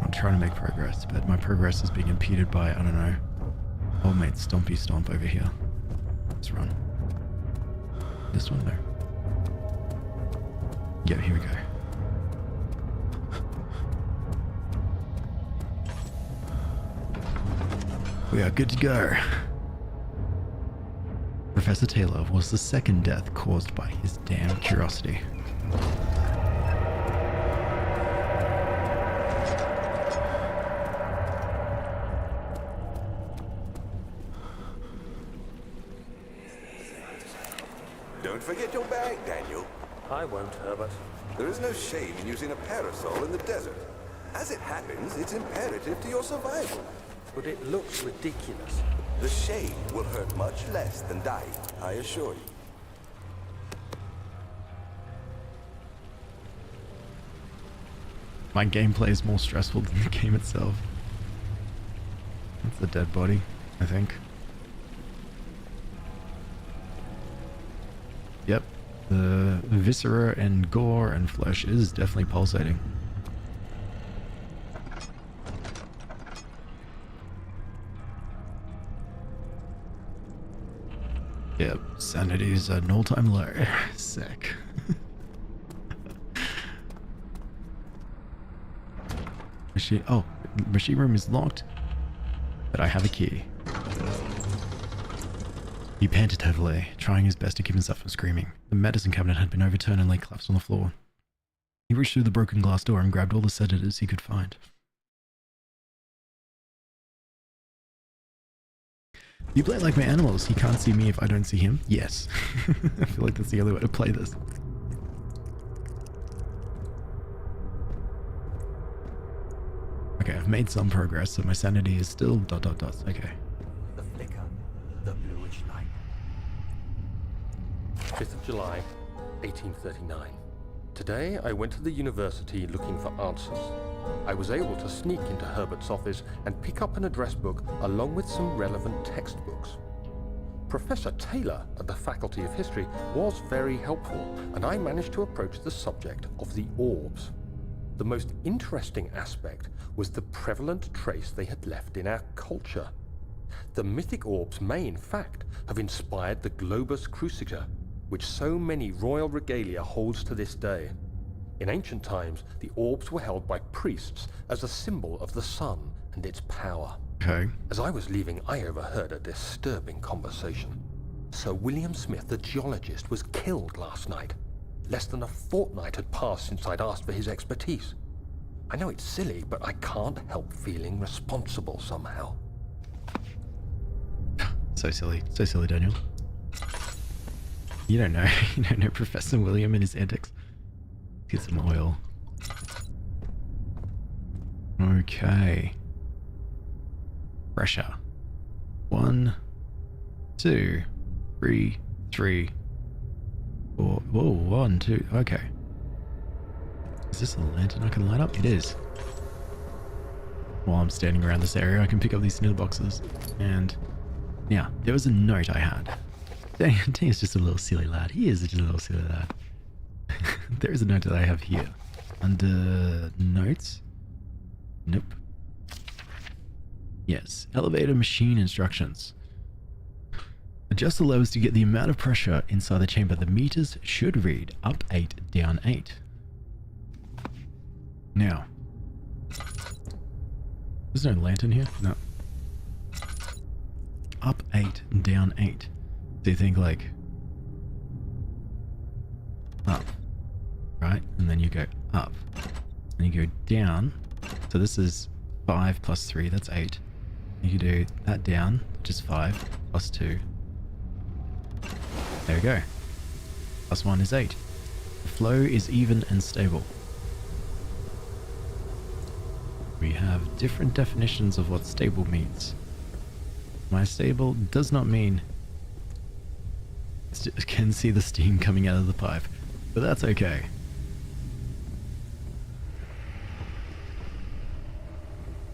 I'm trying to make progress, but my progress is being impeded by, I don't know, old mate Stompy Stomp over here. Let's run. This one there. Yeah, here we go. We are good to go. Professor Taylor was the second death caused by his damn curiosity. Don't forget your bag, Daniel. I won't, Herbert. There is no shame in using a parasol in the desert. As it happens, it's imperative to your survival. But it looks ridiculous. The shade will hurt much less than dying, I assure you. My gameplay is more stressful than the game itself. That's the dead body, I think. Yep, the viscera and gore and flesh is definitely pulsating. Yep, sanity is at an all-time low. Sick. Machine room is locked, but I have a key. He panted heavily, trying his best to keep himself from screaming. The medicine cabinet had been overturned and lay collapsed on the floor. He reached through the broken glass door and grabbed all the sedatives he could find. You play like my animals. He can't see me if I don't see him. Yes. I feel like that's the only way to play this. Okay, I've made some progress, so my sanity is still ... Okay. The flicker, the bluish light. 5th of July, 1839. Today, I went to the university looking for answers. I was able to sneak into Herbert's office and pick up an address book along with some relevant textbooks. Professor Taylor at the Faculty of History was very helpful, and I managed to approach the subject of the orbs. The most interesting aspect was the prevalent trace they had left in our culture. The mythic orbs may, in fact, have inspired the globus cruciger, which so many royal regalia holds to this day. In ancient times, the orbs were held by priests as a symbol of the sun and its power. Okay. As I was leaving, I overheard a disturbing conversation. Sir William Smith, the geologist, was killed last night. Less than a fortnight had passed since I'd asked for his expertise. I know it's silly, but I can't help feeling responsible somehow. So silly, Daniel. You don't know Professor William and his antics. Get some oil. Okay. Pressure. 1, 2, 3, 3, 4. Whoa, 1, 2. Okay. Is this a lantern I can light up? It is. While I'm standing around this area, I can pick up these snither boxes. And yeah, there was a note I had. Dang, is just a little silly lad. He is just a little silly lad. There is a note that I have here. Under notes. Nope. Yes, elevator machine instructions. Adjust the levers to get the amount of pressure inside the chamber. The meters should read up 8, down 8. Now, there's no lantern here? No. Up 8, down 8. So you think like up, right? And then you go up. And you go down. So this is 5 plus 3, that's 8. You can do that down, which is 5, plus 2. There we go. Plus 1 is 8. The flow is even and stable. We have different definitions of what stable means. My stable does not mean I can see the steam coming out of the pipe, but that's okay.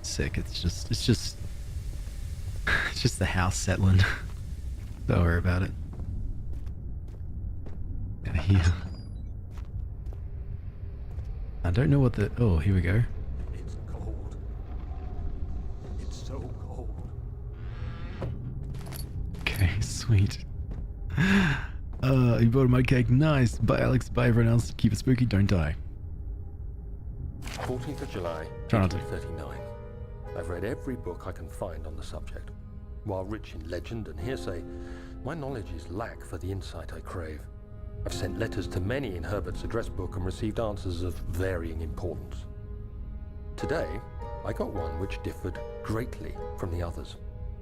Sick. It's just the house settling. Don't worry about it. Yeah, here. I don't know what the. Oh, here we go. It's cold. It's so cold. Okay, sweet. You bought a mud cake. Nice. Bye, Alex. Bye, everyone else. Keep it spooky. Don't die. 14th of July, Try not to. 1939. I've read every book I can find on the subject. While rich in legend and hearsay, my knowledge is lack for the insight I crave. I've sent letters to many in Herbert's address book and received answers of varying importance. Today, I got one which differed greatly from the others.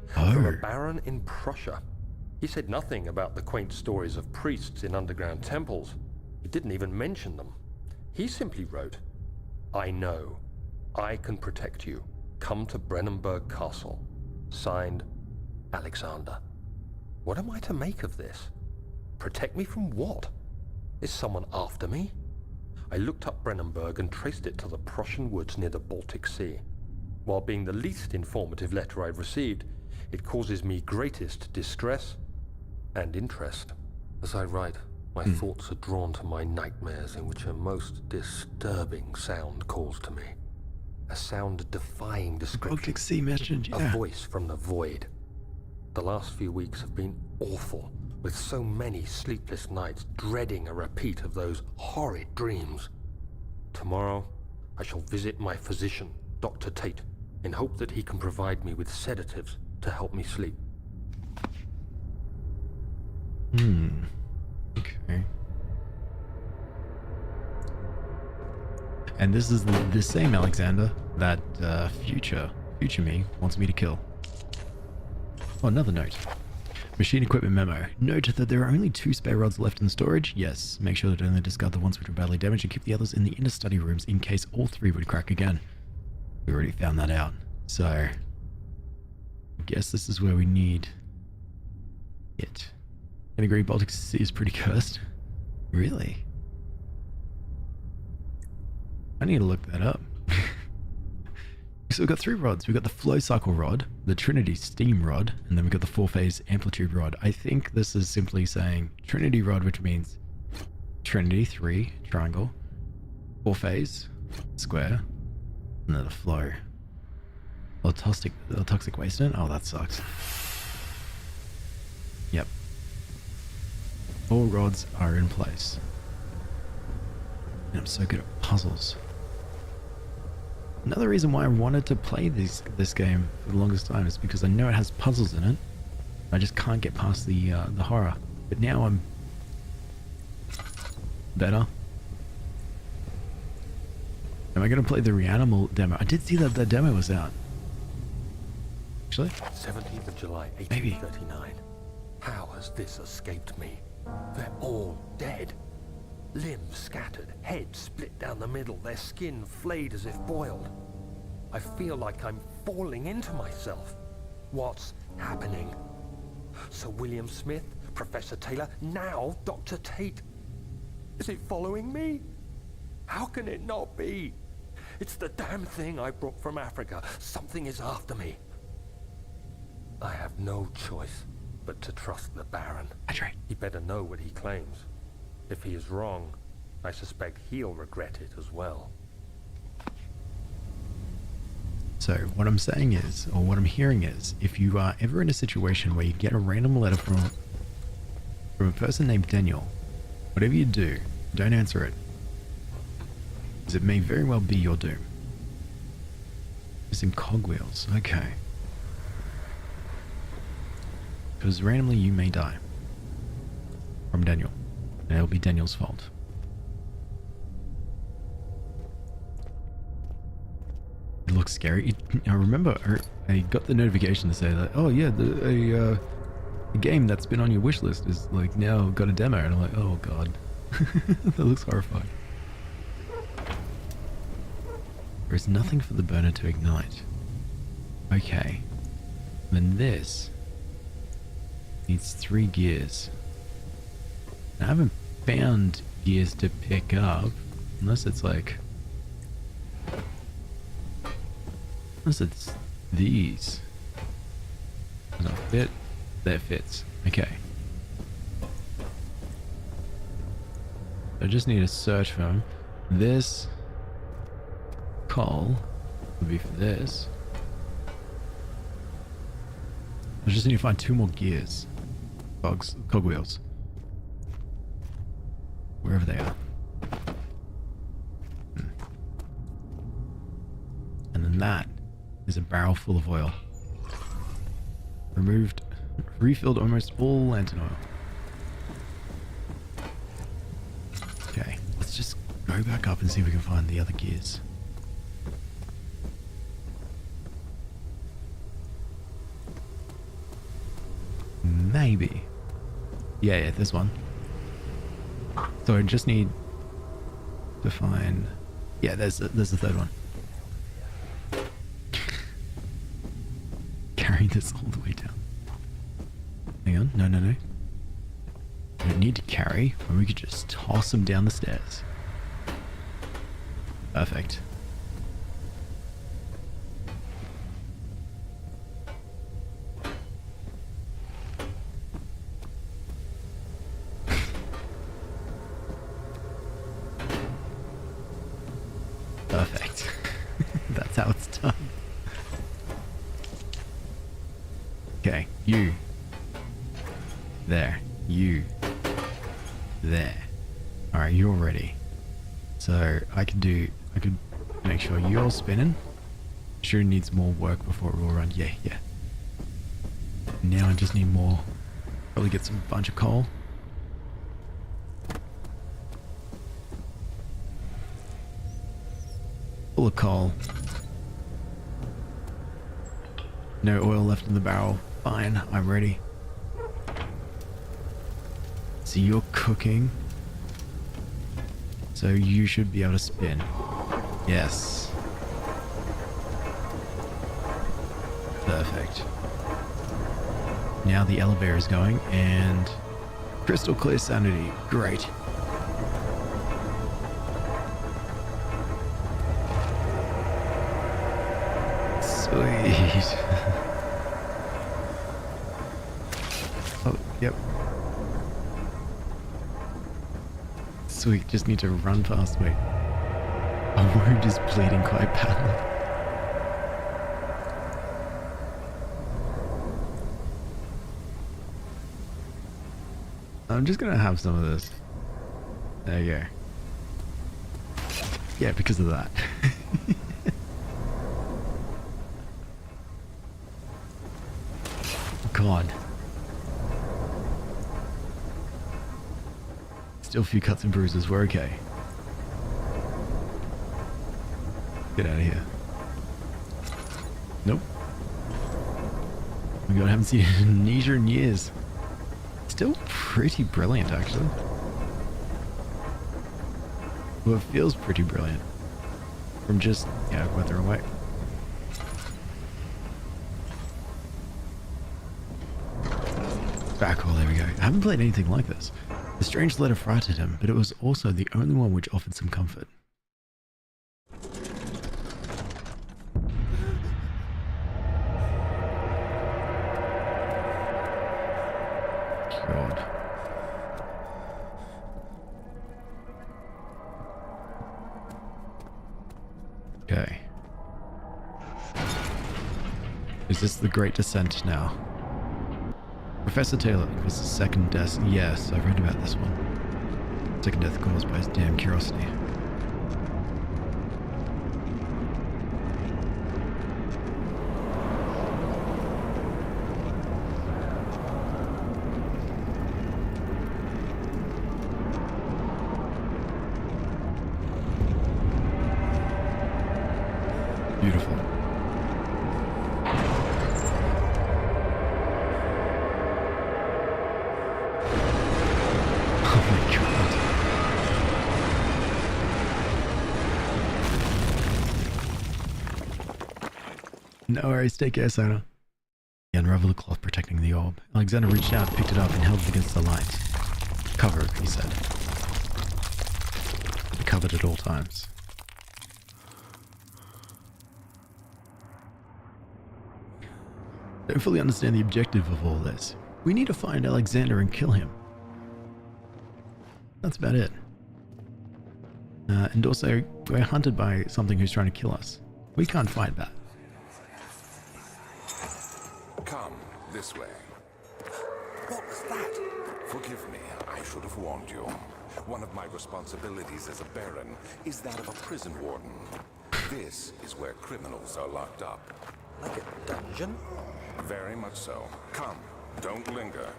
From a baron in Prussia. He said nothing about the quaint stories of priests in underground temples. He didn't even mention them. He simply wrote, "I know. I can protect you. Come to Brennenburg Castle. Signed, Alexander." What am I to make of this? Protect me from what? Is someone after me? I looked up Brennenburg and traced it to the Prussian woods near the Baltic Sea. While being the least informative letter I've received, it causes me greatest distress and interest. As I write, my thoughts are drawn to my nightmares in which a most disturbing sound calls to me. A sound defying description. Baltic Sea message, A yeah. voice from the void. The last few weeks have been awful, with so many sleepless nights dreading a repeat of those horrid dreams. Tomorrow, I shall visit my physician, Dr. Tate, in hope that he can provide me with sedatives to help me sleep. Okay. And this is the same Alexander that future me wants me to kill. Oh, another note. Machine equipment memo. Note that there are only 2 spare rods left in storage. Yes, make sure to only discard the ones which were badly damaged and keep the others in the inner study rooms in case all 3 would crack again. We already found that out. So, I guess this is where we need it. I agree, Baltic Sea is pretty cursed. Really? I need to look that up. So we've got 3 rods. We've got the flow cycle rod, the Trinity steam rod, and then we've got the 4-phase amplitude rod. I think this is simply saying Trinity rod, which means Trinity 3 triangle, 4-phase square, and then the flow. Toxic waste in it? Oh, that sucks. Yep. 4 rods are in place. And I'm so good at puzzles. Another reason why I wanted to play this game for the longest time is because I know it has puzzles in it. I just can't get past the horror. But now I'm better. Am I going to play the Reanimal demo? I did see that the demo was out. Actually? 17th of July, Maybe. 1839. How has this escaped me? They're all dead. Limbs scattered, heads split down the middle, their skin flayed as if boiled. I feel like I'm falling into myself. what's happening. Sir William Smith, Professor Taylor, now Dr. Tate. Is it following me? How can it not be? It's the damn thing I brought from Africa. Something is after me. I have no choice but to trust the Baron. That's right. He better know what he claims. If he is wrong, I suspect he'll regret it as well. So what I'm saying is, or what I'm hearing is, if you are ever in a situation where you get a random letter from a person named Daniel, whatever you do, don't answer it, because it may very well be your doom. Missing cogwheels, okay. Because randomly you may die from Daniel, and it'll be Daniel's fault. It looks scary. I remember I got the notification to say that, oh yeah, a game that's been on your wish list is like now got a demo, and I'm like, oh god. That looks horrifying. There is nothing for the burner to ignite. Okay. Then this needs 3 gears. I haven't found gears to pick up, unless it's like... Unless it's these. Does that fit? That fits. Okay. I just need to search for them. This coal would be for this. I just need to find 2 more gears. Cogwheels. Wherever they are. And then that is a barrel full of oil. Refilled almost all lantern oil. Okay, let's just go back up and see if we can find the other gears. Maybe. Yeah, this one. So I just need to find... Yeah, there's the 3rd one. Carry this all the way down. Hang on, no. We don't need to carry, or we could just toss them down the stairs. Perfect. Perfect. That's how it's done. Okay, you. There. You. There. Alright, you're ready. So I could make sure you're spinning. Sure needs more work before it will run. Yeah. Now I just need more. Probably get some bunch of coal. Full of coal. No oil left in the barrel. Fine, I'm ready. So you're cooking. So you should be able to spin. Yes. Perfect. Now the elevator is going and crystal clear sanity. Great. Sweet. Oh, yep. Sweet, just need to run past me. My wound is bleeding quite badly. I'm just gonna have some of this. There you go. Yeah, because of that. God. Still a few cuts and bruises, we're okay. Get out of here. Nope. Oh my god, I haven't seen Amnesia in years. Still pretty brilliant, actually. Well, it feels pretty brilliant. From just, yeah, weather away. backhaul, there we go. I haven't played anything like this. The strange letter frightened him, but it was also the only one which offered some comfort. God. Okay. Is this the Great Descent now? Professor Taylor was the second death. Yes, I've read about this one. Second death caused by his damn curiosity. Beautiful. Oh my god. No worries, take care, Sona. He unraveled the cloth protecting the orb. Alexander reached out, picked it up, and held it against the light. Cover it, he said. Be covered at all times. Don't fully understand the objective of all this. We need to find Alexander and kill him. That's about it. And also, we're hunted by something who's trying to kill us. We can't fight that. Come, this way. What was that? Forgive me, I should have warned you. One of my responsibilities as a Baron is that of a prison warden. This is where criminals are locked up. Like a dungeon? Very much so. Come, don't linger.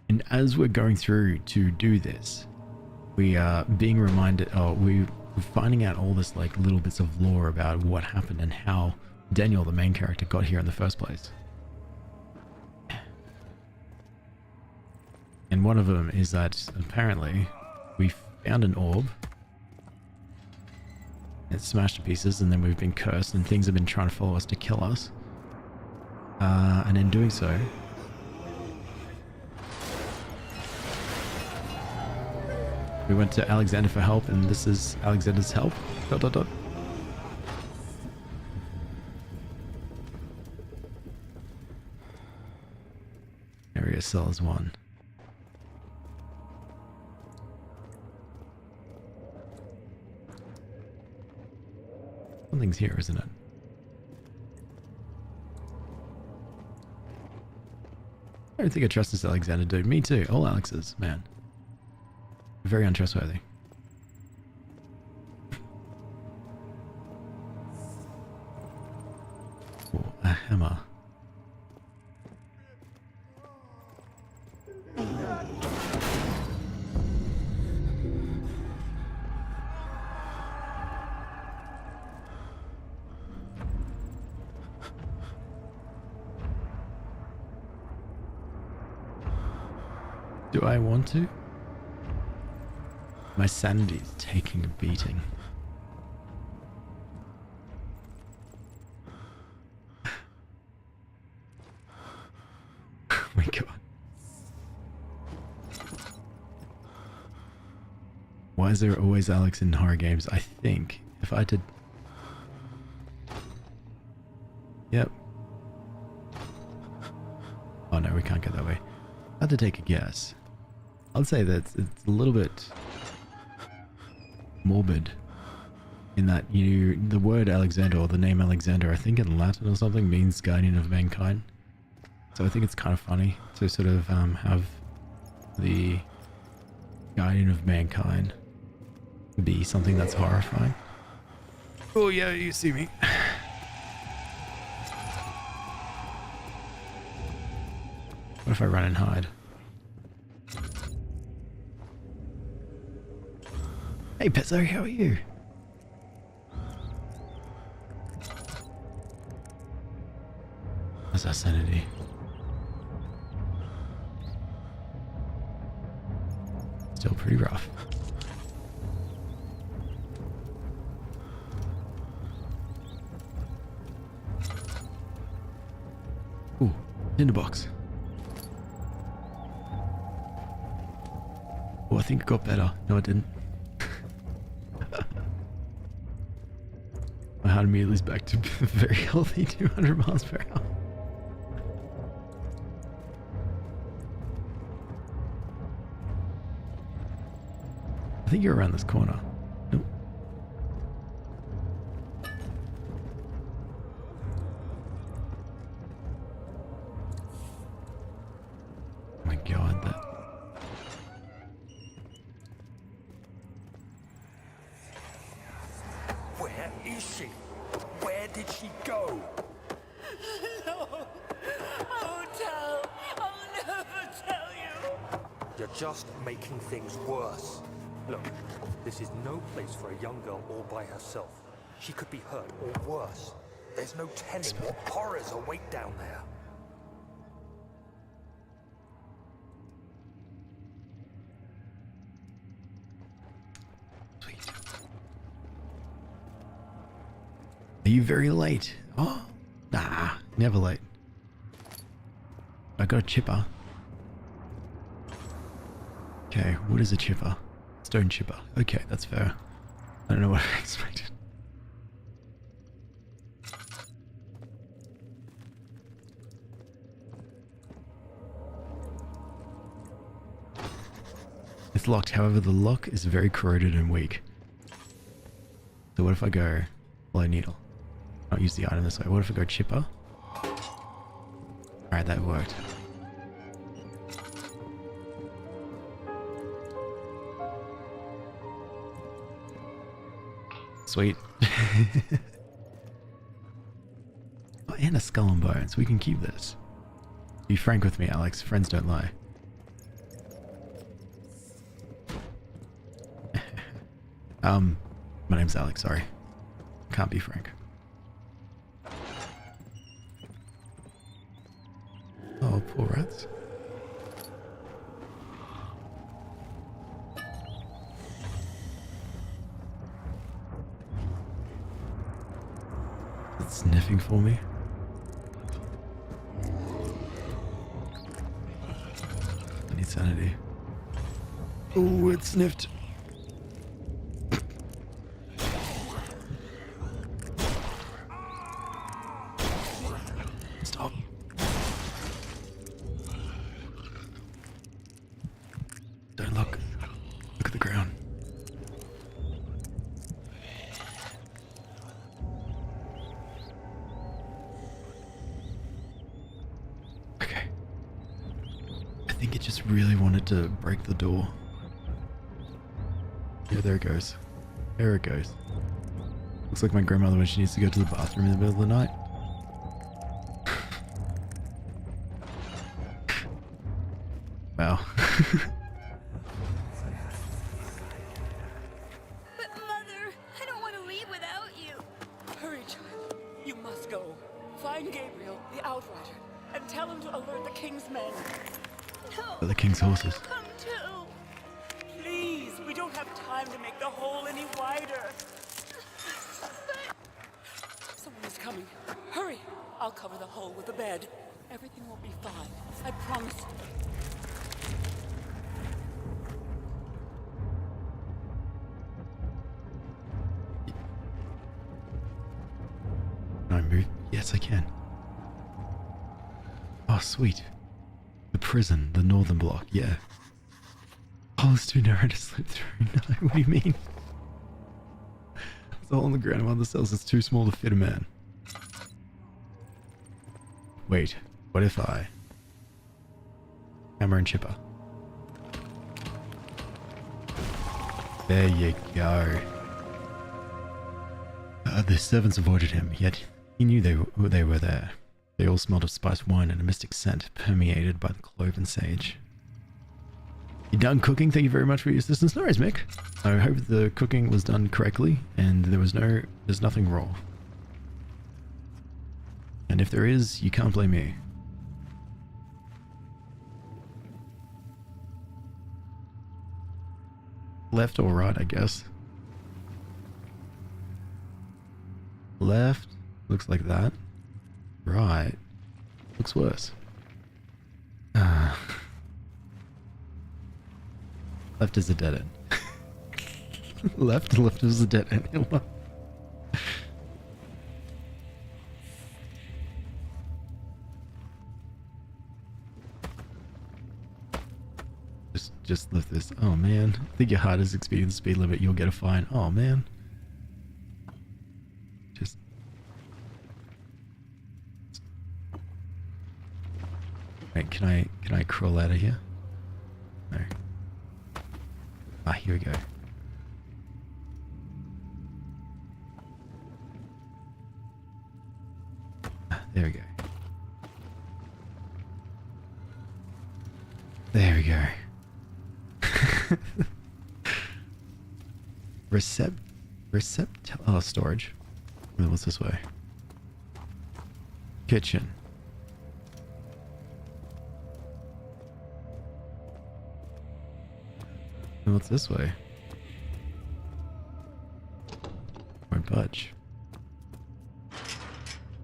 And as we're going through to do this, we are being reminded, we're finding out all this like little bits of lore about what happened and how Daniel, the main character, got here in the first place. And one of them is that apparently we found an orb. It's smashed to pieces, and then we've been cursed, and things have been trying to follow us to kill us. And in doing so, we went to Alexander for help, and this is Alexander's help. ... Area cells 1. Something's here, isn't it? I don't think I trust this Alexander dude. Me too. All Alexes, man. Very untrustworthy. Oh, a hammer. Do I want to? My sanity is taking a beating. Oh my god. Why is there always Alex in horror games? I think if I did... Yep. Oh no, we can't go that way. I had to take a guess. I'd say that it's a little bit morbid in that the word Alexander, or the name Alexander, I think in Latin or something, means guardian of mankind. So I think it's kind of funny to sort of have the guardian of mankind be something that's horrifying. Oh yeah, you see me. What if I run and hide? Hey Pezzo, how are you? How's our sanity? Still pretty rough. Tinderbox. Oh, I think it got better. No, it didn't. My heart immediately is back to very healthy 200 miles per hour. I think you're around this corner. Nope. Oh my god, that... Where is she? Where did she go? No, I won't tell. I'll never tell you. You're just making things worse. Look, this is no place for a young girl all by herself. She could be hurt or worse. There's no telling what horrors await down there. Sweet. Are you very late? Oh, nah, never late. I got a chipper. Okay, what is a chipper? Stone chipper. Okay, that's fair. I don't know what I expected. It's locked, however the lock is very corroded and weak. So what if I go blow needle? Not use the item this way. What if I go chipper? Alright, that worked. Sweet. Oh, and a skull and bones. We can keep this. Be frank with me, Alex. Friends don't lie. My name's Alex, sorry. Can't be frank. Oh, poor rats. It's sniffing for me. I need sanity. Oh, it sniffed. Stop. Don't look. Look at the ground. Okay. I think it just really wanted to break the door. Yeah, there it goes. There it goes. Looks like my grandmother when she needs to go to the bathroom in the middle of the night. Wow. But Mother, I don't want to leave without you. Hurry, child. You must go. Find Gabriel, the Outrider, and tell him to alert the King's men. No. The king's horses. Come too. Please, we don't have time to make the hole any wider. Someone is coming. Hurry. I'll cover the hole with a bed. Everything will be fine. I promise. Can I move? Yes, I can. Oh, sweet. The prison, the northern block, yeah. Oh, it's too narrow to slip through. No, what do you mean? There's a hole in the ground of one of the cells that's too small to fit a man. Wait, what if I... Hammer and chipper. There you go. The servants avoided him, yet he knew they were there. They all smelled of spiced wine and a mystic scent permeated by the clove and sage. You done cooking? Thank you very much for your assistance. No worries, Mick. I hope the cooking was done correctly and there's nothing raw. And if there is, you can't blame me. Left or right, I guess. Left looks like that. Right looks worse. Left is a dead end. Left is a dead end. Just lift this. Oh man. I think your heart is exceeding the speed limit. You'll get a fine. Oh man. Just. Wait, can I crawl out of here? No. Ah, here we go. Ah, there we go. There we go. Oh, storage. What's this way? Kitchen. What's this way? Won't budge.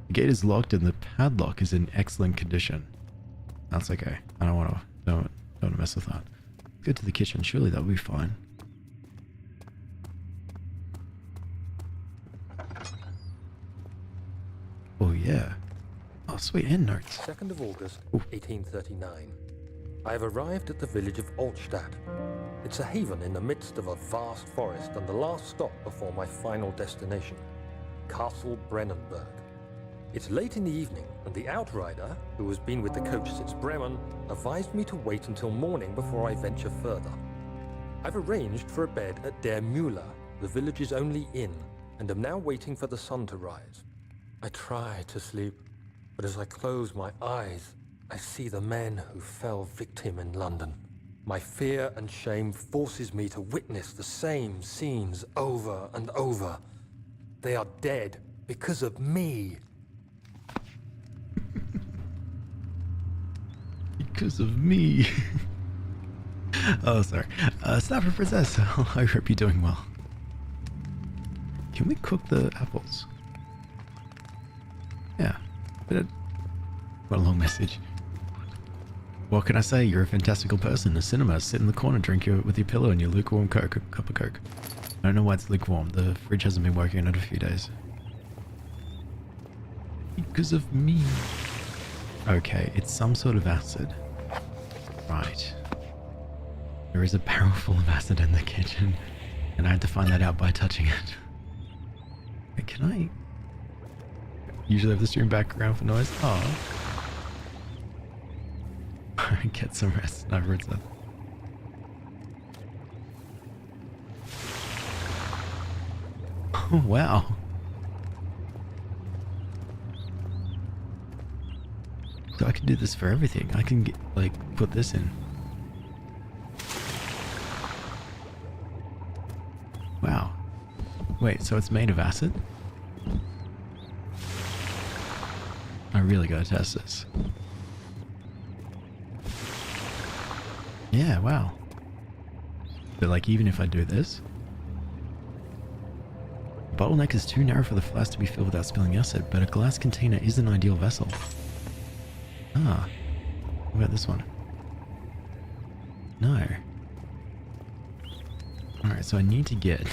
The gate is locked and the padlock is in excellent condition. That's okay. I don't want to mess with that. Go to the kitchen. Surely that'll be fine. Oh yeah. Oh sweet, end notes. 2nd of August, Ooh. 1839. I have arrived at the village of Altstadt. It's a haven in the midst of a vast forest and the last stop before my final destination, Castle Brennenburg. It's late in the evening, and the outrider, who has been with the coach since Bremen, advised me to wait until morning before I venture further. I've arranged for a bed at Der Müller, the village's only inn, and am now waiting for the sun to rise. I try to sleep, but as I close my eyes, I see the men who fell victim in London. My fear and shame forces me to witness the same scenes over and over. They are dead because of me. Because of me. Oh, sorry. Snapper Princess, I hope you're doing well. Can we cook the apples? Yeah. What a long message. What can I say? You're a fantastical person. A cinema. Sit in the corner, drink with your pillow and your lukewarm cup of Coke. I don't know why it's lukewarm. The fridge hasn't been working in a few days. Because of me. Okay, it's some sort of acid. Right. There is a barrel full of acid in the kitchen, and I had to find that out by touching it. Wait, can I... Usually have the stream background for noise. Oh. Get some rest. I've heard that. Oh, wow. So I can do this for everything. I can get, like, put this in. Wow. Wait, so it's made of acid? I really gotta test this. Yeah, wow. But like, even if I do this, the bottleneck is too narrow for the flask to be filled without spilling acid, but a glass container is an ideal vessel. Ah, what about this one? No. Alright, so I need to get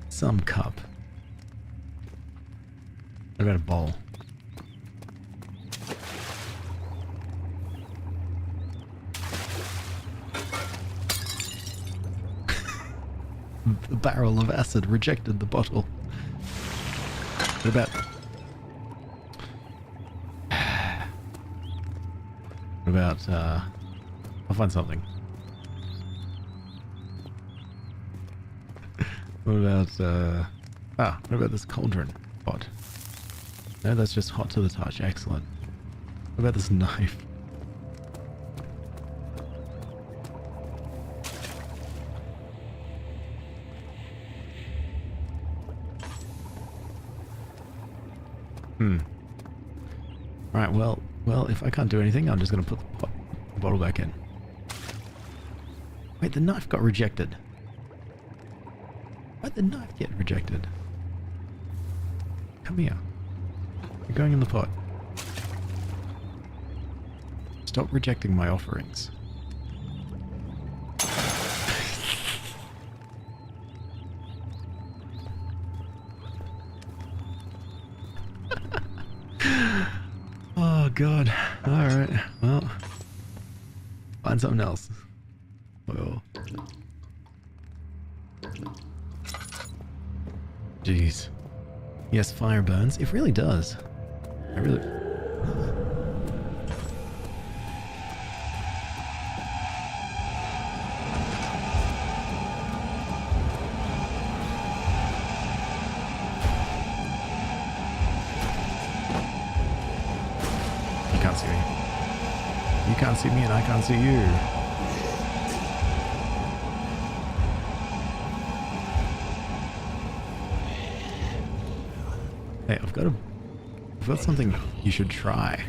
some cup. What about a bowl? The barrel of acid rejected the bottle. What about... What about, I'll find something. What about, what about this cauldron pot? No, that's just hot to the touch. Excellent. What about this knife? Right, well, if I can't do anything, I'm just going to put the bottle back in. Wait, the knife got rejected. Why'd the knife get rejected? Come here. You're going in the pot. Stop rejecting my offerings. Oh god. Alright. Well. Find something else. Well. Jeez. Yes, fire burns. It really does. I really... You can't see me. You can't see me and I can't see you. Hey, I've got something you should try.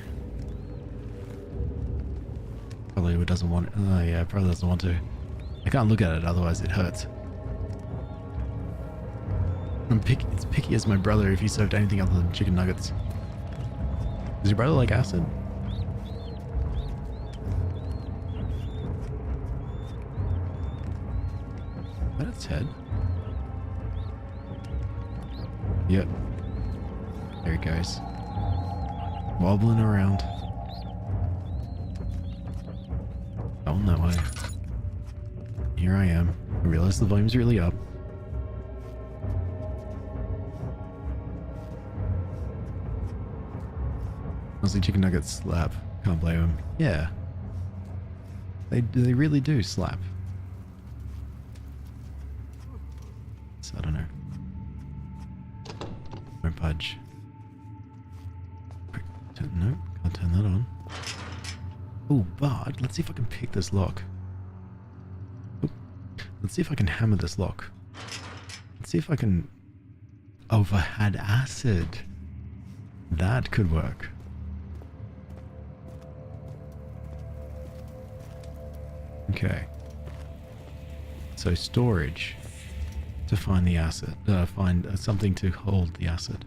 Probably doesn't want it. Oh yeah, probably doesn't want to. I can't look at it, otherwise it hurts. It's picky as my brother if he served anything other than chicken nuggets. Does your brother like acid? Is that its head? Yep. There it goes. Wobbling around. Going that way. Here I am. I realize the volume's really up. Honestly, chicken nuggets slap. Can't blame them. Yeah. They really do slap. So, I don't know. No pudge. No, can't turn that on. Oh, but let's see if I can pick this lock. Oop. Let's see if I can hammer this lock. Let's see if I can... Oh, if I had acid. That could work. Okay. So storage to find the acid. Find something to hold the acid.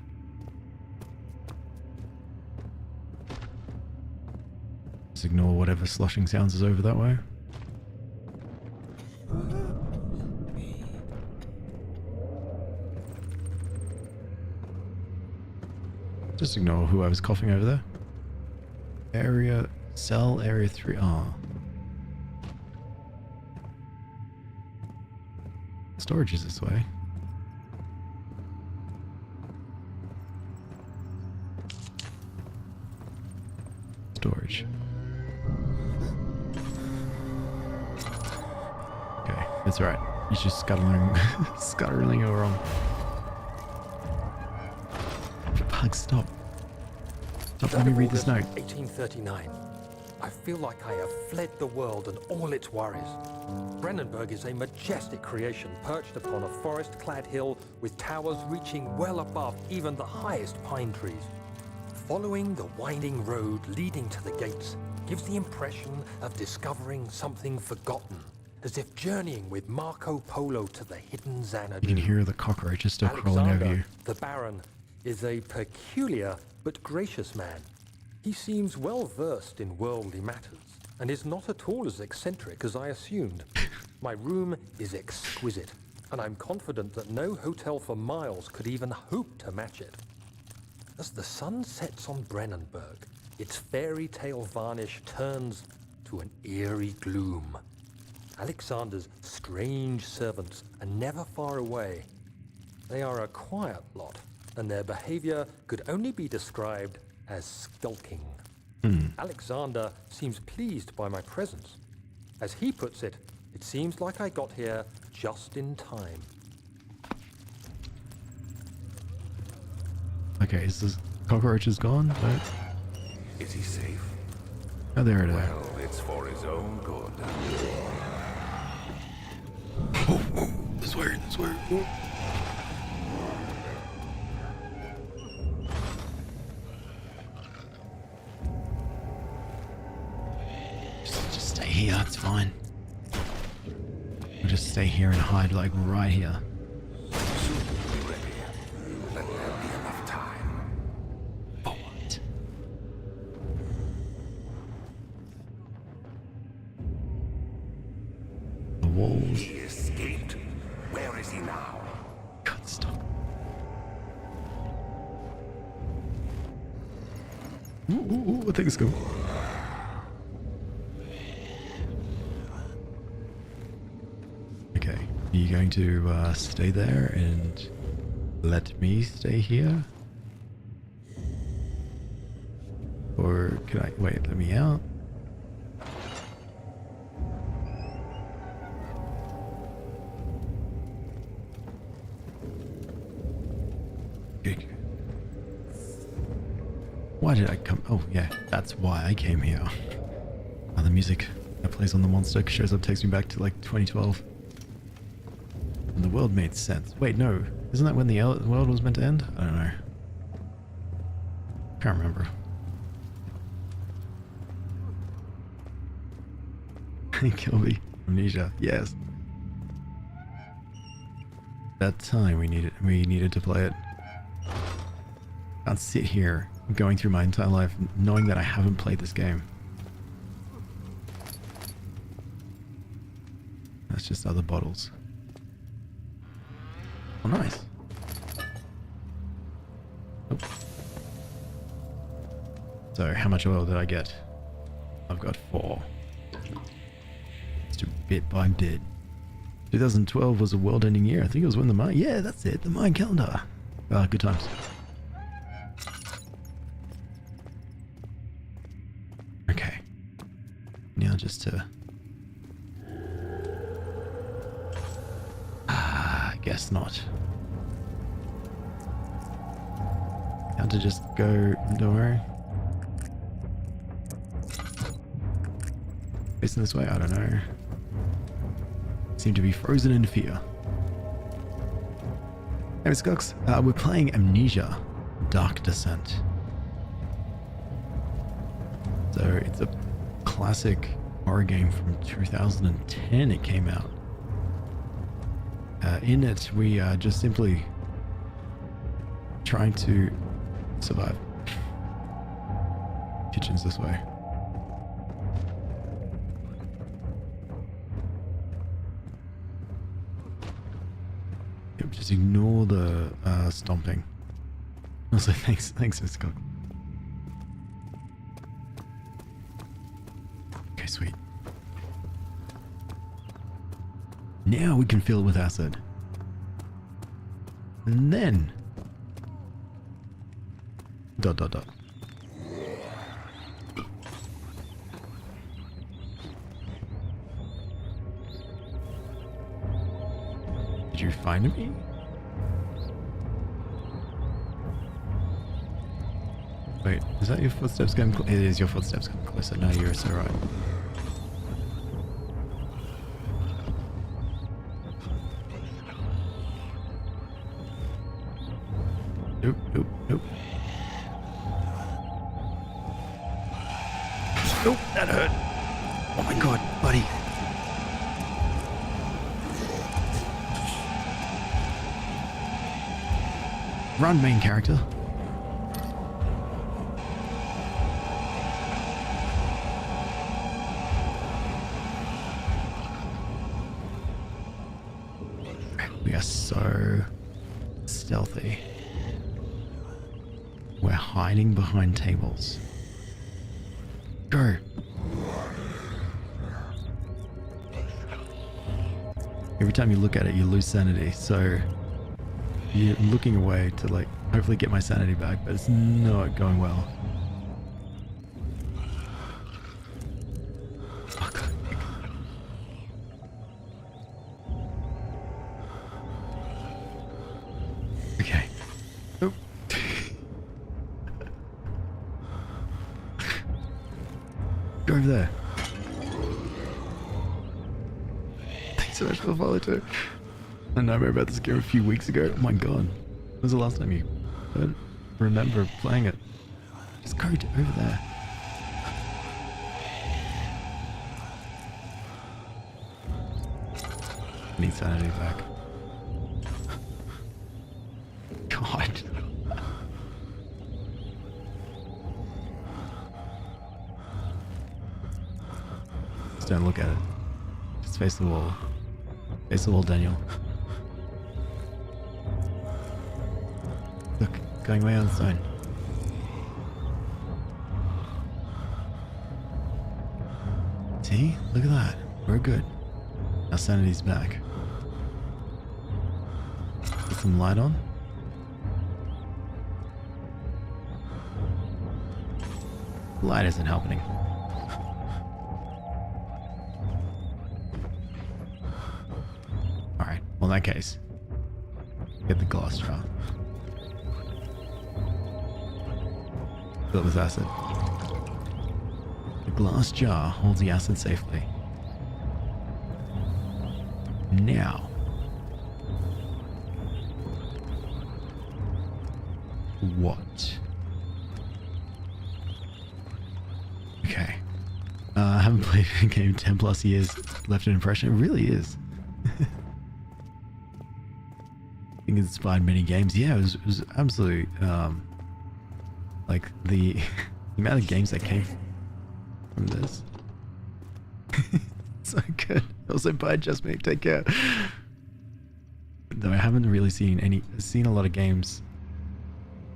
Just ignore whatever sloshing sounds is over that way. Just ignore whoever's coughing over there. Cell area 3. Oh. Storage is this way. Storage. Okay, that's right. He's just scuttling along. Pug, stop. Stop, let me read this note. 1839. I feel like I have fled the world and all its worries. Brennenburg is a majestic creation perched upon a forest-clad hill with towers reaching well above even the highest pine trees. Following the winding road leading to the gates gives the impression of discovering something forgotten, as if journeying with Marco Polo to the hidden Xanadu. You can hear the cockroaches still crawling over you. The Baron is a peculiar but gracious man. He seems well versed in worldly matters and is not at all as eccentric as I assumed. My room is exquisite, and I'm confident that no hotel for miles could even hope to match it. As the sun sets on Brennenburg, its fairy tale varnish turns to an eerie gloom. Alexander's strange servants are never far away. They are a quiet lot, and their behavior could only be described as skulking. Alexander seems pleased by my presence. As he puts it, it seems like I got here just in time. Okay, is this cockroach is gone? No. Is he safe? Oh, there it is. Well, it's for his own good. This way, this way. Just stay here, it's fine. We'll just stay here and hide like right here. Soon we'll be ready. Let there be enough time. For what? walls. He escaped. Where is he now? God, stop. Ooh, I think it's cool. Okay, are you going to stay there and let me stay here? Or can I, wait, let me out? Good. Why did I come? Oh yeah, that's why I came here. Oh, the music that plays on the monster shows up, takes me back to like 2012. And the world made sense. Wait, no. Isn't that when the world was meant to end? I don't know. Can't remember. Kilby. Amnesia. Yes. That time we needed to play it. Can't sit here going through my entire life knowing that I haven't played this game. That's just other bottles. Oh, nice. Oh. So, how much oil did I get? I've got 4. Let's do bit by bit. 2012 was a world-ending year. I think it was when the Mayan... Yeah, that's it. The Mayan calendar. Good times. Okay. Now just to... I guess not. How to just go... Don't worry. Facing this way? I don't know. Seem to be frozen in fear. Hey, Mr. Cox. We're playing Amnesia, Dark Descent. So it's a classic horror game from 2010. It came out. In it, we are just simply trying to survive. Kitchen's this way. Yep, just ignore the stomping. Also, thanks, Mr. Cox. Okay, sweet. Now we can fill it with acid. And then... Dot, dot, dot. Did you find me? Wait, is that your footsteps getting closer? It is your footsteps getting closer. No, you're so right. Nope, nope, nope. Nope, that hurt. Oh my god, buddy. Run, main character. We are so stealthy. We're hiding behind tables. Go. Every time you look at it, you lose sanity, so you're looking away to like hopefully get my sanity back, but it's not going well. Fuck. Okay. Oh. Go over there. Thanks so much for the follow too. I know about this game a few weeks ago. Oh my god. When was the last time you remember playing it? Just go over there. I need sanity back. God. Just don't look at it. Just face the wall. Face the wall, Daniel. Look, going way on its own. See? Look at that. We're good. Our sanity's back. Put some light on. Light isn't helping. Alright, well in that case, get the glass jar. Fill it with acid. The glass jar holds the acid safely. Now, what? Okay. I haven't played a game 10 plus years, left an impression. It really is. I think it's inspired many games. Yeah, it was absolutely, like the amount of games that came from this. So good. Also bye, just me. Take care. Though I haven't really seen a lot of games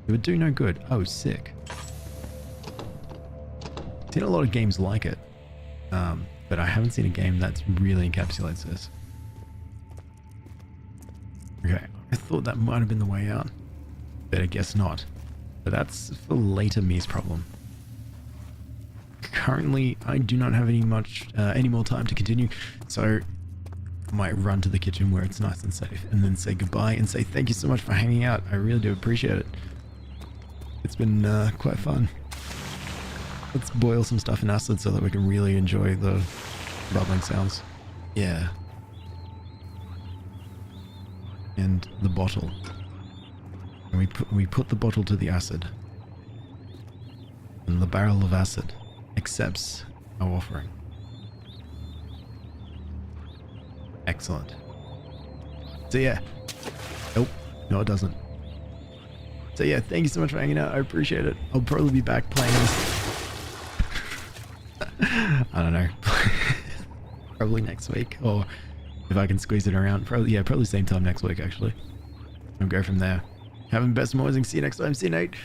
that would do no good. Oh, sick. Seen a lot of games like it, but I haven't seen a game that really encapsulates this. Okay, I thought that might have been the way out, but I guess not. But that's for later me's problem. Currently, I do not have any more time to continue, so I might run to the kitchen where it's nice and safe, and then say goodbye and say thank you so much for hanging out. I really do appreciate it. It's been quite fun. Let's boil some stuff in acid so that we can really enjoy the bubbling sounds. Yeah. And the bottle. And we put the bottle to the acid. And the barrel of acid accepts our offering. Excellent. So yeah. Nope. No, it doesn't. So yeah, thank you so much for hanging out. I appreciate it. I'll probably be back playing this. I don't know. Probably next week, or if I can squeeze it around. Probably same time next week actually. I'll go from there. Having the best morning. See you next time. See you, Nate.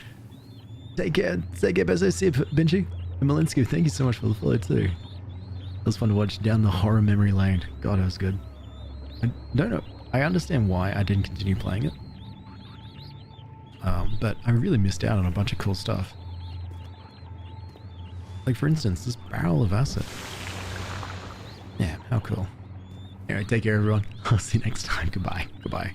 Take care. Bezo. See you, Benji. And Malinsky, thank you so much for the follow too. It was fun to watch down the horror memory lane. God, it was good. I don't know. I understand why I didn't continue playing it. But I really missed out on a bunch of cool stuff. Like for instance, this barrel of acid. Yeah, how cool. Anyway, take care everyone. I'll see you next time. Goodbye. Goodbye.